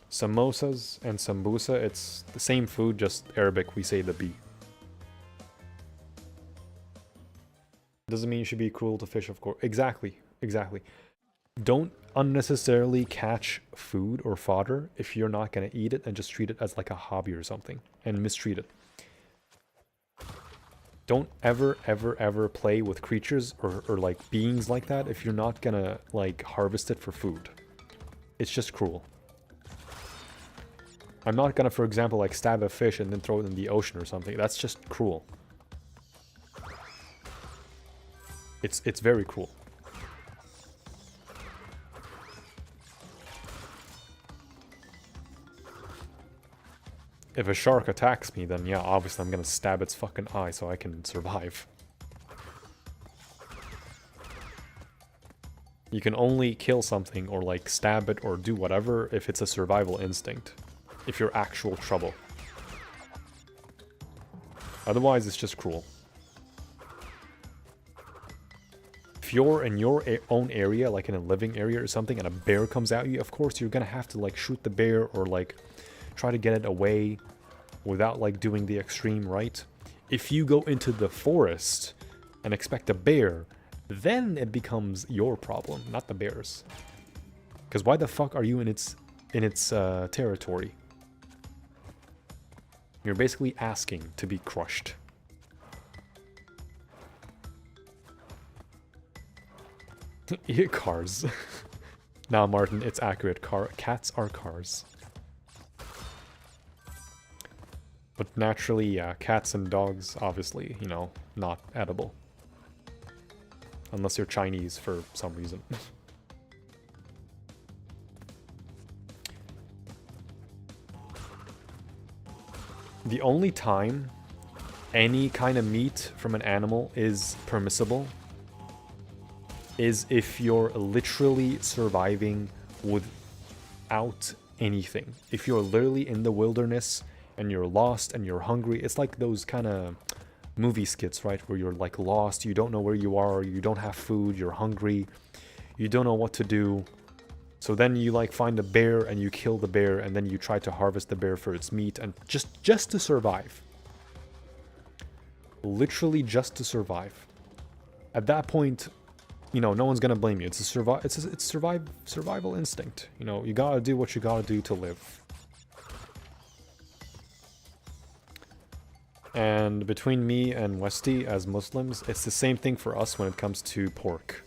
Samosas and sambusa, it's the same food, just Arabic, we say the B. Doesn't mean you should be cruel to fish, of course. Exactly, exactly. Don't unnecessarily catch food or fodder if you're not going to eat it, and just treat it as like a hobby or something and mistreat it. Don't ever, ever, ever play with creatures or like beings like that if you're not going to like harvest it for food. It's just cruel. I'm not going to, for example, like stab a fish and then throw it in the ocean or something. That's just cruel. It's very cruel. If a shark attacks me, then yeah, obviously I'm gonna stab its fucking eye so I can survive. You can only kill something or like stab it or do whatever if it's a survival instinct. If you're actual trouble. Otherwise, it's just cruel. If you're in your own area, like in a living area or something, and a bear comes at you, of course you're gonna have to like shoot the bear or like try to get it away without like doing the extreme right. If you go into the forest and expect a bear, then it becomes your problem, not the bear's. Because why the fuck are you in its territory? You're basically asking to be crushed. Cars. Nah, Martin, it's accurate. Cats are cars. But naturally, yeah, cats and dogs, obviously, you know, not edible. Unless you're Chinese for some reason. The only time any kind of meat from an animal is permissible is if you're literally surviving without anything. If you're literally in the wilderness and you're lost and you're hungry, it's like those kind of movie skits, right? Where you're like lost, you don't know where you are, you don't have food, you're hungry, you don't know what to do. So then you like find a bear and you kill the bear and then you try to harvest the bear for its meat and just to survive. Literally just to survive. At that point, you know, no one's gonna blame you. It's survival instinct. You know, you gotta do what you gotta do to live. And between me and Westy as Muslims, it's the same thing for us when it comes to pork.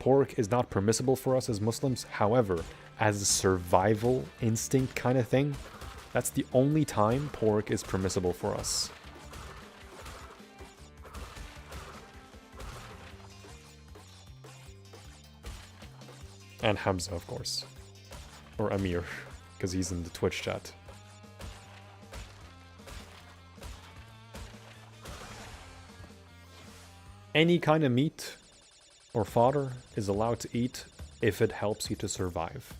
Pork is not permissible for us as Muslims. However, as a survival instinct kind of thing, that's the only time pork is permissible for us. And Hamza, of course. Or Amir, because he's in the Twitch chat. Any kind of meat or fodder is allowed to eat if it helps you to survive.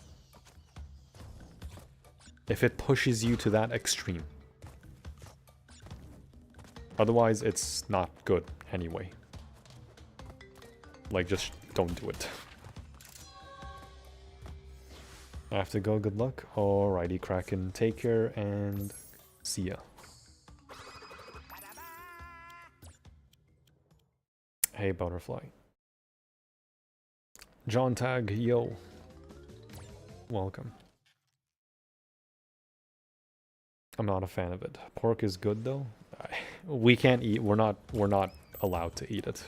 If it pushes you to that extreme. Otherwise, it's not good anyway. Like, just don't do it. I have to go, good luck. Alrighty, Kraken, take care and see ya. Hey, Butterfly. John Tag, yo. Welcome. I'm not a fan of it. Pork is good though. We can't eat, we're not allowed to eat it.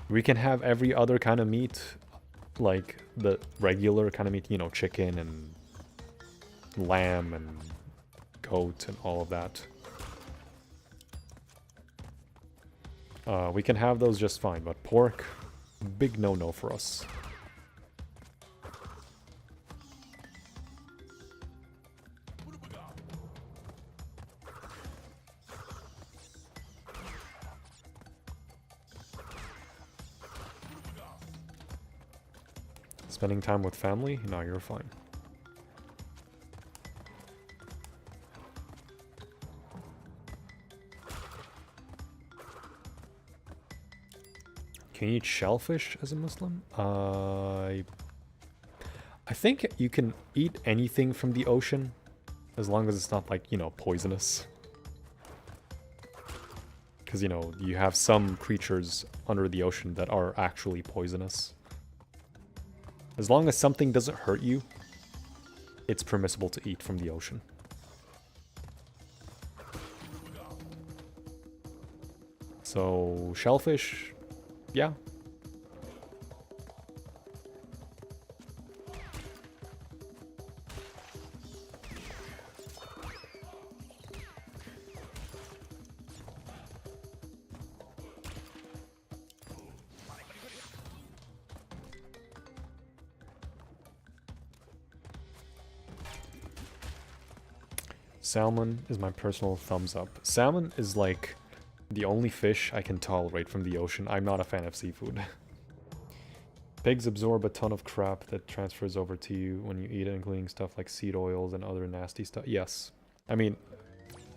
We can have every other kind of meat, like the regular kind of meat, you know, chicken and lamb and goat and all of that. We can have those just fine, but pork, big no-no for us. Spending time with family? No, you're fine. Can you eat shellfish as a Muslim? I think you can eat anything from the ocean, as long as it's not like, you know, poisonous. Because, you know, you have some creatures under the ocean that are actually poisonous. As long as something doesn't hurt you, it's permissible to eat from the ocean. So, shellfish, yeah. Salmon is my personal thumbs up. Salmon is like the only fish I can tolerate from the ocean. I'm not a fan of seafood. Pigs absorb a ton of crap that transfers over to you when you eat it, including stuff like seed oils and other nasty stuff. Yes. I mean,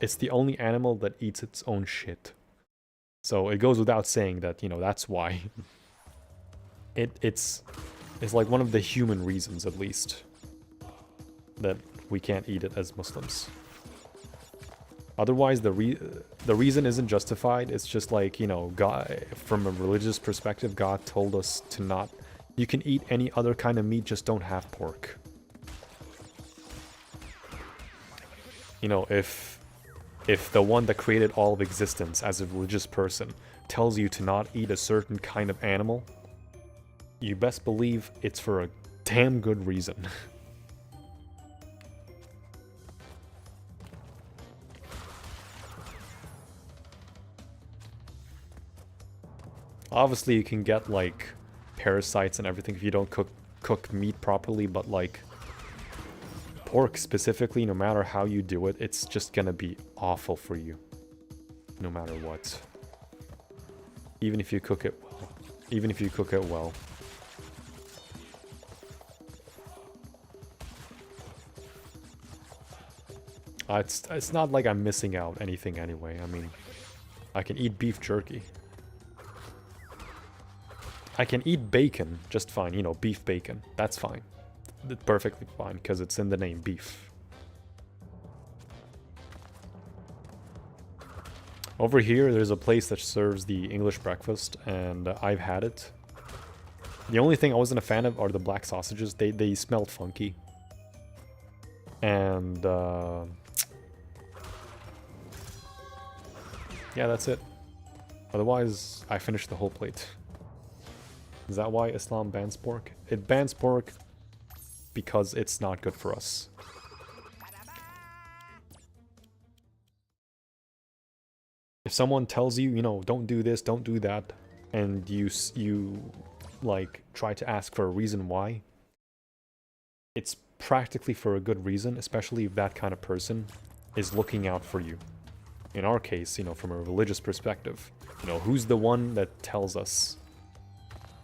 it's the only animal that eats its own shit. So it goes without saying that, you know, that's why. It's like one of the human reasons, at least, that we can't eat it as Muslims. Otherwise, the reason isn't justified. It's just like, you know, God, from a religious perspective, God told us to not... You can eat any other kind of meat, just don't have pork. You know, if the one that created all of existence as a religious person tells you to not eat a certain kind of animal, you best believe it's for a damn good reason. Obviously, you can get, like, parasites and everything if you don't cook meat properly, but, like, pork specifically, no matter how you do it, it's just gonna be awful for you. No matter what. Even if you cook it well. Even if you cook it well. It's not like I'm missing out anything anyway. I mean, I can eat beef jerky. I can eat bacon just fine, you know, beef bacon. That's fine. It's perfectly fine, because it's in the name, beef. Over here, there's a place that serves the English breakfast, and I've had it. The only thing I wasn't a fan of are the black sausages. They smelled funky. And, yeah, that's it. Otherwise, I finished the whole plate. Is that why Islam bans pork? It bans pork because it's not good for us. If someone tells you, you know, don't do this, don't do that, and you like try to ask for a reason why, it's practically for a good reason, especially if that kind of person is looking out for you. In our case, you know, from a religious perspective, you know, who's the one that tells us,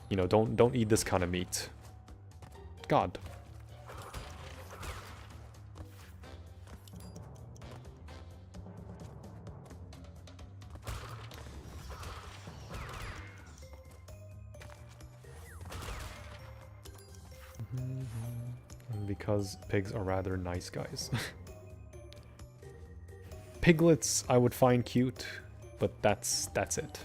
you know, don't eat this kind of meat? God. Because pigs are rather nice guys. Piglets I would find cute, but that's it.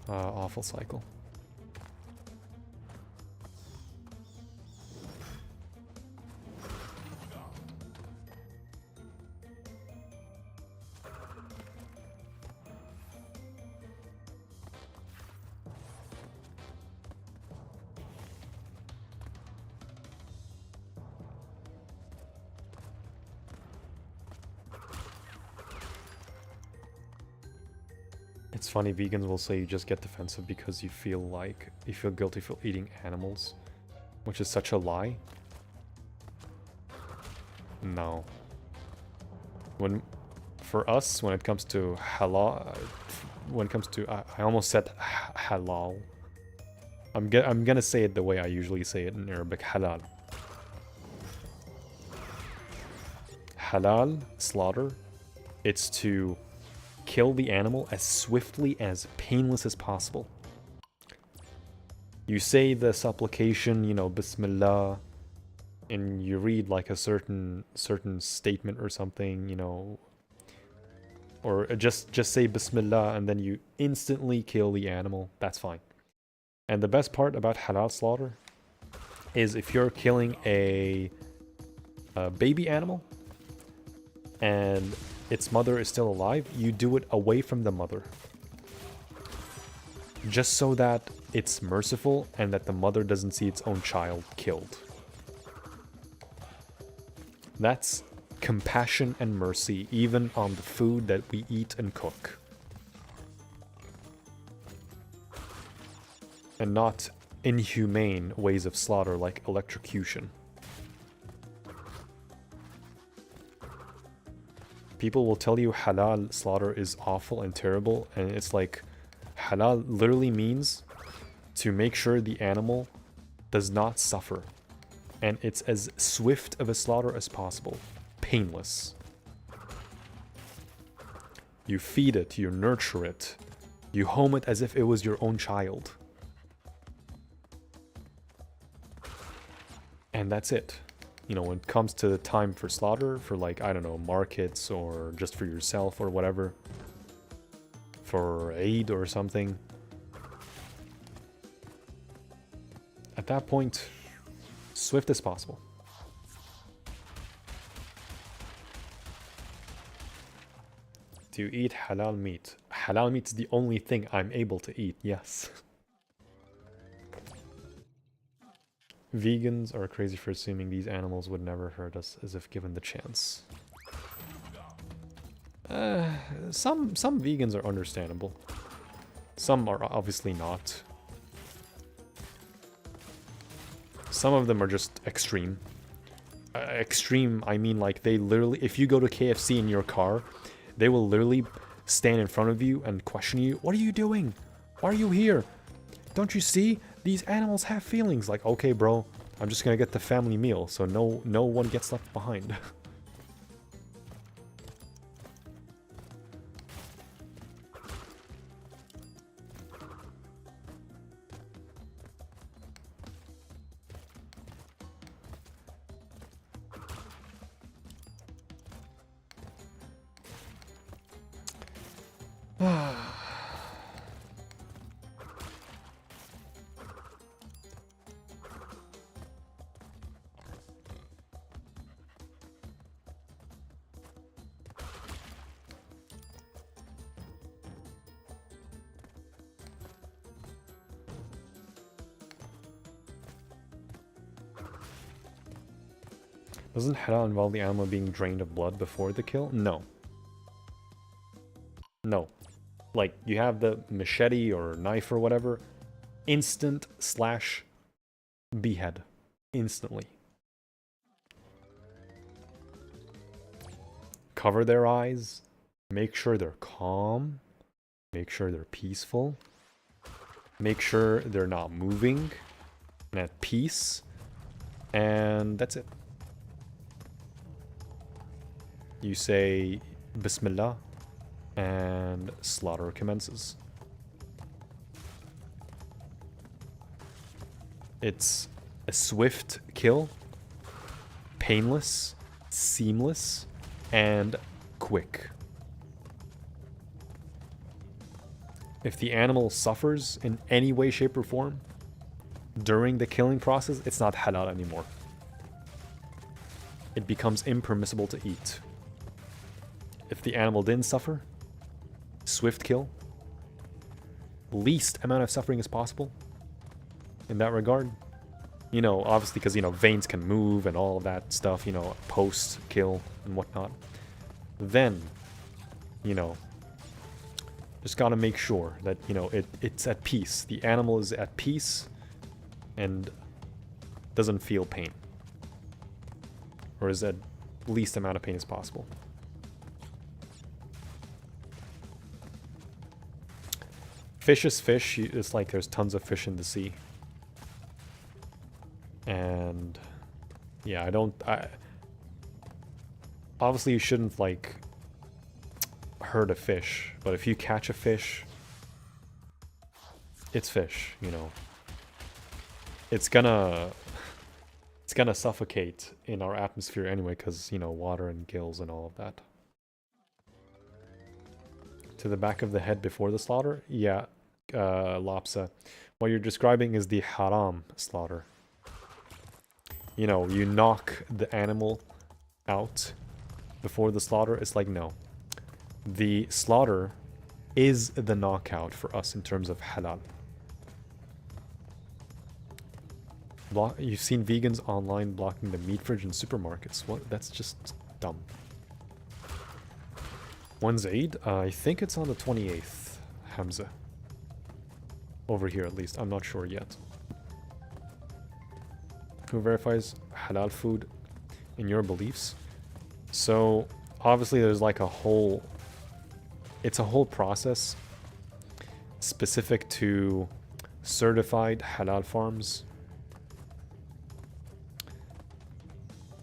Awful cycle. It's funny, vegans will say you just get defensive because you feel guilty for eating animals, which is such a lie. No. For us, when it comes to halal, I almost said halal. I'm gonna say it the way I usually say it in Arabic, halal. Halal, slaughter, it's to kill the animal as swiftly, as painless as possible. You say the supplication, you know, Bismillah, and you read like a certain statement or something, you know, or just say Bismillah and then you instantly kill the animal. That's fine. And the best part about halal slaughter is if you're killing a baby animal and its mother is still alive, you do it away from the mother. Just so that it's merciful and that the mother doesn't see its own child killed. That's compassion and mercy, even on the food that we eat and cook. And not inhumane ways of slaughter like electrocution. People will tell you halal slaughter is awful and terrible, and it's like, halal literally means to make sure the animal does not suffer. And it's as swift of a slaughter as possible. Painless. You feed it, you nurture it, you home it as if it was your own child. And that's it. You know, when it comes to the time for slaughter, for like, I don't know, markets or just for yourself or whatever, for Eid or something, at that point, swift as possible. Do you eat halal meat? Halal meat is the only thing I'm able to eat, yes. Vegans are crazy for assuming these animals would never hurt us as if given the chance. Some vegans are understandable. Some are obviously not. Some of them are just extreme. Extreme, I mean like they literally, if you go to KFC in your car, they will literally stand in front of you and question you, what are you doing? Why are you here? Don't you see? These animals have feelings. Like, okay, bro, I'm just gonna get the family meal, so no one gets left behind. Doesn't halal involve the animal being drained of blood before the kill? No. No. Like, you have the machete or knife or whatever, instant slash behead. Instantly. Cover their eyes. Make sure they're calm. Make sure they're peaceful. Make sure they're not moving and at peace. And that's it. You say Bismillah and slaughter commences. It's a swift kill, painless, seamless, and quick. If the animal suffers in any way, shape, or form during the killing process, it's not halal anymore. It becomes impermissible to eat. If the animal didn't suffer, swift kill, least amount of suffering as possible in that regard. You know, obviously because, you know, veins can move and all of that stuff, you know, post-kill and whatnot. Then, you know, just gotta make sure that, you know, it's at peace. The animal is at peace and doesn't feel pain. Or is at least amount of pain as possible. Fish is fish. It's like there's tons of fish in the sea. And yeah, obviously you shouldn't like hurt a fish, but if you catch a fish, it's fish, you know. It's gonna suffocate in our atmosphere anyway, because, you know, water and gills and all of that. To the back of the head before the slaughter? Yeah, Lapsa. What you're describing is the haram slaughter. You know, you knock the animal out before the slaughter. It's like, no. The slaughter is the knockout for us in terms of halal. You've seen vegans online blocking the meat fridge in supermarkets. What? That's just dumb. When's Eid? I think it's on the 28th, Hamza. Over here, at least. I'm not sure yet. Who verifies halal food in your beliefs? So, obviously there's like a whole... It's a whole process specific to certified halal farms.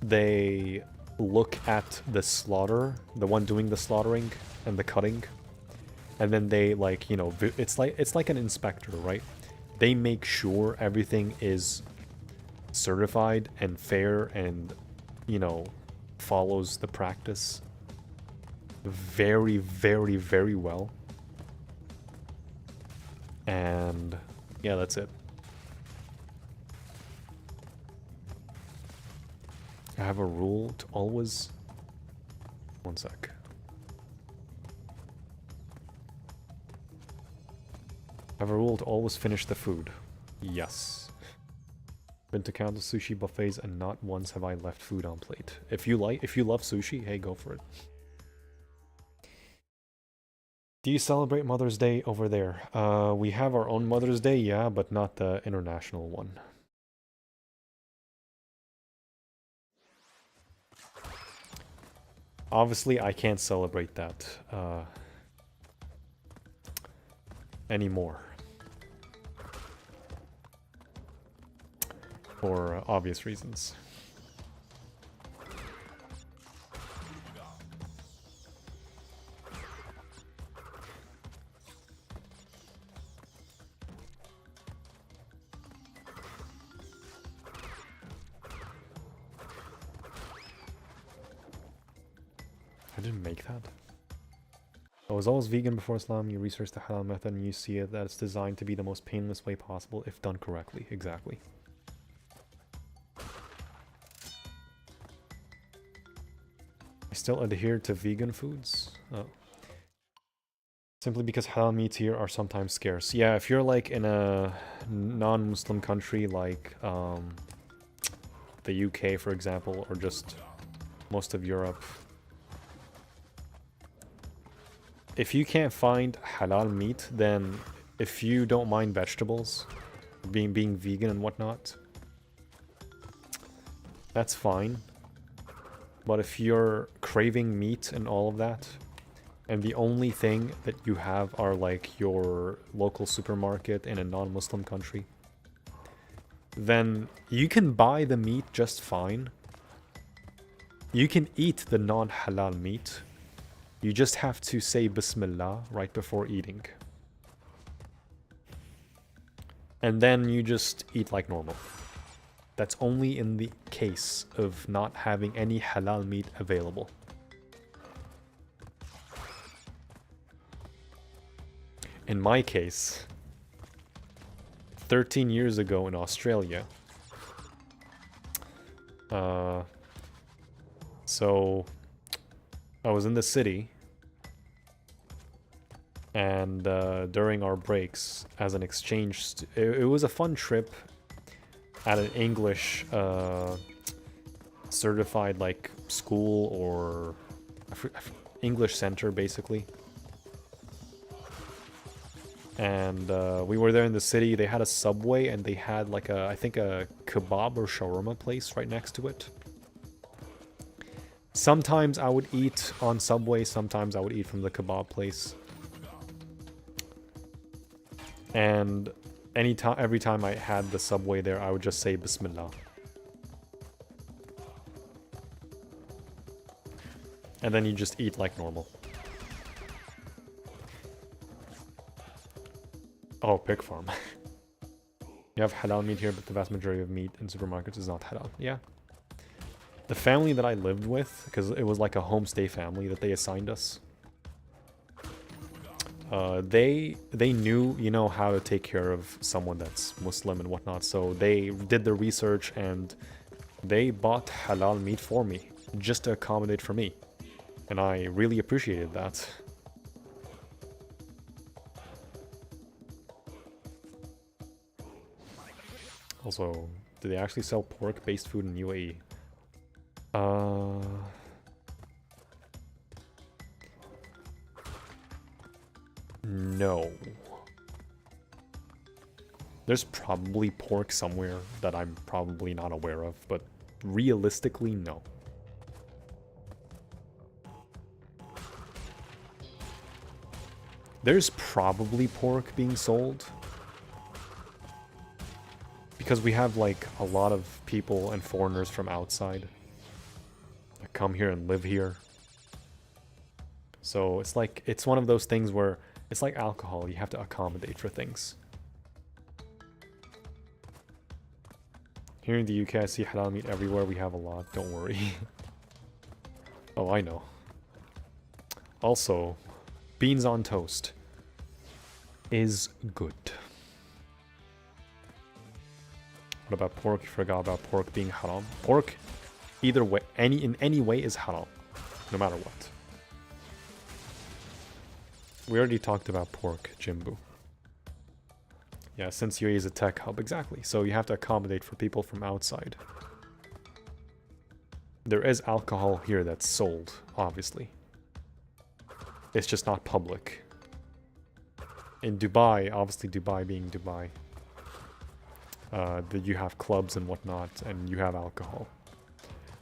They look at the slaughter, the one doing the slaughtering and the cutting, and then they, like, you know, it's like an inspector, right? They make sure everything is certified and fair and, you know, follows the practice very, very, very well. And yeah, that's it. I have a rule to always... One sec. I have a rule to always finish the food. Yes. Been to countless sushi buffets and not once have I left food on plate. If you love sushi, hey, go for it. Do you celebrate Mother's Day over there? We have our own Mother's Day, yeah, but not the international one. Obviously, I can't celebrate that anymore. For obvious reasons. I didn't make that. I was always vegan before Islam. You research the halal method and you see it that it's designed to be the most painless way possible if done correctly. Exactly. I still adhere to vegan foods. Oh. Simply because halal meats here are sometimes scarce. Yeah, if you're like in a non-Muslim country like the UK, for example, or just most of Europe. If you can't find halal meat, then if you don't mind vegetables, being vegan and whatnot, that's fine. But if you're craving meat and all of that, and the only thing that you have are like your local supermarket in a non-Muslim country, then you can buy the meat just fine. You can eat the non-halal meat. You just have to say Bismillah right before eating. And then you just eat like normal. That's only in the case of not having any halal meat available. In my case, 13 years ago in Australia, so I was in the city, and during our breaks as an exchange, it was a fun trip at an English certified like school or English center basically. And we were there in the city. They had a Subway and they had like a, I think a kebab or shawarma place right next to it. Sometimes I would eat on Subway, sometimes I would eat from the kebab place. And every time I had the Subway there, I would just say Bismillah. And then you just eat like normal. Oh, pig farm. You have halal meat here, but the vast majority of meat in supermarkets is not halal. Yeah. The family that I lived with, because it was like a homestay family that they assigned us, they knew, you know, how to take care of someone that's Muslim and whatnot. So they did the research and they bought halal meat for me, just to accommodate for me. And I really appreciated that. Also, do they actually sell pork-based food in UAE? No. There's probably pork somewhere that I'm probably not aware of, but realistically, no. There's probably pork being sold, because we have like a lot of people and foreigners from outside that come here and live here. So it's like, it's one of those things where it's like alcohol, you have to accommodate for things. Here in the UK, I see halal meat everywhere. We have a lot, don't worry. Oh, I know. Also, beans on toast is good. What about pork? You forgot about pork being haram. Pork, either way, in any way is haram, no matter what. We already talked about pork, Jimbo. Yeah, since UAE is a tech hub, exactly. So you have to accommodate for people from outside. There is alcohol here that's sold, obviously. It's just not public. In Dubai, obviously Dubai being Dubai, that you have clubs and whatnot, and you have alcohol.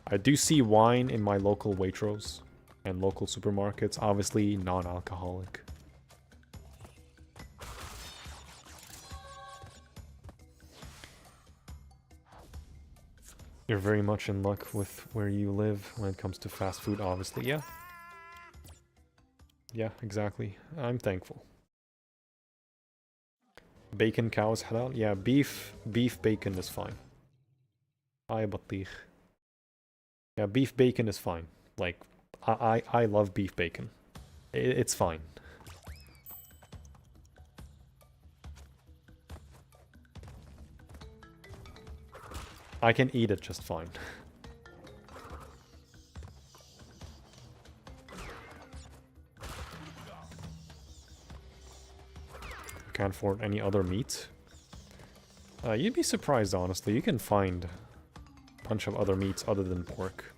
I do see wine in my local Waitrose and local supermarkets, obviously non-alcoholic. You're very much in luck with where you live when it comes to fast food, obviously. Yeah. Yeah, exactly. I'm thankful. Bacon cow is halal? Yeah, beef bacon is fine. Ay batikh. Yeah, beef bacon is fine. Like, I love beef bacon. It's fine. I can eat it just fine. Can't afford any other meat. You'd be surprised, honestly. You can find bunch of other meats other than pork.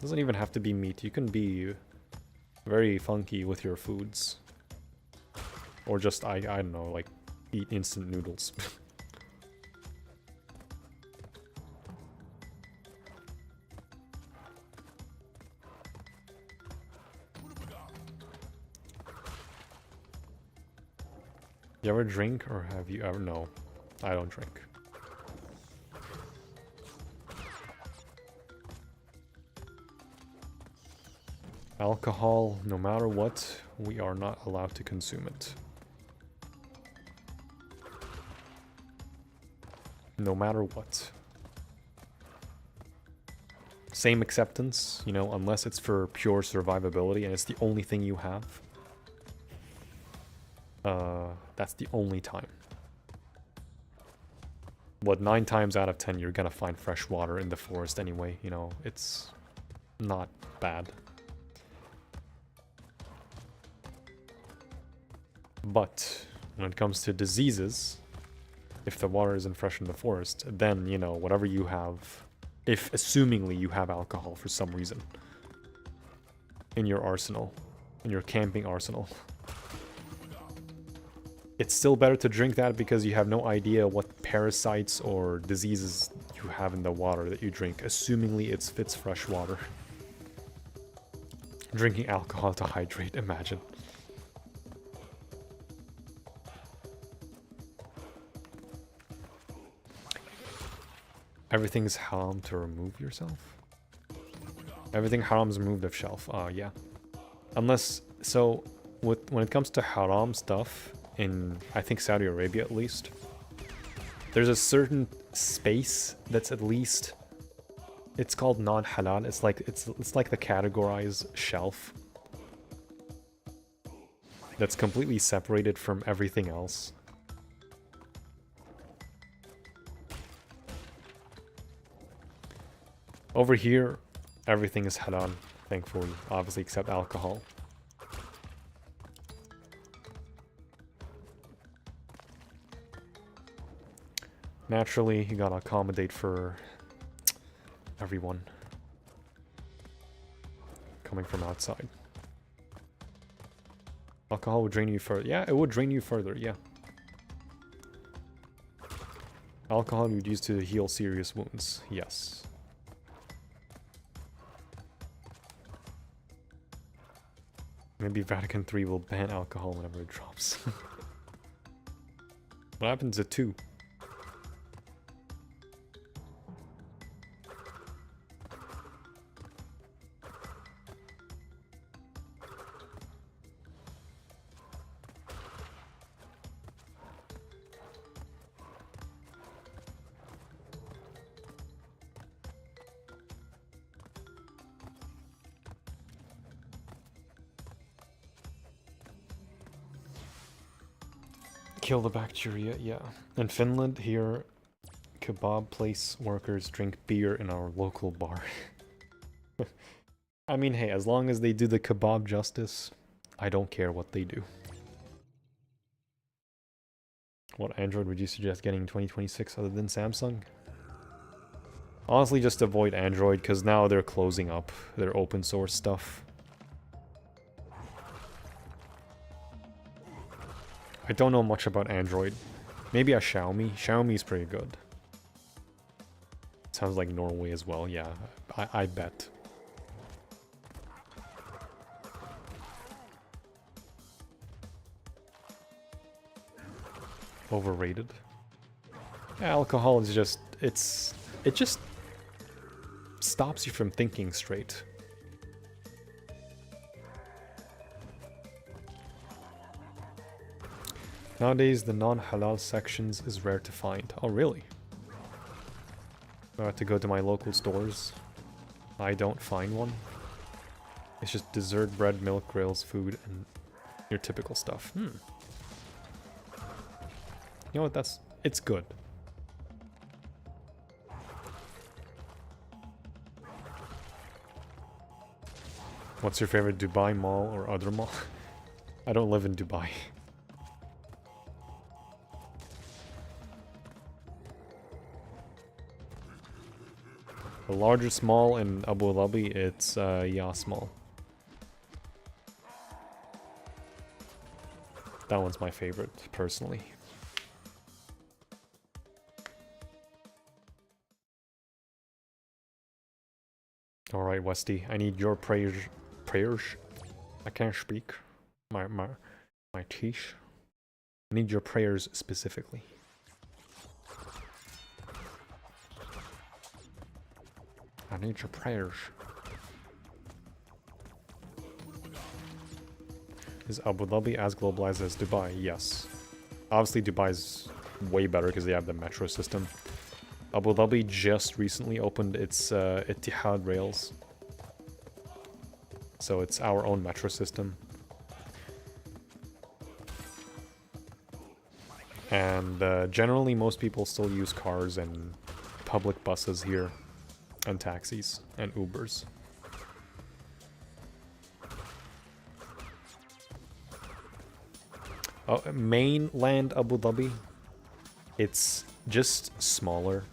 Doesn't even have to be meat. You can be very funky with your foods. Or just, I don't know, like, eat instant noodles. You ever drink, or have you ever? No, I don't drink. Alcohol, no matter what, we are not allowed to consume it. No matter what. Same acceptance, you know, unless it's for pure survivability and it's the only thing you have. That's the only time. What, 9 times out of 10 you're gonna find fresh water in the forest anyway, you know, it's not bad. But when it comes to diseases, if the water isn't fresh in the forest, then, you know, whatever you have, if assumingly you have alcohol for some reason in your arsenal, in your camping arsenal, it's still better to drink that because you have no idea what parasites or diseases you have in the water that you drink, assumingly it's fresh water. Drinking alcohol to hydrate, imagine. Everything's haram to remove yourself? Everything haram's removed of shelf, yeah. Unless, so, when it comes to haram stuff, in, I think, Saudi Arabia at least, there's a certain space that's at least, it's called non-halal, it's like the categorized shelf that's completely separated from everything else. Over here, everything is halal, thankfully, obviously, except alcohol. Naturally, you gotta accommodate for everyone coming from outside. Alcohol would drain you further. Yeah, it would drain you further, yeah. Alcohol would use to heal serious wounds, yes. Maybe Vatican III will ban alcohol whenever it drops. What happens at 2? Kill the bacteria, yeah. In Finland, here, kebab place workers drink beer in our local bar. I mean, hey, as long as they do the kebab justice, I don't care what they do. What Android would you suggest getting in 2026 other than Samsung? Honestly, just avoid Android, because now they're closing up their open source stuff. I don't know much about Android. Maybe a Xiaomi. Xiaomi's pretty good. Sounds like Norway as well, yeah. I bet. Overrated. Yeah, alcohol is just, it just stops you from thinking straight. Nowadays, the non-halal sections is rare to find. Oh, really? I have to go to my local stores. I don't find one. It's just dessert, bread, milk, grills, food, and your typical stuff. You know what, it's good. What's your favorite Dubai mall or other mall? I don't live in Dubai. The larger small in Abu Dhabi, it's yeah, small. That one's my favorite, personally. Alright, Westy, I need your prayers. I can't speak. My teeth. I need your prayers specifically. I need your prayers. Is Abu Dhabi as globalized as Dubai? Yes. Obviously Dubai's way better because they have the metro system. Abu Dhabi just recently opened its Etihad rails. So it's our own metro system. And generally most people still use cars and public buses here. And taxis and Ubers. Oh, mainland Abu Dhabi, it's just smaller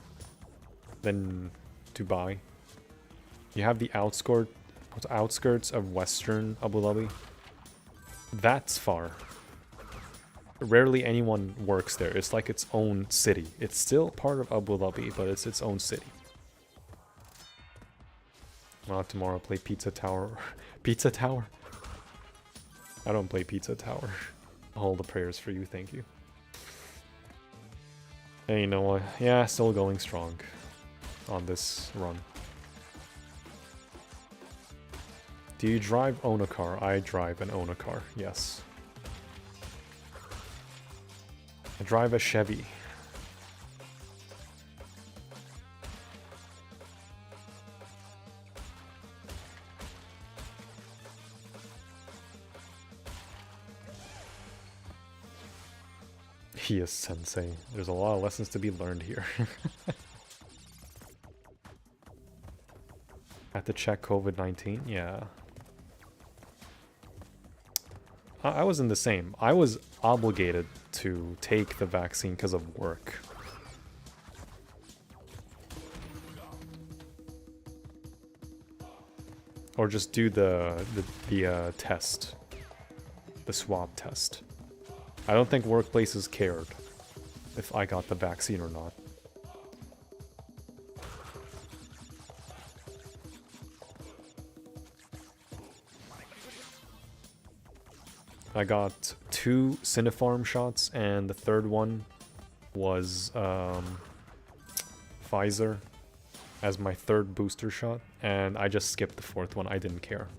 than Dubai. You have the outskirts of western Abu Dhabi. That's far. Rarely anyone works there. It's like its own city. It's still part of Abu Dhabi, but it's its own city. Well, tomorrow play Pizza Tower. Pizza Tower? I don't play Pizza Tower. All the prayers for you, thank you. Hey, you know what? Yeah, still going strong on this run. Do you drive, own a car? I drive and own a car, yes. I drive a Chevy. He is sensei. There's a lot of lessons to be learned here. Had to check COVID-19? Yeah. I was in the same. I was obligated to take the vaccine because of work. Or just do the test. The swab test. I don't think workplaces cared if I got the vaccine or not. I got 2 Sinopharm shots, and the third one was Pfizer as my 3rd booster shot, and I just skipped the 4th one. I didn't care.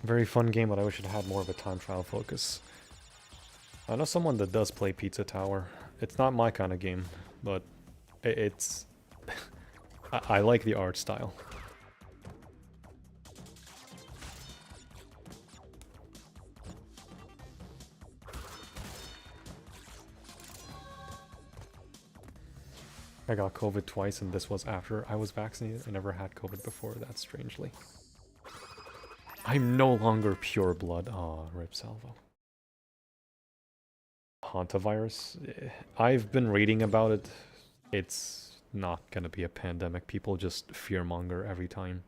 Very fun game, but I wish it had more of a time trial focus. I know someone that does play Pizza Tower. It's not my kind of game, but it's... I like the art style. I got COVID twice, and this was after I was vaccinated. I never had COVID before that, strangely. I'm no longer pure blood. Aw, rip Salvo. Hantavirus? I've been reading about it. It's not gonna be a pandemic. People just fearmonger every time.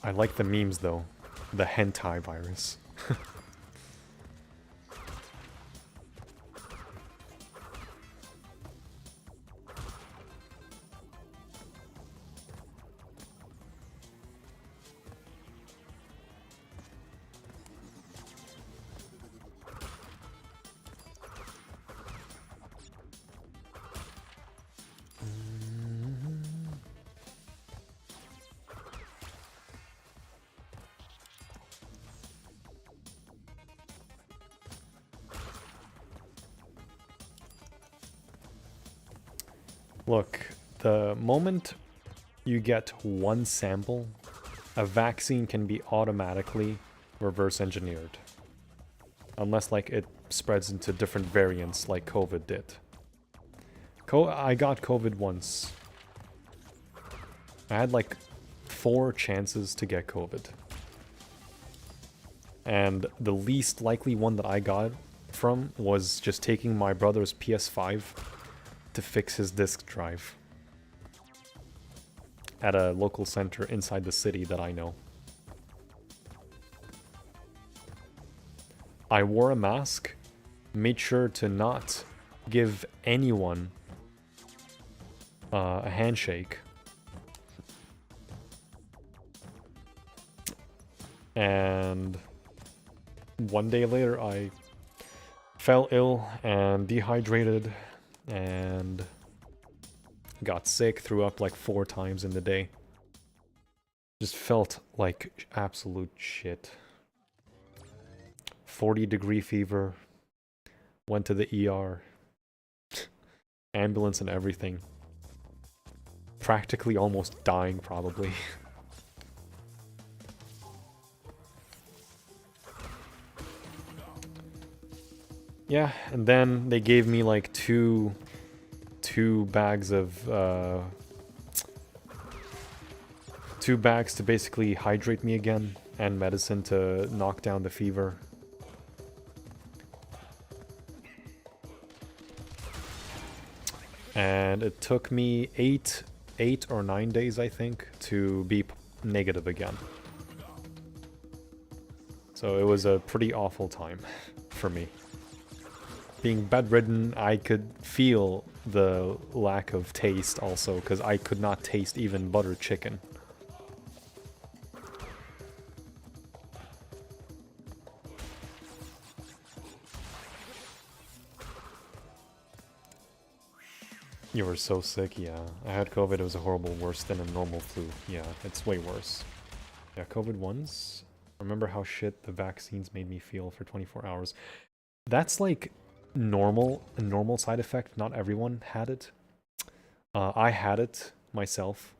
I like the memes though. The hentai virus. Look, the moment you get one sample, a vaccine can be automatically reverse engineered. Unless, like, it spreads into different variants like COVID did. I got COVID once. I had, like, 4 chances to get COVID. And the least likely one that I got from was just taking my brother's PS5 to fix his disk drive at a local center inside the city that I know. I wore a mask, made sure to not give anyone a handshake, and one day later I fell ill and dehydrated and got sick, threw up like 4 times in the day. Just felt like absolute shit. 40-degree fever. Went to the ER. Ambulance and everything. Practically almost dying, probably. Yeah, and then they gave me like two bags of 2 bags to basically hydrate me again, and medicine to knock down the fever. And it took me 8 or 9 days, I think, to be negative again. So it was a pretty awful time for me. Being bedridden, I could feel the lack of taste also, because I could not taste even butter chicken. You were so sick, yeah. I had COVID, it was horrible, worse than a normal flu. Yeah, it's way worse. Yeah, COVID once. Remember how shit the vaccines made me feel for 24 hours. That's like a normal side effect. Not everyone had it. I had it myself.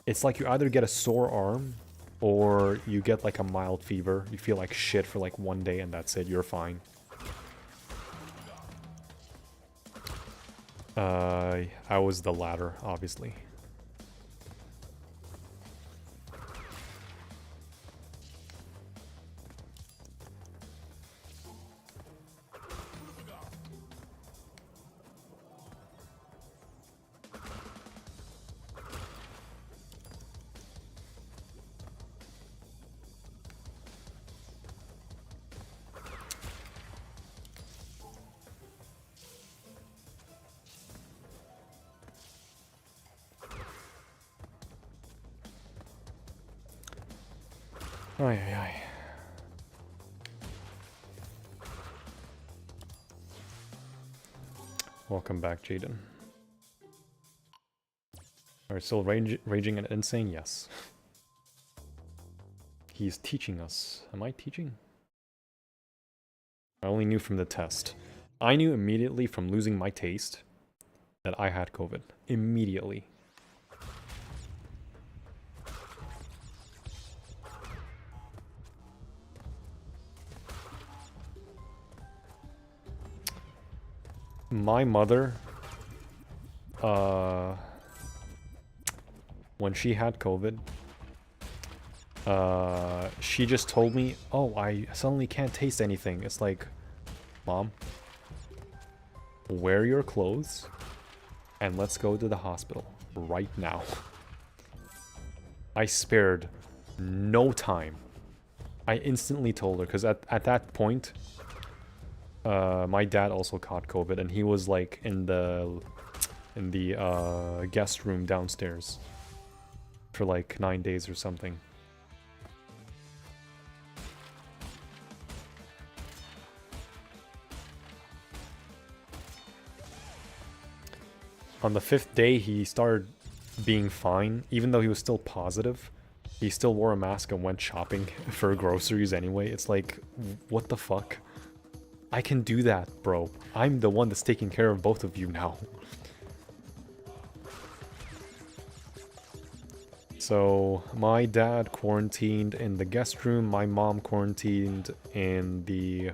It's like you either get a sore arm or you get like a mild fever. You feel like shit for like 1 day and that's it, you're fine. I was the latter, obviously. Ay, ay, ay. Welcome back, Jaden. Are you still raging at N.Sane? Yes. He's teaching us. Am I teaching? I only knew from the test. I knew immediately from losing my taste that I had COVID. Immediately. My mother, when she had COVID, she just told me, oh, I suddenly can't taste anything. It's like, Mom, wear your clothes and let's go to the hospital right now. I spared no time. I instantly told her, because at that point, my dad also caught COVID, and he was like in the guest room downstairs for like 9 days or something. On the 5th day, he started being fine, even though he was still positive. He still wore a mask and went shopping for groceries anyway. It's like, what the fuck? I can do that, bro. I'm the one that's taking care of both of you now. So, my dad quarantined in the guest room, my mom quarantined in the...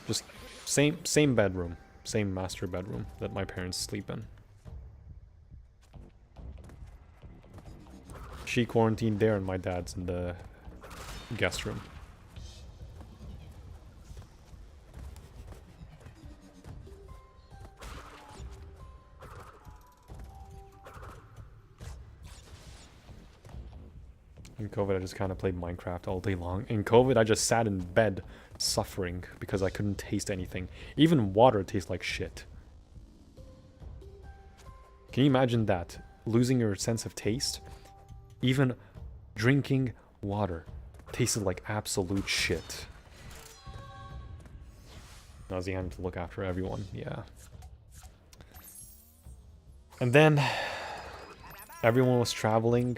just same bedroom, same master bedroom that my parents sleep in. She quarantined there and my dad's in the guest room. In COVID, I just kind of played Minecraft all day long. In COVID, I just sat in bed suffering because I couldn't taste anything. Even water tastes like shit. Can you imagine that? Losing your sense of taste? Even drinking water tasted like absolute shit. Now was having to look after everyone, yeah. And then everyone was traveling.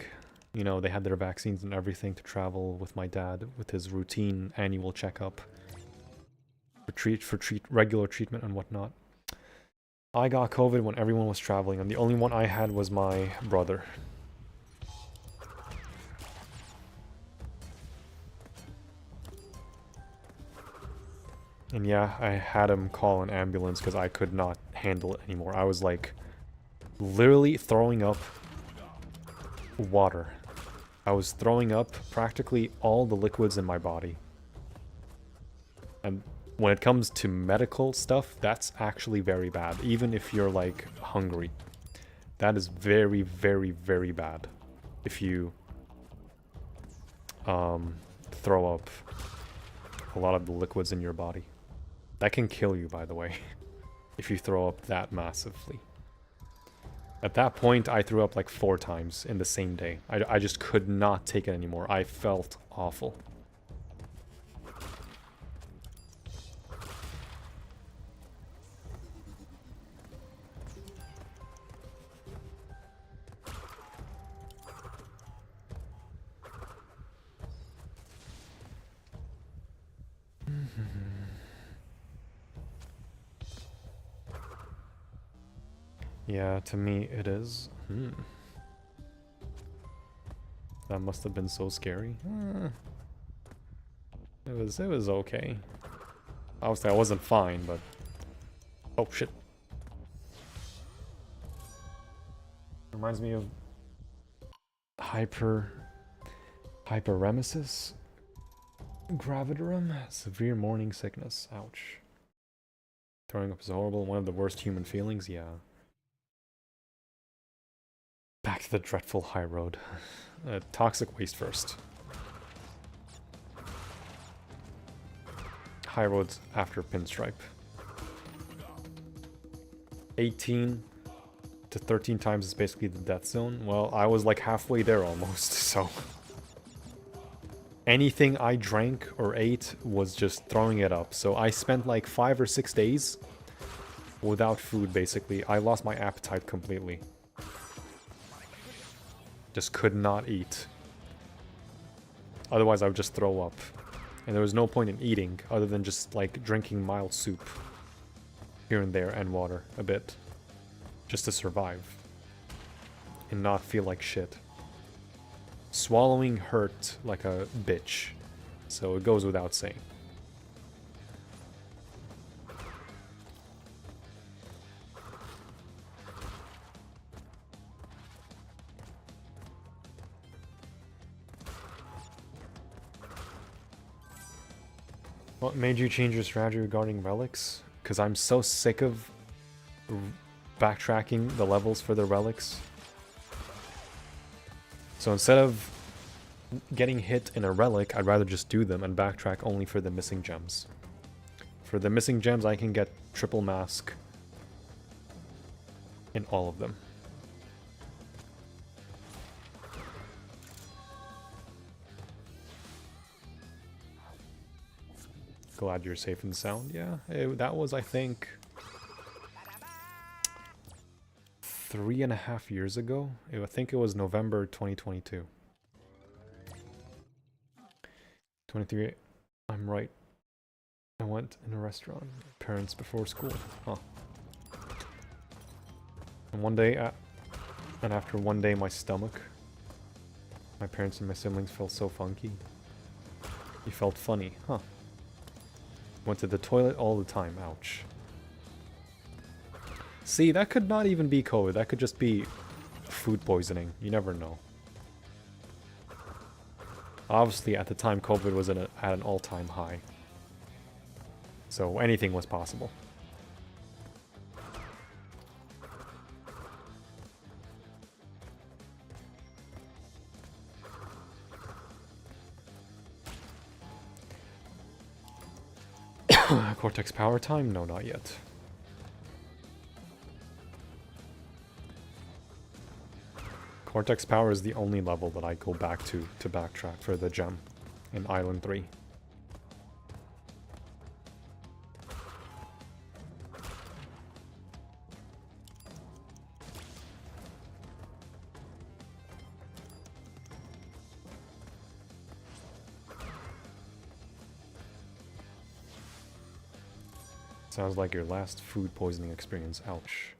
You know, they had their vaccines and everything to travel with my dad with his routine annual checkup. For regular treatment and whatnot. I got COVID when everyone was traveling, and the only one I had was my brother. And yeah, I had him call an ambulance because I could not handle it anymore. I was like, literally throwing up water. I was throwing up practically all the liquids in my body. And when it comes to medical stuff, that's actually very bad. Even if you're like hungry. That is very, very, very bad. If you throw up a lot of the liquids in your body. That can kill you, by the way, if you throw up that massively. At that point, I threw up like 4 times in the same day. I just could not take it anymore. I felt awful. Yeah, to me it is. That must have been so scary. It was okay. Obviously I wasn't fine, but... Oh shit. Reminds me of... Hyperemesis? Gravidarum? Severe morning sickness. Ouch. Throwing up is horrible. One of the worst human feelings, yeah. Back to the dreadful high road. Toxic waste first. High roads after pinstripe. 18 to 13 times is basically the death zone. Well, I was like halfway there almost, so... Anything I drank or ate was just throwing it up. So I spent like 5 or 6 days without food, basically. I lost my appetite completely. Just could not eat. Otherwise I would just throw up. And there was no point in eating other than just like drinking mild soup here and there and water a bit. Just to survive. And not feel like shit. Swallowing hurt like a bitch. So it goes without saying. What made you change your strategy regarding relics? Because I'm so sick of backtracking the levels for the relics. So instead of getting hit in a relic, I'd rather just do them and backtrack only for the missing gems. For the missing gems, I can get triple mask in all of them. Glad you're safe and sound. Yeah, that was, I think, 3.5 years ago. I think it was November 2022. 23. I'm right. I went in a restaurant. Parents before school. Huh. And one day, and after one day, my stomach. My parents and my siblings felt so funky. He felt funny. Huh. Went to the toilet all the time. Ouch. See, that could not even be COVID. That could just be food poisoning. You never know. Obviously, at the time, COVID was at an all-time high. So anything was possible. Cortex power time? No, not yet. Cortex power is the only level that I go back to backtrack for the gem in Island 3. Sounds like your last food poisoning experience. Ouch.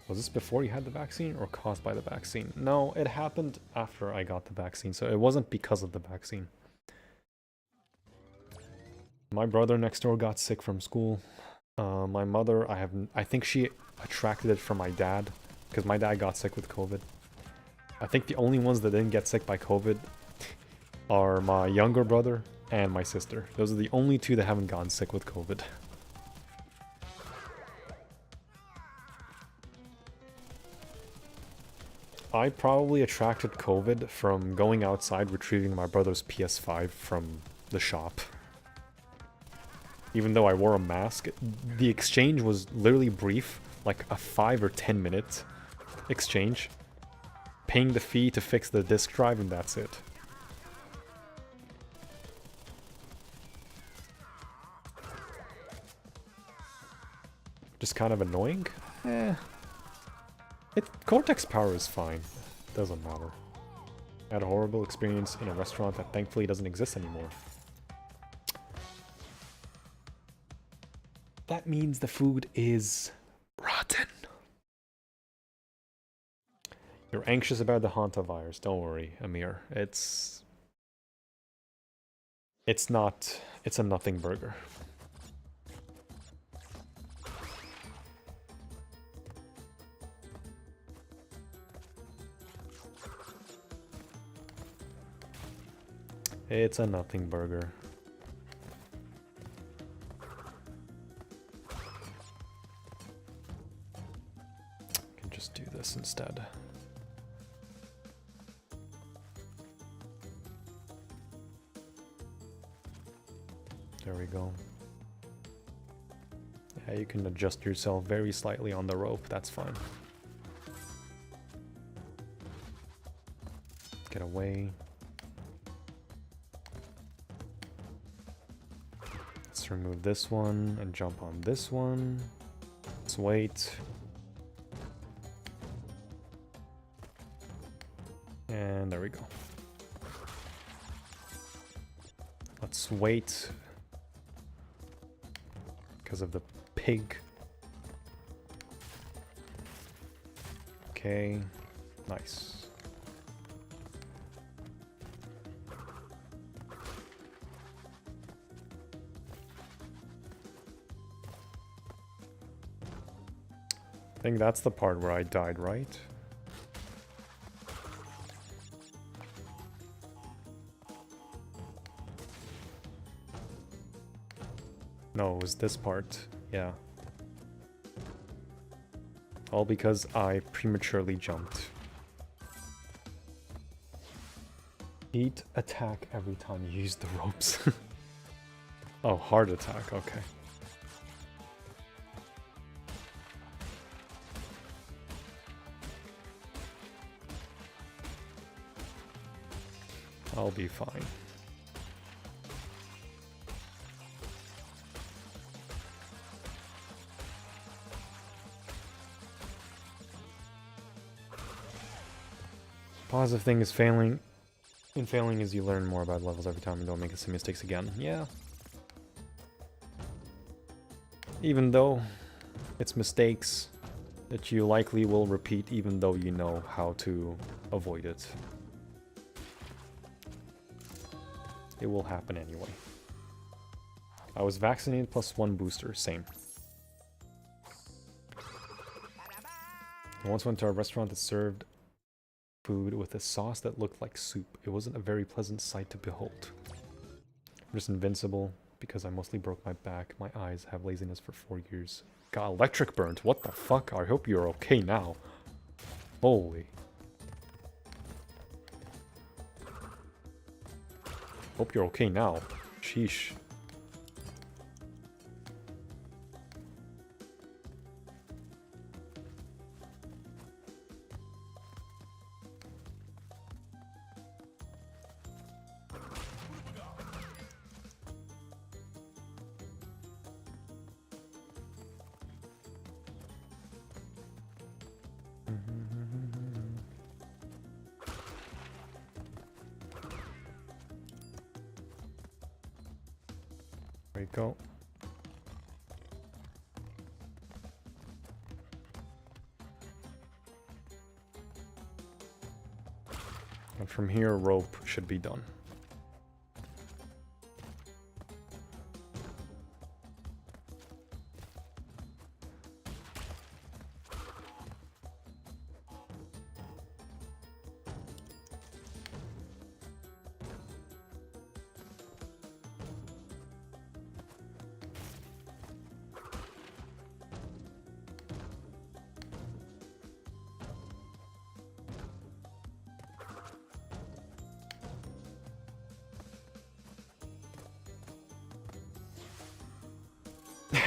Was this before you had the vaccine or caused by the vaccine? No, it happened after I got the vaccine, so it wasn't because of the vaccine. My brother next door got sick from school. My mother, I think she attracted it from my dad, because my dad got sick with COVID. I think the only ones that didn't get sick by COVID are my younger brother and my sister. Those are the only two that haven't gotten sick with COVID. I probably attracted COVID from going outside retrieving my brother's PS5 from the shop. Even though I wore a mask, the exchange was literally brief, like a 5 or 10 minute exchange. Paying the fee to fix the disk drive and that's it. Just kind of annoying? Cortex power is fine. Doesn't matter. I had a horrible experience in a restaurant that thankfully doesn't exist anymore. That means the food is rotten. You're anxious about the hantavirus. Don't worry, Amir. It's not... It's a nothing burger. It's a nothing burger. I can just do this instead. There we go. Yeah, you can adjust yourself very slightly on the rope, that's fine. Get away. Let's remove this one and jump on this one. Let's wait. And there we go. Let's wait. Because of the pig. Okay, nice. I think that's the part where I died, right? No, it was this part. Yeah. All because I prematurely jumped. Heat attack every time you use the ropes. Oh, heart attack, okay. I'll be fine. Positive thing is failing. In failing is you learn more about levels every time and don't make the same mistakes again. Yeah. Even though it's mistakes that you likely will repeat even though you know how to avoid it. It will happen anyway. I was vaccinated +1 booster, same. I once went to a restaurant that served food with a sauce that looked like soup. It wasn't a very pleasant sight to behold. I'm just invincible because I mostly broke my back. My eyes have laziness for 4 years. Got electric burnt. What the fuck? I hope you're okay now. Holy. Hope you're okay now. Sheesh. There you go. And from here, rope should be done.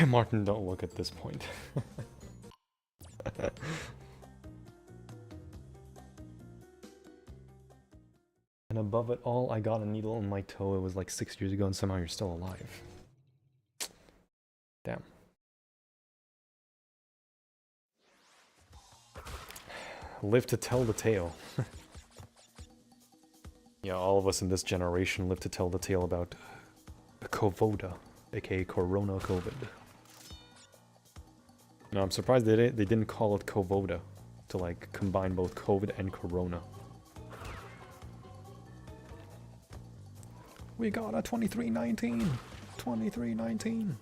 Martin, don't look at this point. And above it all, I got a needle in my toe. It was like 6 years ago and somehow you're still alive. Damn. Live to tell the tale. Yeah, all of us in this generation live to tell the tale about Kovoda, aka Corona COVID. No, I'm surprised they didn't call it Kovoda to like combine both COVID and Corona. We got a 2319! 2319!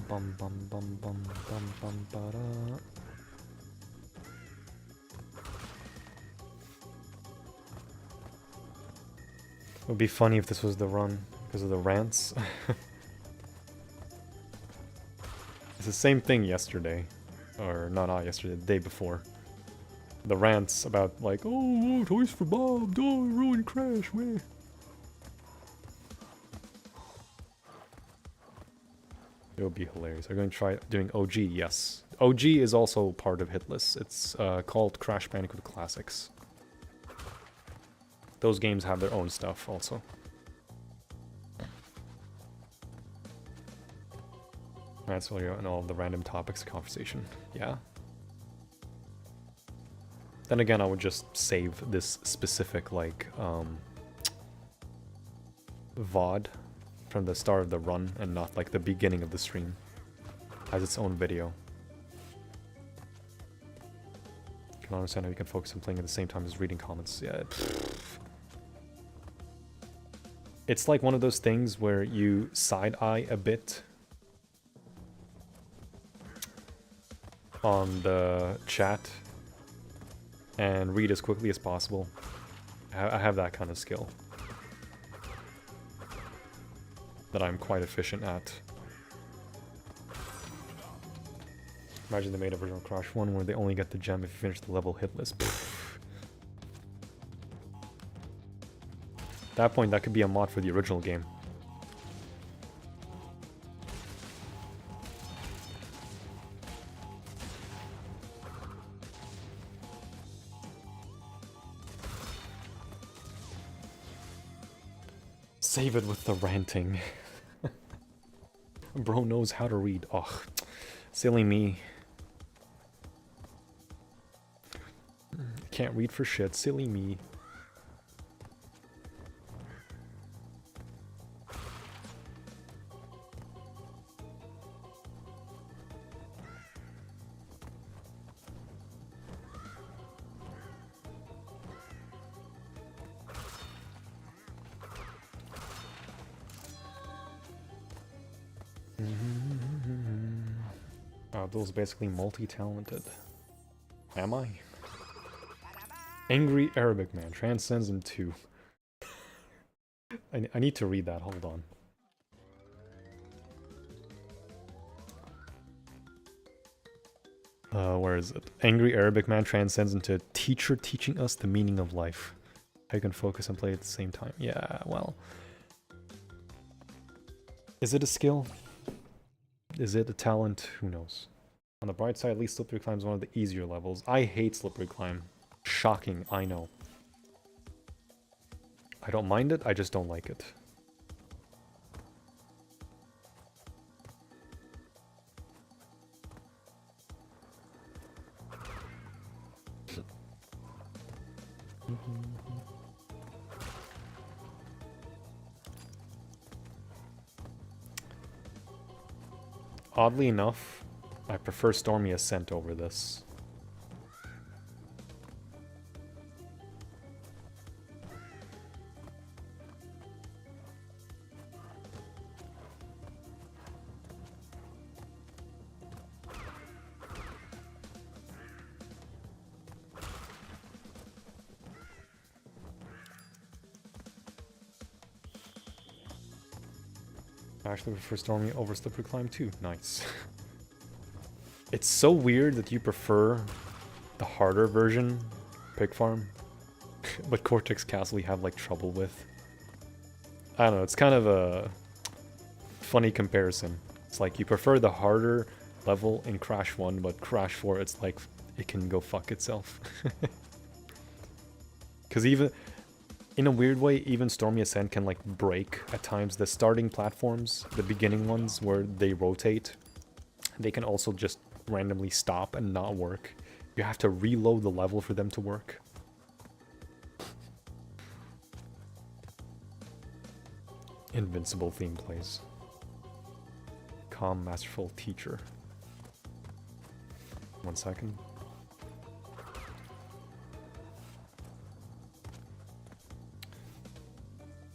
Bum bum bum bum bum bum ba-da. It would be funny if this was the run because of the rants. It's the same thing yesterday, or not yesterday, the day before. The rants about like, oh, Toys for Bob, oh, ruined Crash, meh. It would be hilarious. Are you going to try doing OG? Yes. OG is also part of Hitless. It's called Crash Bandicoot Classics. Those games have their own stuff also. That's all and all of the random topics of conversation. Yeah. Then again, I would just save this specific, like, VOD from the start of the run and not like the beginning of the stream. Has its own video. I can understand how you can focus on playing at the same time as reading comments. Yeah. It's like one of those things where you side-eye a bit on the chat and read as quickly as possible. I have that kind of skill that I'm quite efficient at. Imagine they made a version of Crash 1 where they only get the gem if you finish the level hitless. At that point, that could be a mod for the original game. Save it with the ranting. Bro knows how to read. Ugh. Silly me. Can't read for shit. Silly me. Abdul's basically multi-talented. Am I? Angry Arabic man transcends into... I need to read that, hold on. Where is it? Angry Arabic man transcends into teacher teaching us the meaning of life. How you can focus and play at the same time. Yeah, well... Is it a skill? Is it a talent? Who knows? On the bright side, at least Slippery Climb is one of the easier levels. I hate Slippery Climb. Shocking, I know. I don't mind it, I just don't like it. Oddly enough, I prefer Stormy Ascent over this. I actually prefer Stormy over Slippery Climb too. Nice. It's so weird that you prefer the harder version, Pig Farm, but Cortex Castle you have like trouble with. I don't know, it's kind of a funny comparison. It's like you prefer the harder level in Crash 1, but Crash 4 it's like it can go fuck itself. Because even, in a weird way, even Stormy Ascent can like break at times. The starting platforms, the beginning ones where they rotate, they can also just randomly stop and not work. You have to reload the level for them to work. Invincible theme plays. Calm, masterful teacher. 1 second.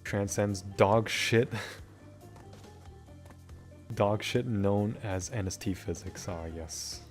Transcends dog shit. Dog shit known as NST physics. Ah, yes.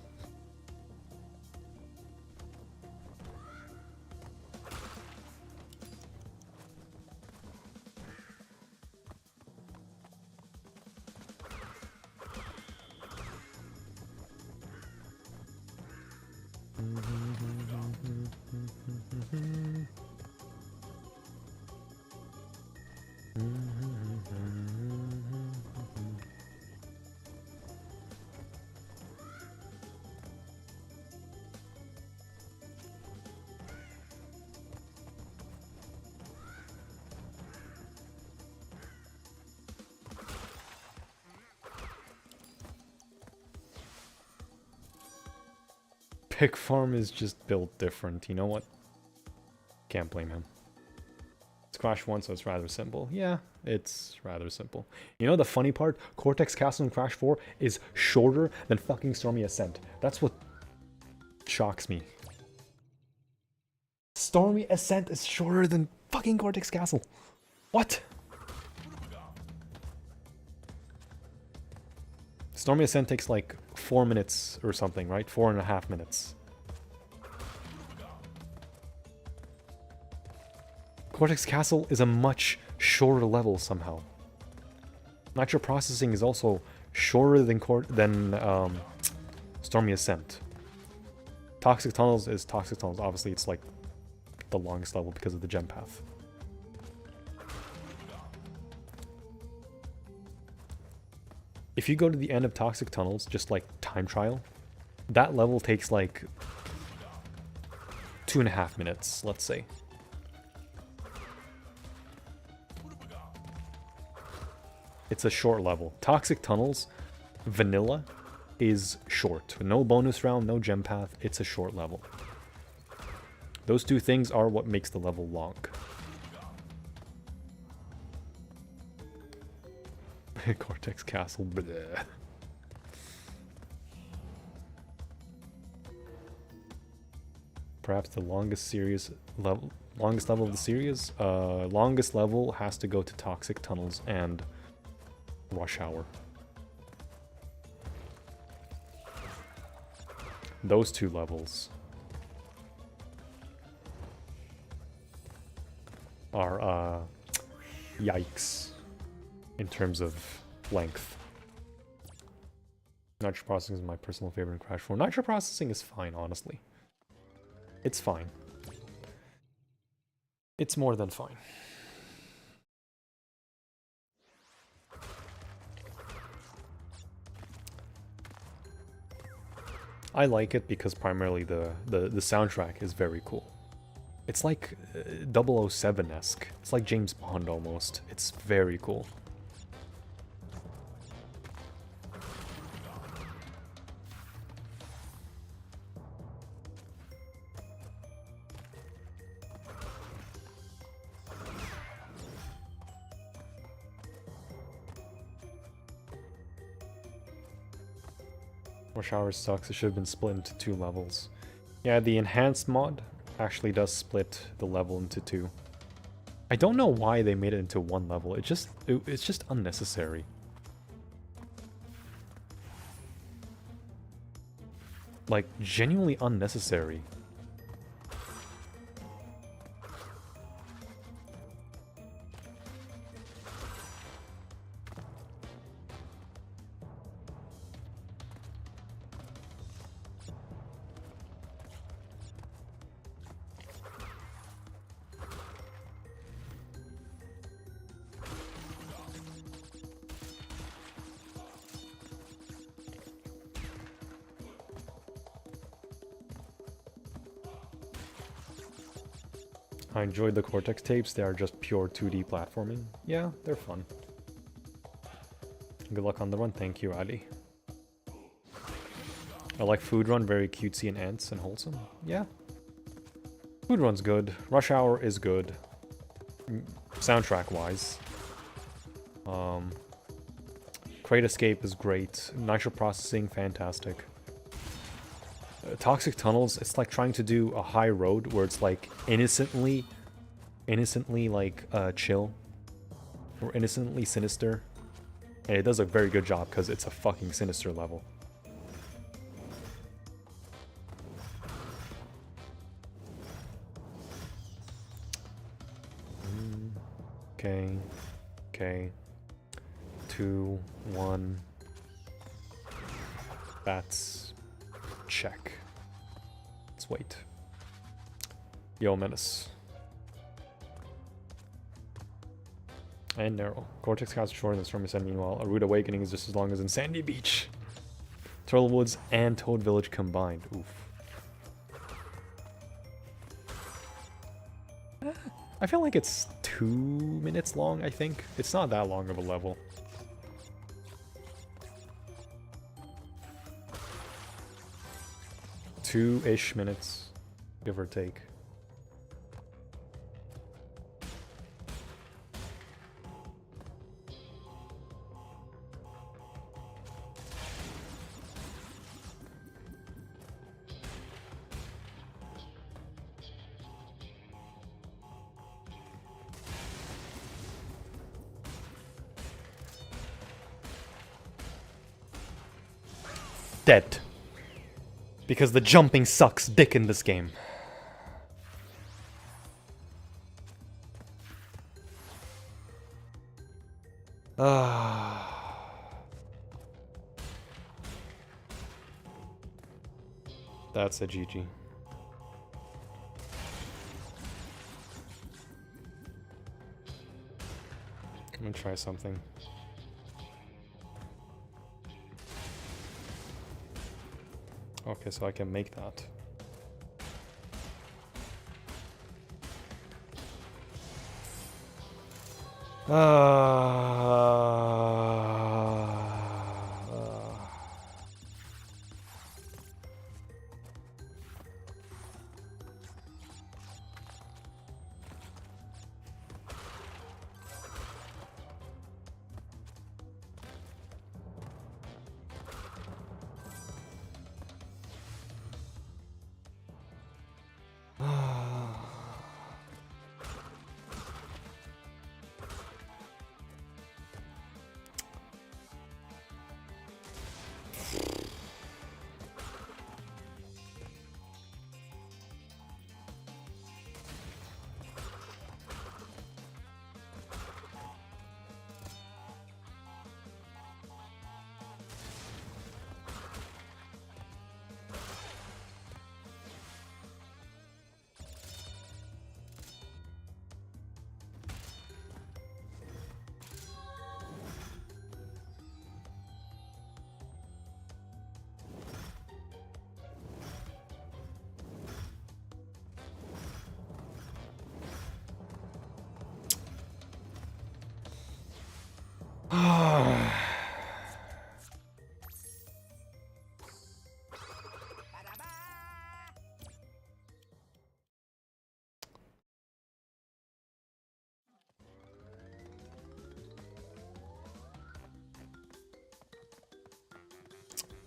Pig Farm is just built different, you know what? Can't blame him. It's Crash 1, so it's rather simple. Yeah, it's rather simple. You know the funny part? Cortex Castle in Crash 4 is shorter than fucking Stormy Ascent. That's what shocks me. Stormy Ascent is shorter than fucking Cortex Castle. What? Stormy Ascent takes like 4 minutes or something, right? 4.5 minutes. Cortex Castle is a much shorter level somehow. Nitro Processing is also shorter than Stormy Ascent. Toxic Tunnels is Toxic Tunnels. Obviously, it's like the longest level because of the gem path. If you go to the end of Toxic Tunnels, just like time trial, that level takes like 2.5 minutes, let's say. It's a short level. Toxic Tunnels, vanilla, is short. No bonus round, no gem path. It's a short level. Those two things are what makes the level long. Cortex Castle, bleh. Perhaps the longest level of the series. Longest level has to go to Toxic Tunnels and Rush Hour. Those two levels are yikes in terms of length. Nitro Processing is my personal favorite in Crash 4. Nitro Processing is fine, honestly. It's fine. It's more than fine. I like it because primarily the soundtrack is very cool. It's like 007-esque. It's like James Bond almost. It's very cool. Rush Hour sucks. It should have been split into 2 levels. Yeah, the Enhanced mod actually does split the level into 2. I don't know why they made it into 1 level. It's just unnecessary. Like, genuinely unnecessary. I enjoyed the Cortex tapes. They are just pure 2D platforming. Yeah, they're fun. Good luck on the run. Thank you, Ali. I like Food Run, very cutesy and ants and wholesome. Yeah. Food Run's good. Rush Hour is good. Soundtrack-wise. Crate Escape is great. Nitro Processing, fantastic. Toxic Tunnels, it's like trying to do a high road where it's like innocently like chill or innocently sinister, and it does a very good job because it's a fucking sinister level. Okay. 2, 1. That's check. Let's wait. Yo, Menace. And Narrow. Cortex Castle shorter than Stormy Sun. Meanwhile, A Rude Awakening is just as long as in Sandy Beach. Turtle Woods and Toad Village combined. Oof. I feel like it's 2 minutes long, I think. It's not that long of a level. Two-ish minutes, give or take. Dead. Because the jumping sucks dick in this game. That's a GG. I'm gonna try something. Okay, so I can make that.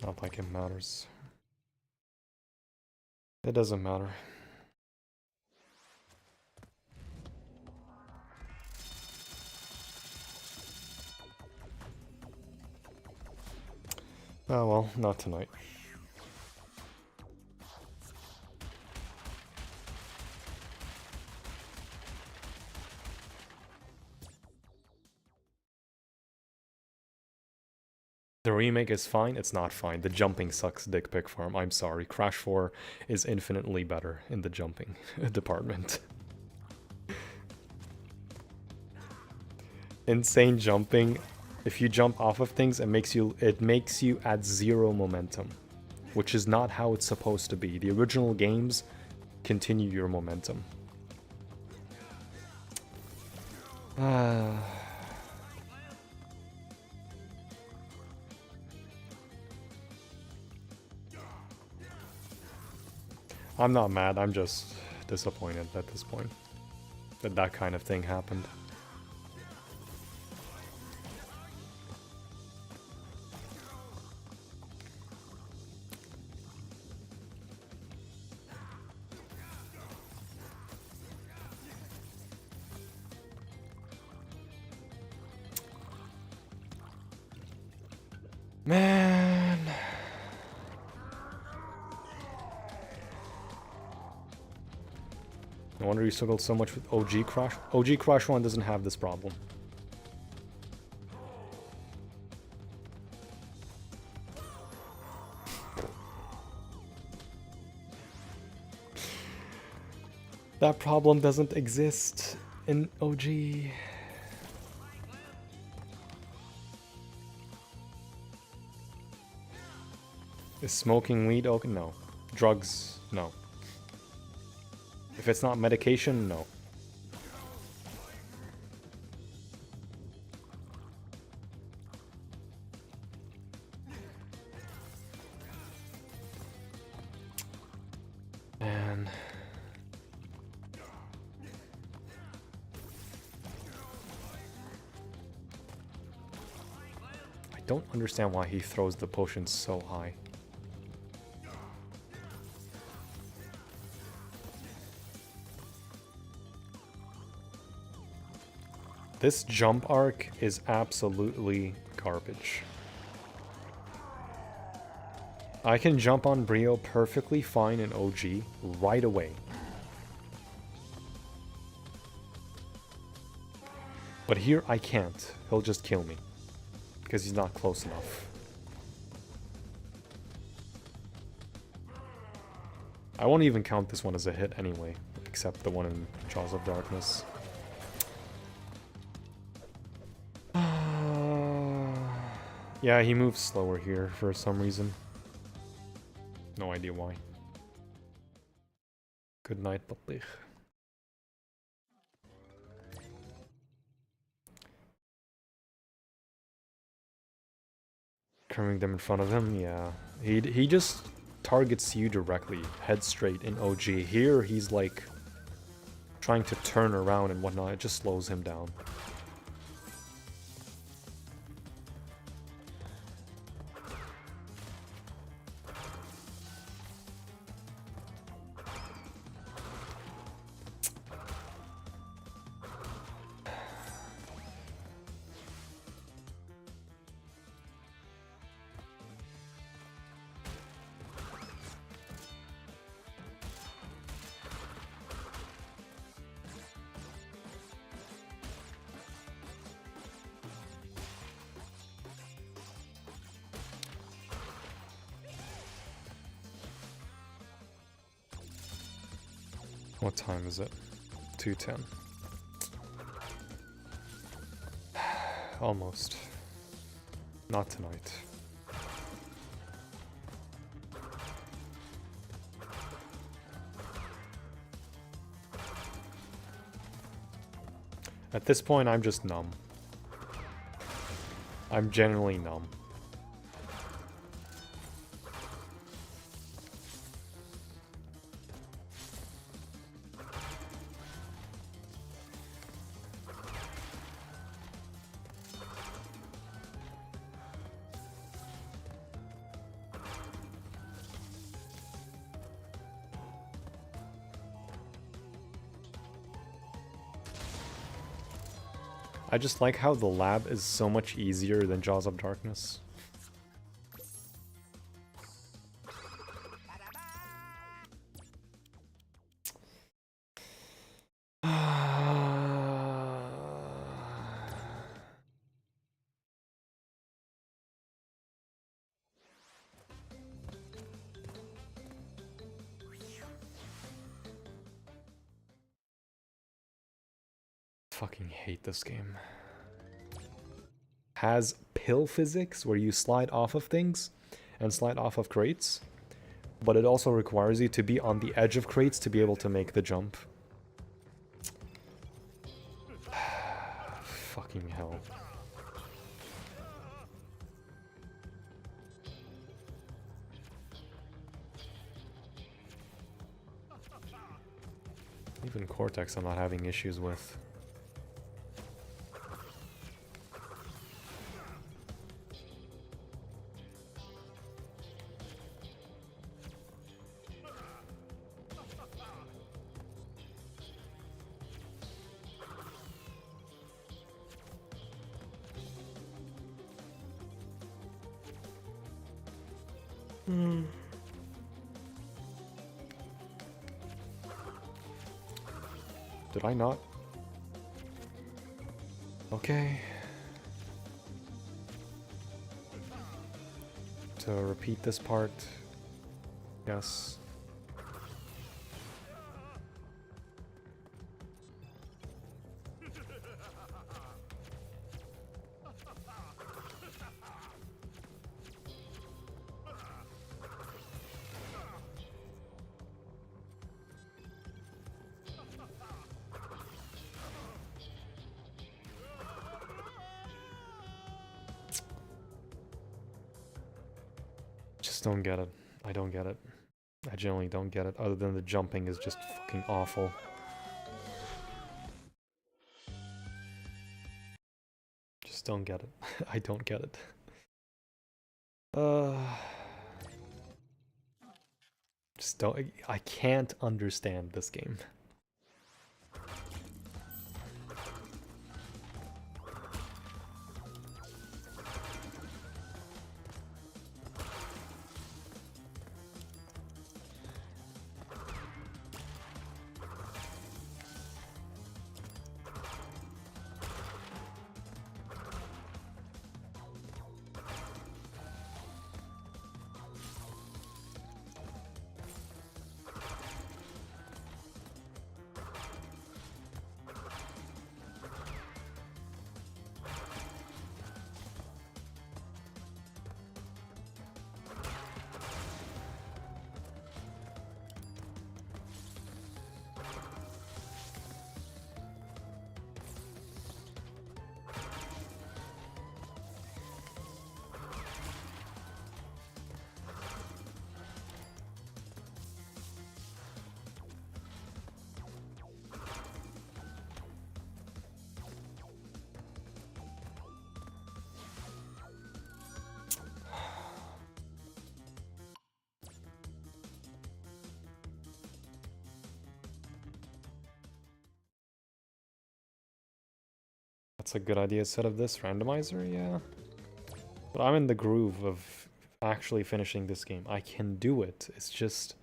Not like it matters. It doesn't matter. Oh well, not tonight. The remake is fine, it's not fine. The jumping sucks, Dick Pic Farm. I'm sorry. Crash 4 is infinitely better in the jumping department. Insane jumping. If you jump off of things, it makes you at 0 momentum, which is not how it's supposed to be. The original games continue your momentum. I'm not mad, I'm just disappointed at this point that that kind of thing happened. Man. No wonder you struggled so much with OG Crash. OG Crash 1 doesn't have this problem. That problem doesn't exist in OG. Is smoking weed okay? No. Drugs? No. If it's not medication, no. Man. I don't understand why he throws the potions so high. This jump arc is absolutely garbage. I can jump on Brio perfectly fine in OG right away. But here I can't. He'll just kill me. Because he's not close enough. I won't even count this one as a hit anyway. Except the one in Jaws of Darkness. Yeah, he moves slower here for some reason. No idea why. Good night, puppy. Curving them in front of him, yeah. He just targets you directly, head straight in OG. Here, he's like trying to turn around and whatnot. It just slows him down. What time is it? 2:10. Almost. Not tonight. At this point, I'm just numb. I'm genuinely numb. I just like how the lab is so much easier than Jaws of Darkness. Fucking hate this game. Has pill physics where you slide off of things and slide off of crates, but it also requires you to be on the edge of crates to be able to make the jump. Fucking hell. Even Cortex I'm not having issues with. Did I not? Okay. To repeat this part. Yes. Don't get it. I don't get it. I genuinely don't get it, other than the jumping is just fucking awful. Just don't get it. I don't get it. Just don't. I can't understand this game. That's a good idea set of this randomizer, yeah. But I'm in the groove of actually finishing this game. I can do it. It's just...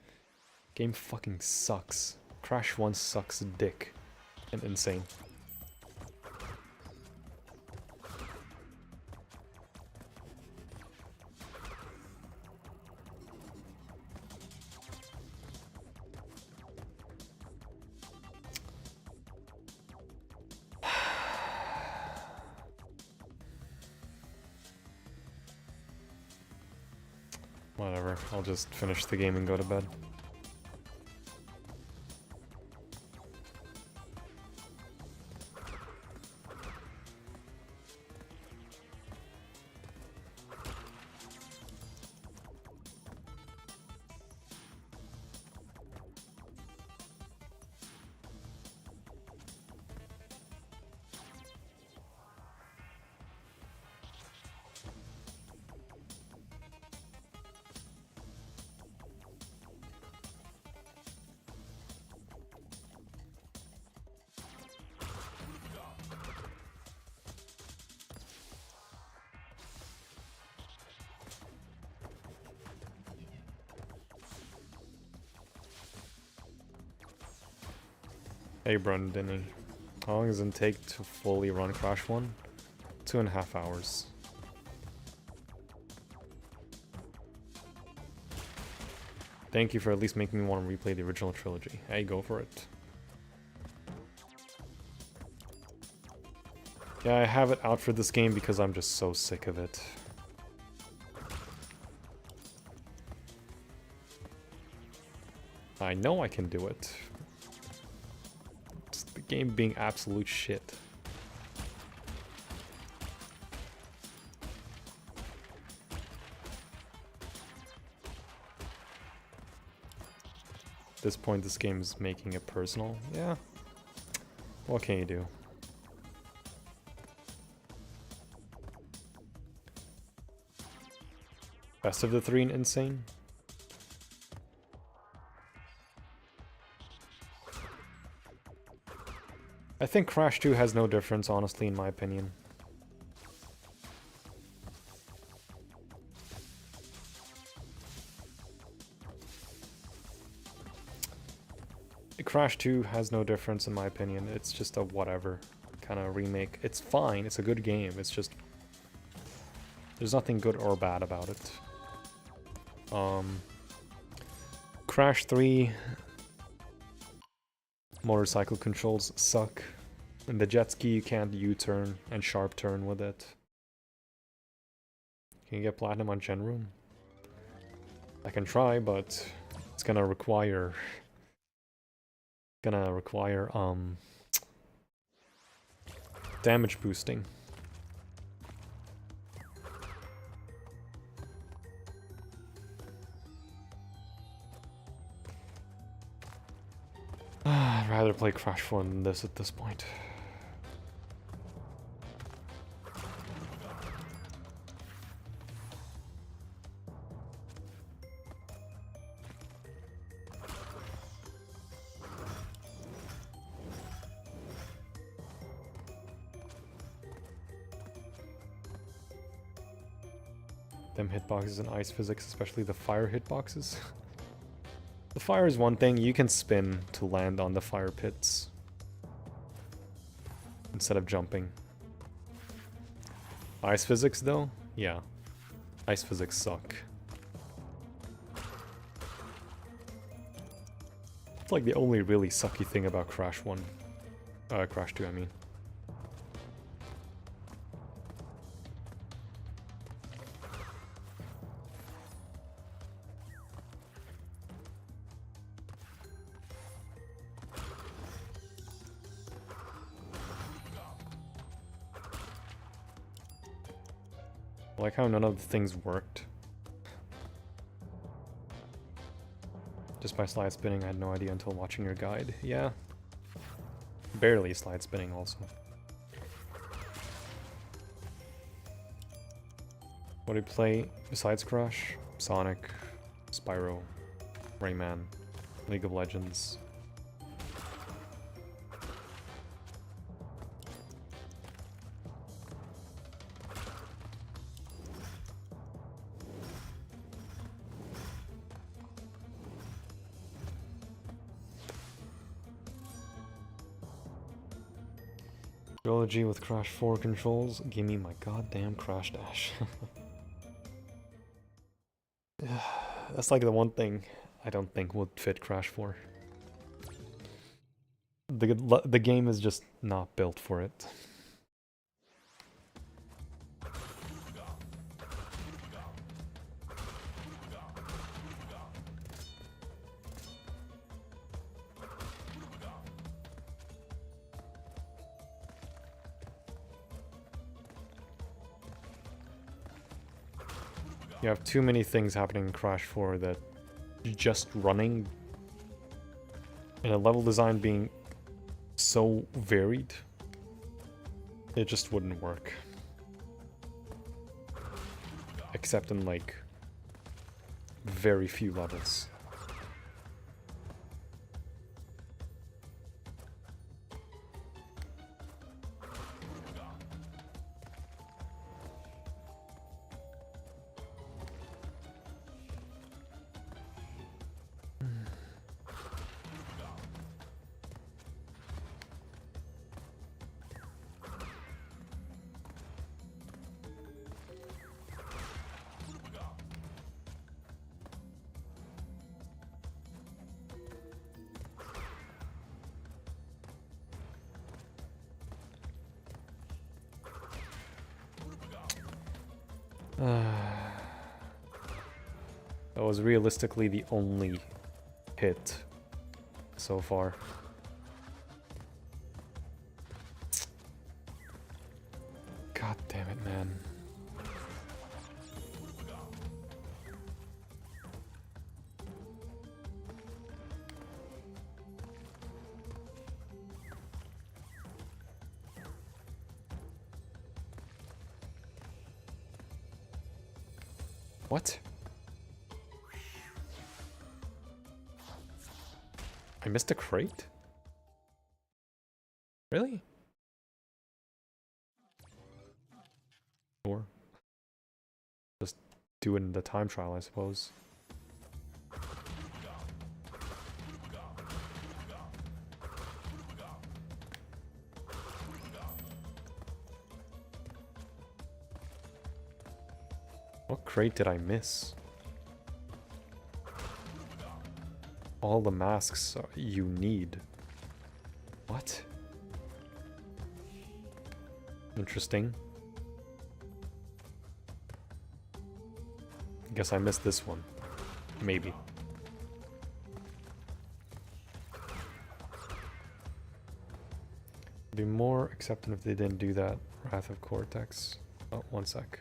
game fucking sucks. Crash 1 sucks dick. And insane. Whatever, I'll just finish the game and go to bed. Hey Brendan, how long does it take to fully run Crash 1? 2.5 hours. Thank you for at least making me want to replay the original trilogy. Hey, go for it. Yeah, I have it out for this game because I'm just so sick of it. I know I can do it. It's the game being absolute shit. At this point, this game is making it personal. Yeah. What can you do? Best of the three in N.Sane? I think Crash 2 has no difference, honestly, in my opinion. Crash 2 has no difference, in my opinion. It's just a whatever kind of remake. It's fine, it's a good game, it's just... there's nothing good or bad about it. Crash 3... motorcycle controls suck. In the jet ski you can't U-turn and sharp turn with it. Can you get platinum on Genroom? I can try, but it's gonna require damage boosting. I'd rather play Crash 4 than this at this point. Them hitboxes in ice physics, especially the fire hitboxes. The fire is one thing, you can spin to land on the fire pits instead of jumping. Ice physics though? Yeah. Ice physics suck. It's like the only really sucky thing about Crash 1. Crash 2, I mean. I like how none of the things worked. Just by slide spinning, I had no idea until watching your guide. Yeah. Barely slide spinning also. What do you play besides Crash? Sonic, Spyro, Rayman, League of Legends. Trilogy with Crash 4 controls. Give me my goddamn Crash Dash. That's like the one thing I don't think would fit Crash 4. The game is just not built for it. You have too many things happening in Crash 4 that just running and a level design being so varied, it just wouldn't work. Except in like very few levels. That was realistically the only hit so far. God damn it, man. What? I missed a crate? Really? Or just do it in the time trial, I suppose. What crate did I miss? All the masks you need. What? Interesting. I guess I missed this one. Maybe. Be more accepting if they didn't do that. Wrath of Cortex. Oh, one sec.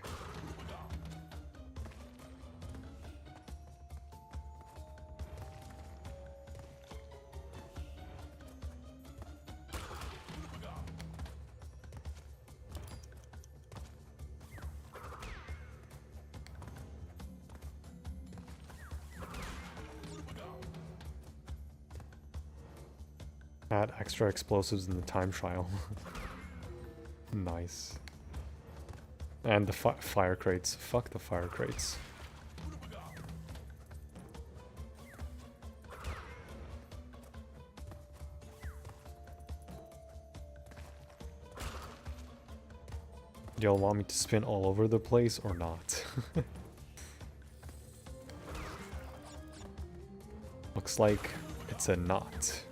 Add extra explosives in the time trial. Nice. And the fire crates. Fuck the fire crates. Do y'all want me to spin all over the place or not? Looks like it's a knot.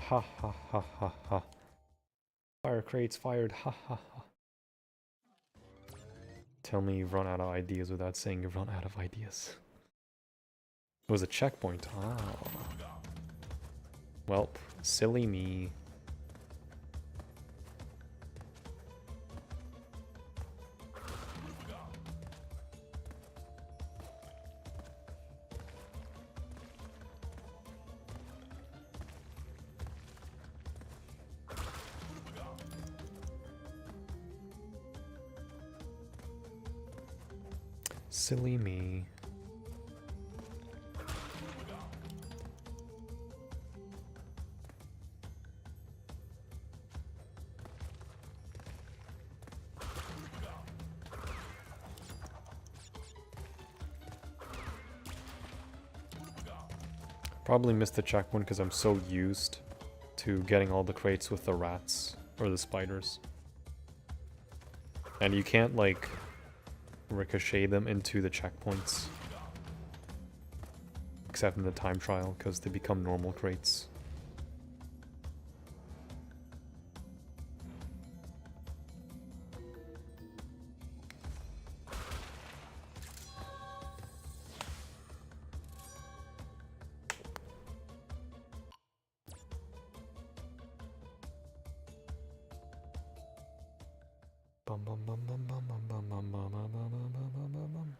Ha ha ha ha ha. Fire crates fired, ha ha ha. Tell me you've run out of ideas without saying you've run out of ideas. It was a checkpoint. Ah. Welp, silly me. Silly me. Probably missed the checkpoint because I'm so used to getting all the crates with the rats or the spiders. And you can't like ricochet them into the checkpoints. Except in the time trial because they become normal crates. Bum bum bum bum bum bum bum bum bum bum bum bum bum bum bum.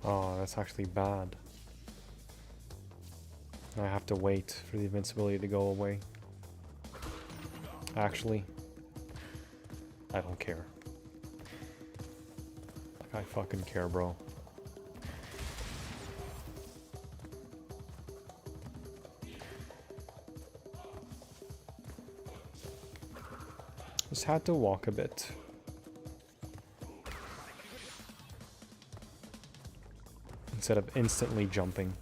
Oh, that's actually bad. I have to wait for the invincibility to go away. Actually, I don't care. Like, I fucking care, bro. Just had to walk a bit. Instead of instantly jumping.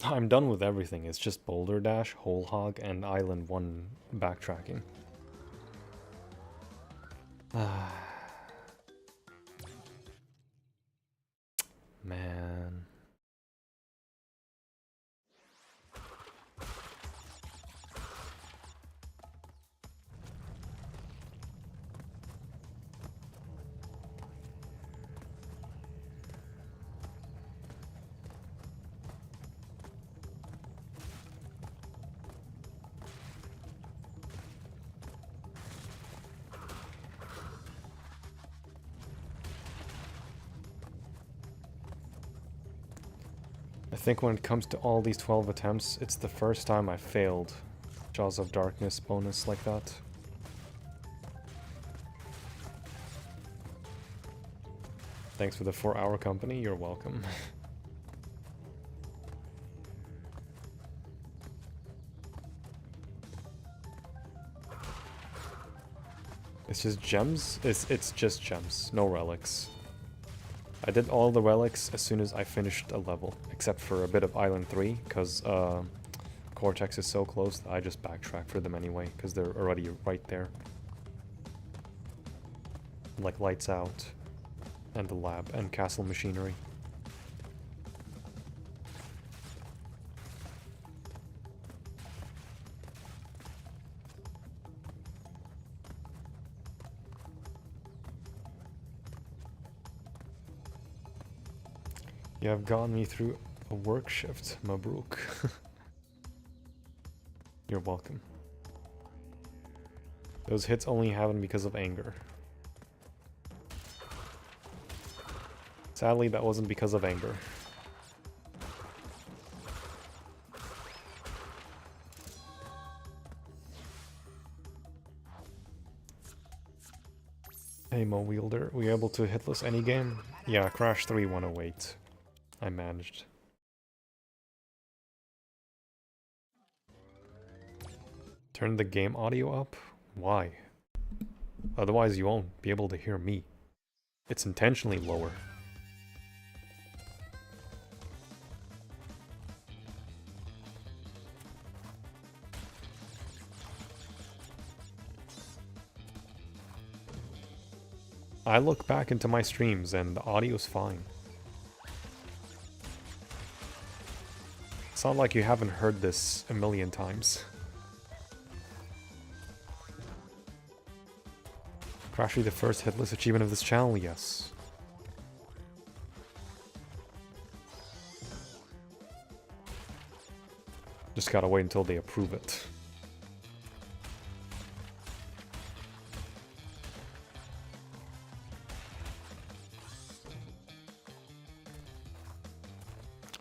I'm done with everything. It's just Boulder Dash, Whole Hog, and Island 1 backtracking. Man. I think when it comes to all these 12 attempts, it's the first time I failed Jaws of Darkness bonus like that. Thanks for the 4-hour company, you're welcome. It's just gems? It's just gems, no relics. I did all the relics as soon as I finished a level, except for a bit of Island 3, because Cortex is so close that I just backtrack for them anyway, because they're already right there. Like Lights Out, and the lab, and Castle Machinery. You have gotten me through a work shift, Mabruk. You're welcome. Those hits only happen because of anger. Sadly, that wasn't because of anger. Hey Mo Wielder, were you able to hitless any game? Yeah, Crash 3 108. I managed. Turn the game audio up? Why? Otherwise you won't be able to hear me. It's intentionally lower. I look back into my streams and the audio's fine. It's not like you haven't heard this a million times. Crashy the first hitless achievement of this channel? Yes. Just gotta wait until they approve it.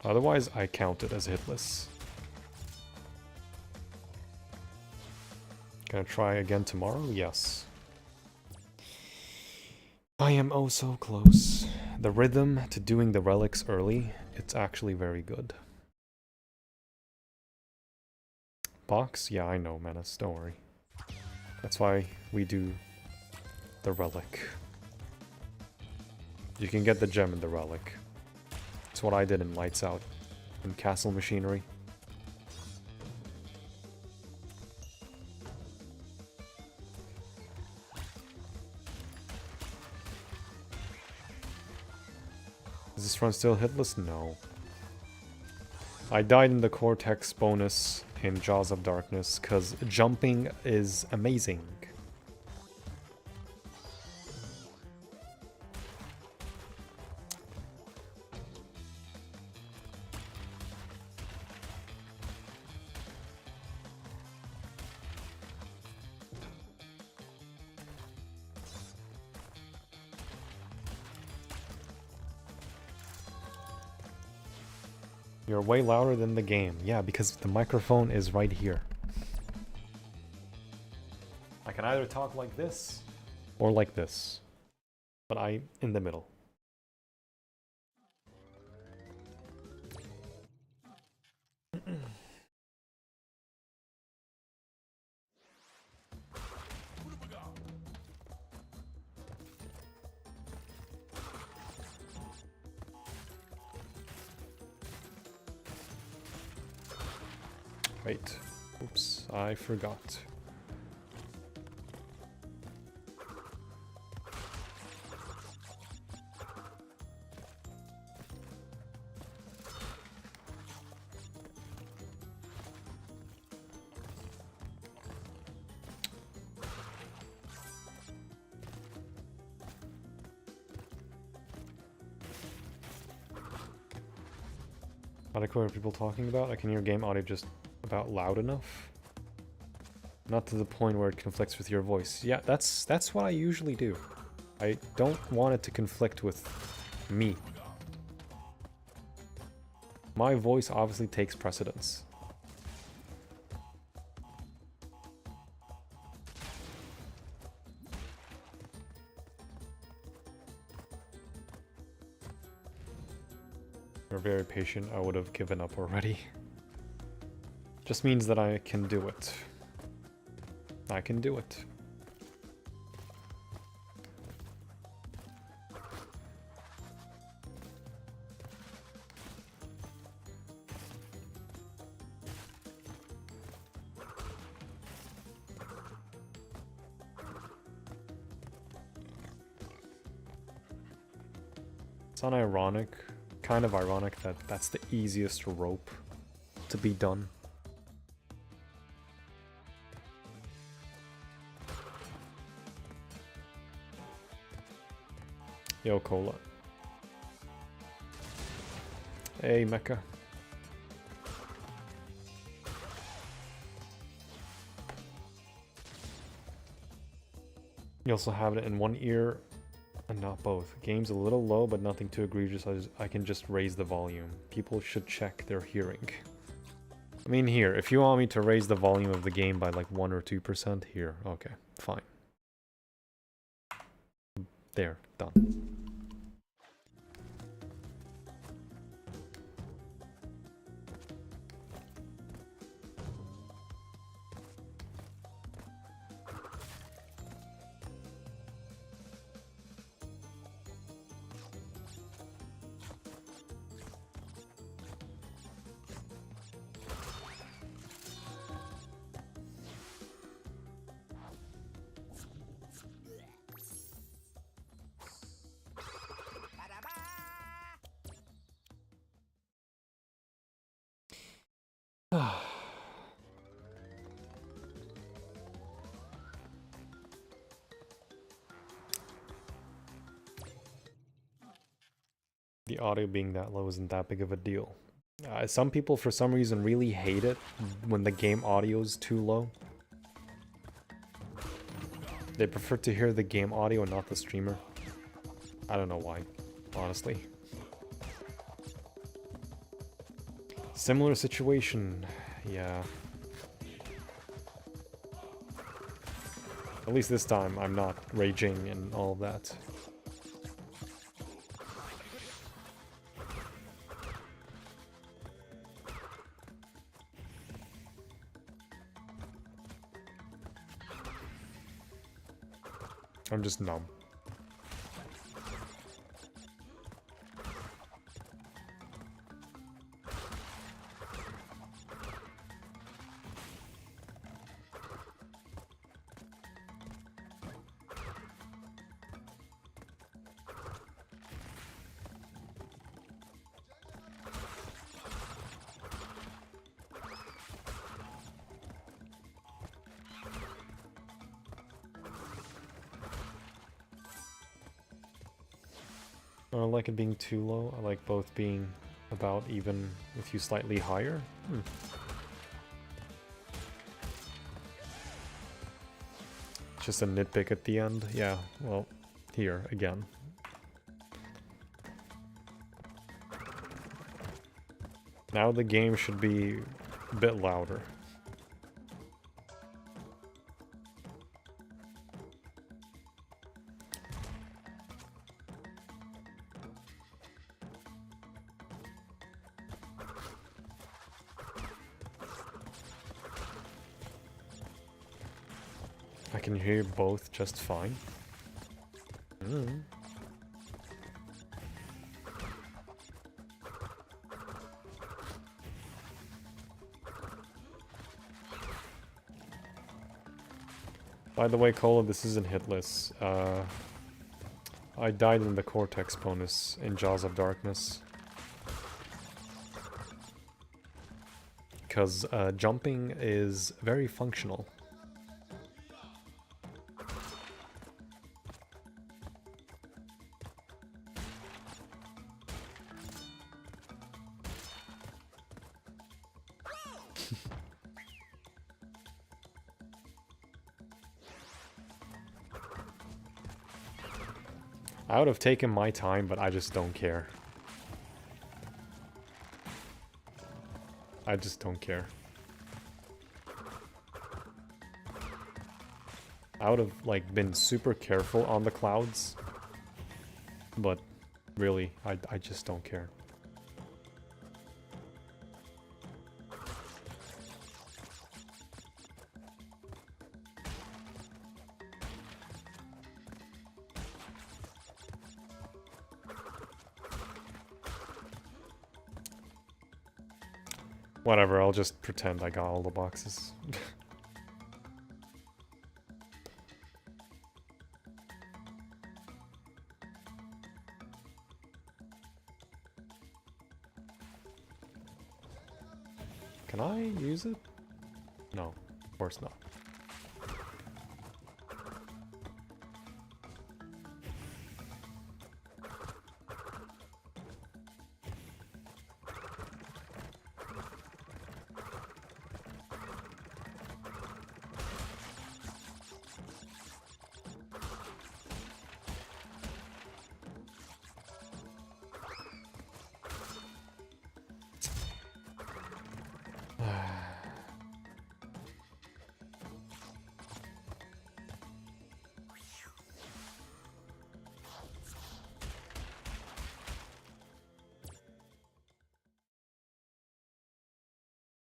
Otherwise, I count it as hitless. Gonna try again tomorrow? Yes. I am oh so close. The rhythm to doing the relics early, it's actually very good. Box? Yeah, I know, Menace, don't worry. That's why we do the relic. You can get the gem in the relic. That's what I did in Lights Out, in Castle Machinery. Is this run still hitless? No. I died in the Cortex bonus in Jaws of Darkness because jumping is amazing. You're way louder than the game. Yeah, because the microphone is right here. I can either talk like this or like this, but I'm in the middle. Wait, oops, I forgot. What are people talking about? I can hear game audio just about loud enough. Not to the point where it conflicts with your voice. Yeah, that's what I usually do. I don't want it to conflict with me. My voice obviously takes precedence. You're very patient. I would have given up already. Just means that I can do it. I can do it. It's unironic, kind of ironic that that's the easiest rope to be done. Yo, Cola. Hey, Mecha. You also have it in one ear and not both. Game's a little low, but nothing too egregious. I can just raise the volume. People should check their hearing. I mean, here, if you want me to raise the volume of the game by like 1 or 2%, here, okay, fine. There, done. The audio being that low isn't that big of a deal. Some people, for some reason, really hate it when the game audio is too low. They prefer to hear the game audio and not the streamer. I don't know why, honestly. Similar situation, yeah. At least this time, I'm not raging and all of that. I'm just numb. I don't like it being too low. I like both being about even with you slightly higher. Just a nitpick at the end. Yeah, well, here again. Now the game should be a bit louder. I can hear both just fine. By the way, Cola, this isn't Hitless. I died in the Cortex bonus in Jaws of Darkness. Because jumping is very functional. I would have taken my time, but I just don't care. I just don't care. I would have, like, been super careful on the clouds. But, really, I just don't care. Whatever, I'll just pretend I got all the boxes. Can I use it? No, of course not.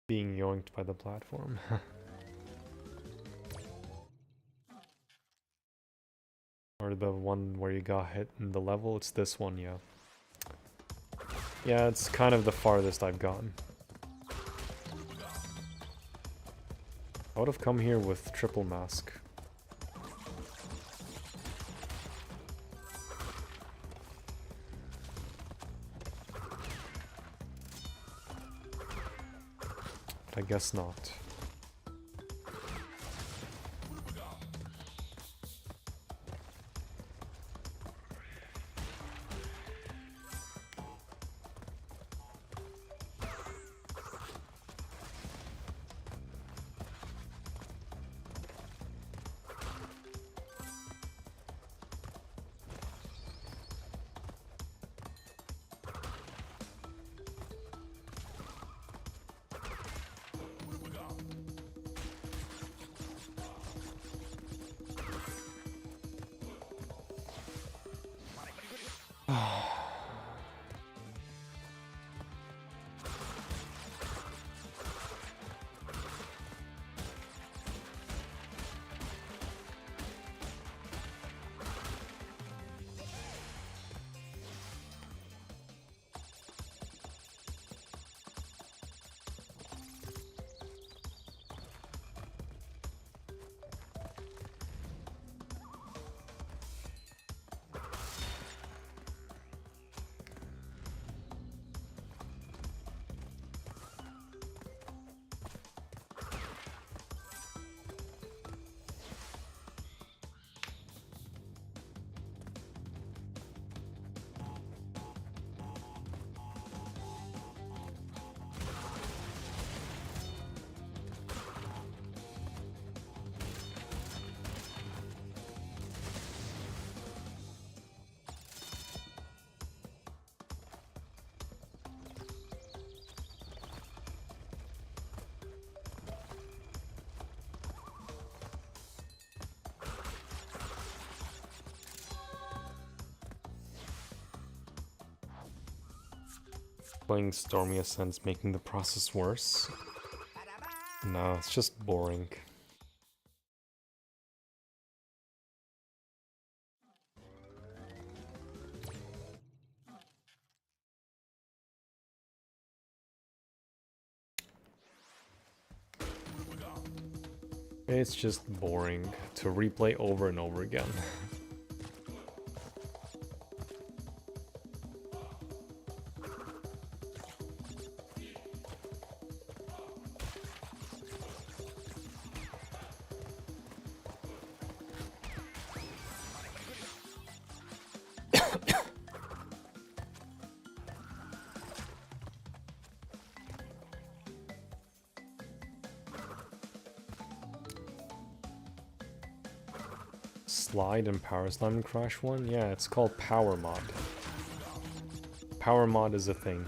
Being yoinked by the platform. Or the one where you got hit in the level, it's this one, yeah. Yeah, it's kind of the farthest I've gotten. I would have come here with triple mask. But I guess not. replaying Stormy Ascent's making the process worse? No, it's just boring. It's just boring to replay over and over again. Slide and Power Slam and Crash one? Yeah, it's called Power Mod. Power Mod is a thing.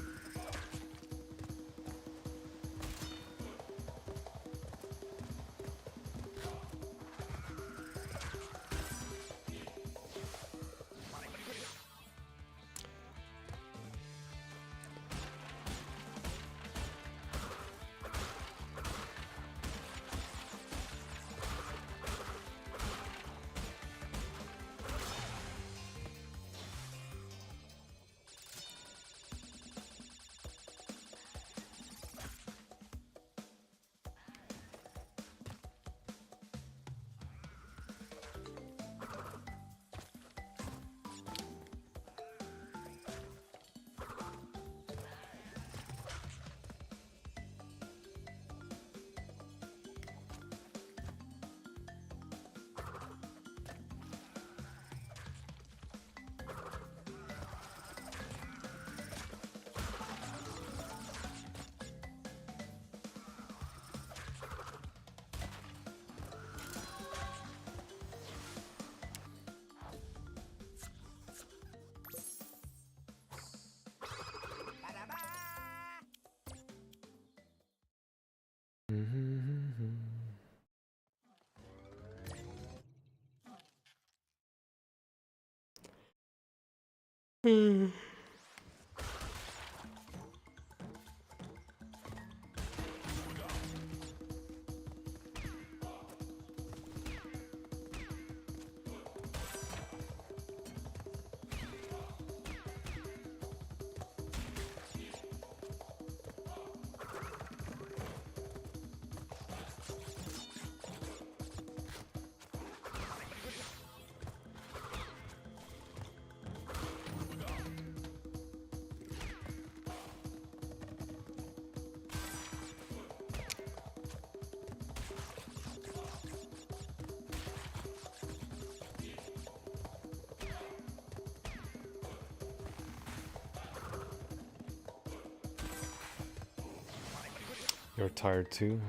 You're tired too?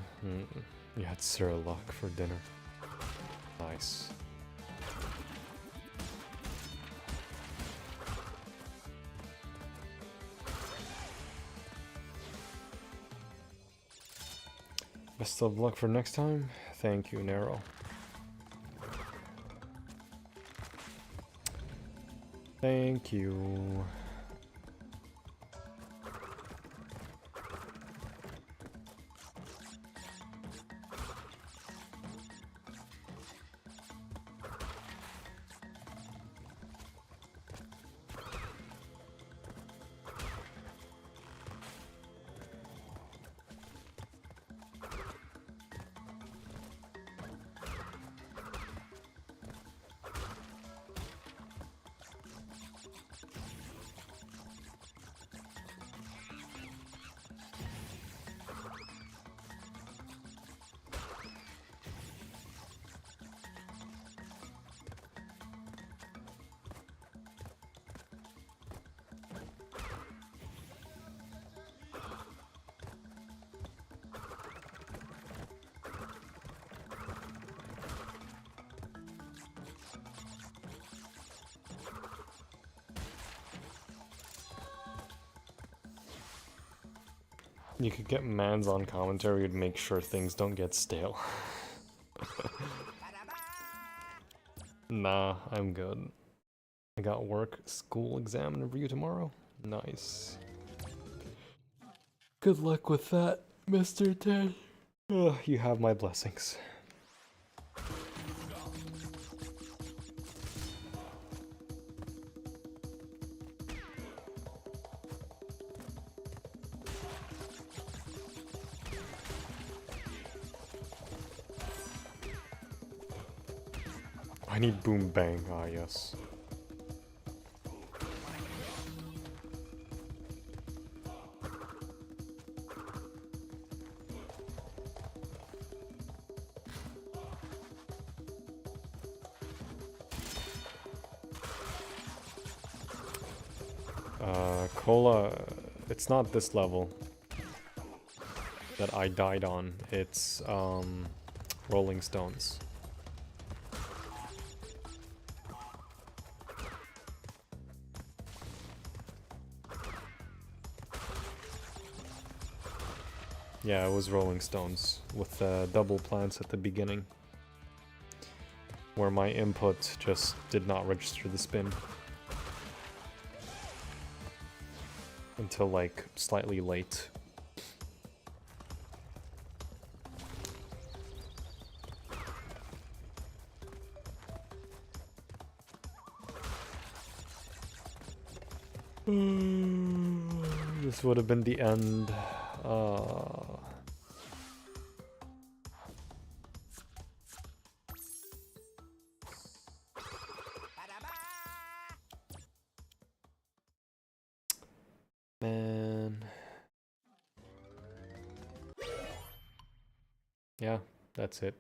You had Luck for dinner. Nice. Best of luck for next time. Thank you, Nero. Thank you. You could get Mans on commentary to make sure things don't get stale. Nah, I'm good. I got work, school, exam, and review tomorrow. Nice. Good luck with that, Mr. 10. Oh, you have my blessings. I need boom bang, ah yes. Cola, it's not this level that I died on, it's Rolling Stones. Yeah, it was Rolling Stones with double plants at the beginning, where my input just did not register the spin until like slightly late. This would have been the end. Man. Yeah, that's it.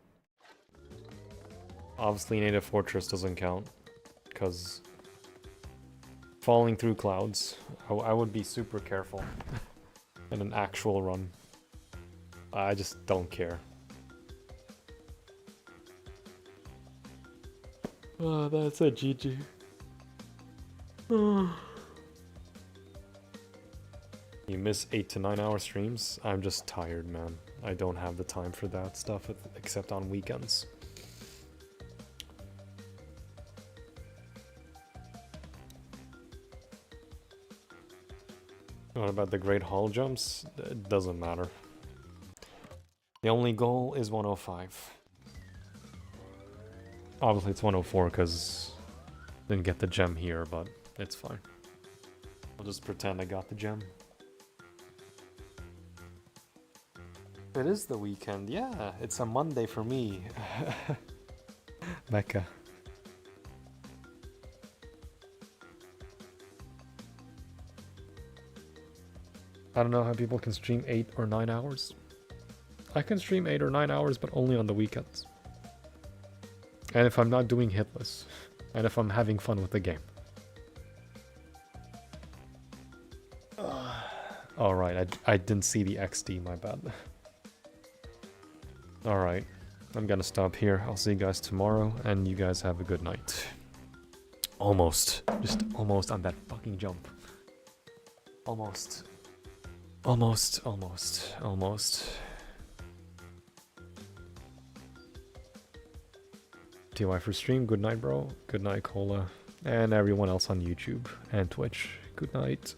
Obviously Native Fortress doesn't count, because falling through clouds, I would be super careful in an actual run. I just don't care. Oh, that's a GG. You miss 8 to 9 hour streams? I'm just tired, man. I don't have the time for that stuff except on weekends. What about the great hall jumps? It doesn't matter. The only goal is 105. Obviously it's 104 because didn't get the gem here, but it's fine. I'll just pretend I got the gem. It is the weekend, yeah. It's a Monday for me. Mecca. I don't know how people can stream 8 or 9 hours. I can stream 8 or 9 hours, but only on the weekends. And if I'm not doing Hitless. And if I'm having fun with the game. Alright, I didn't see the XD, my bad. Alright, I'm gonna stop here. I'll see you guys tomorrow, and you guys have a good night. Almost. Just almost on that fucking jump. Almost. Almost, almost, almost. TY for stream, good night bro. Good night Cola. And everyone else on YouTube and Twitch. Good night.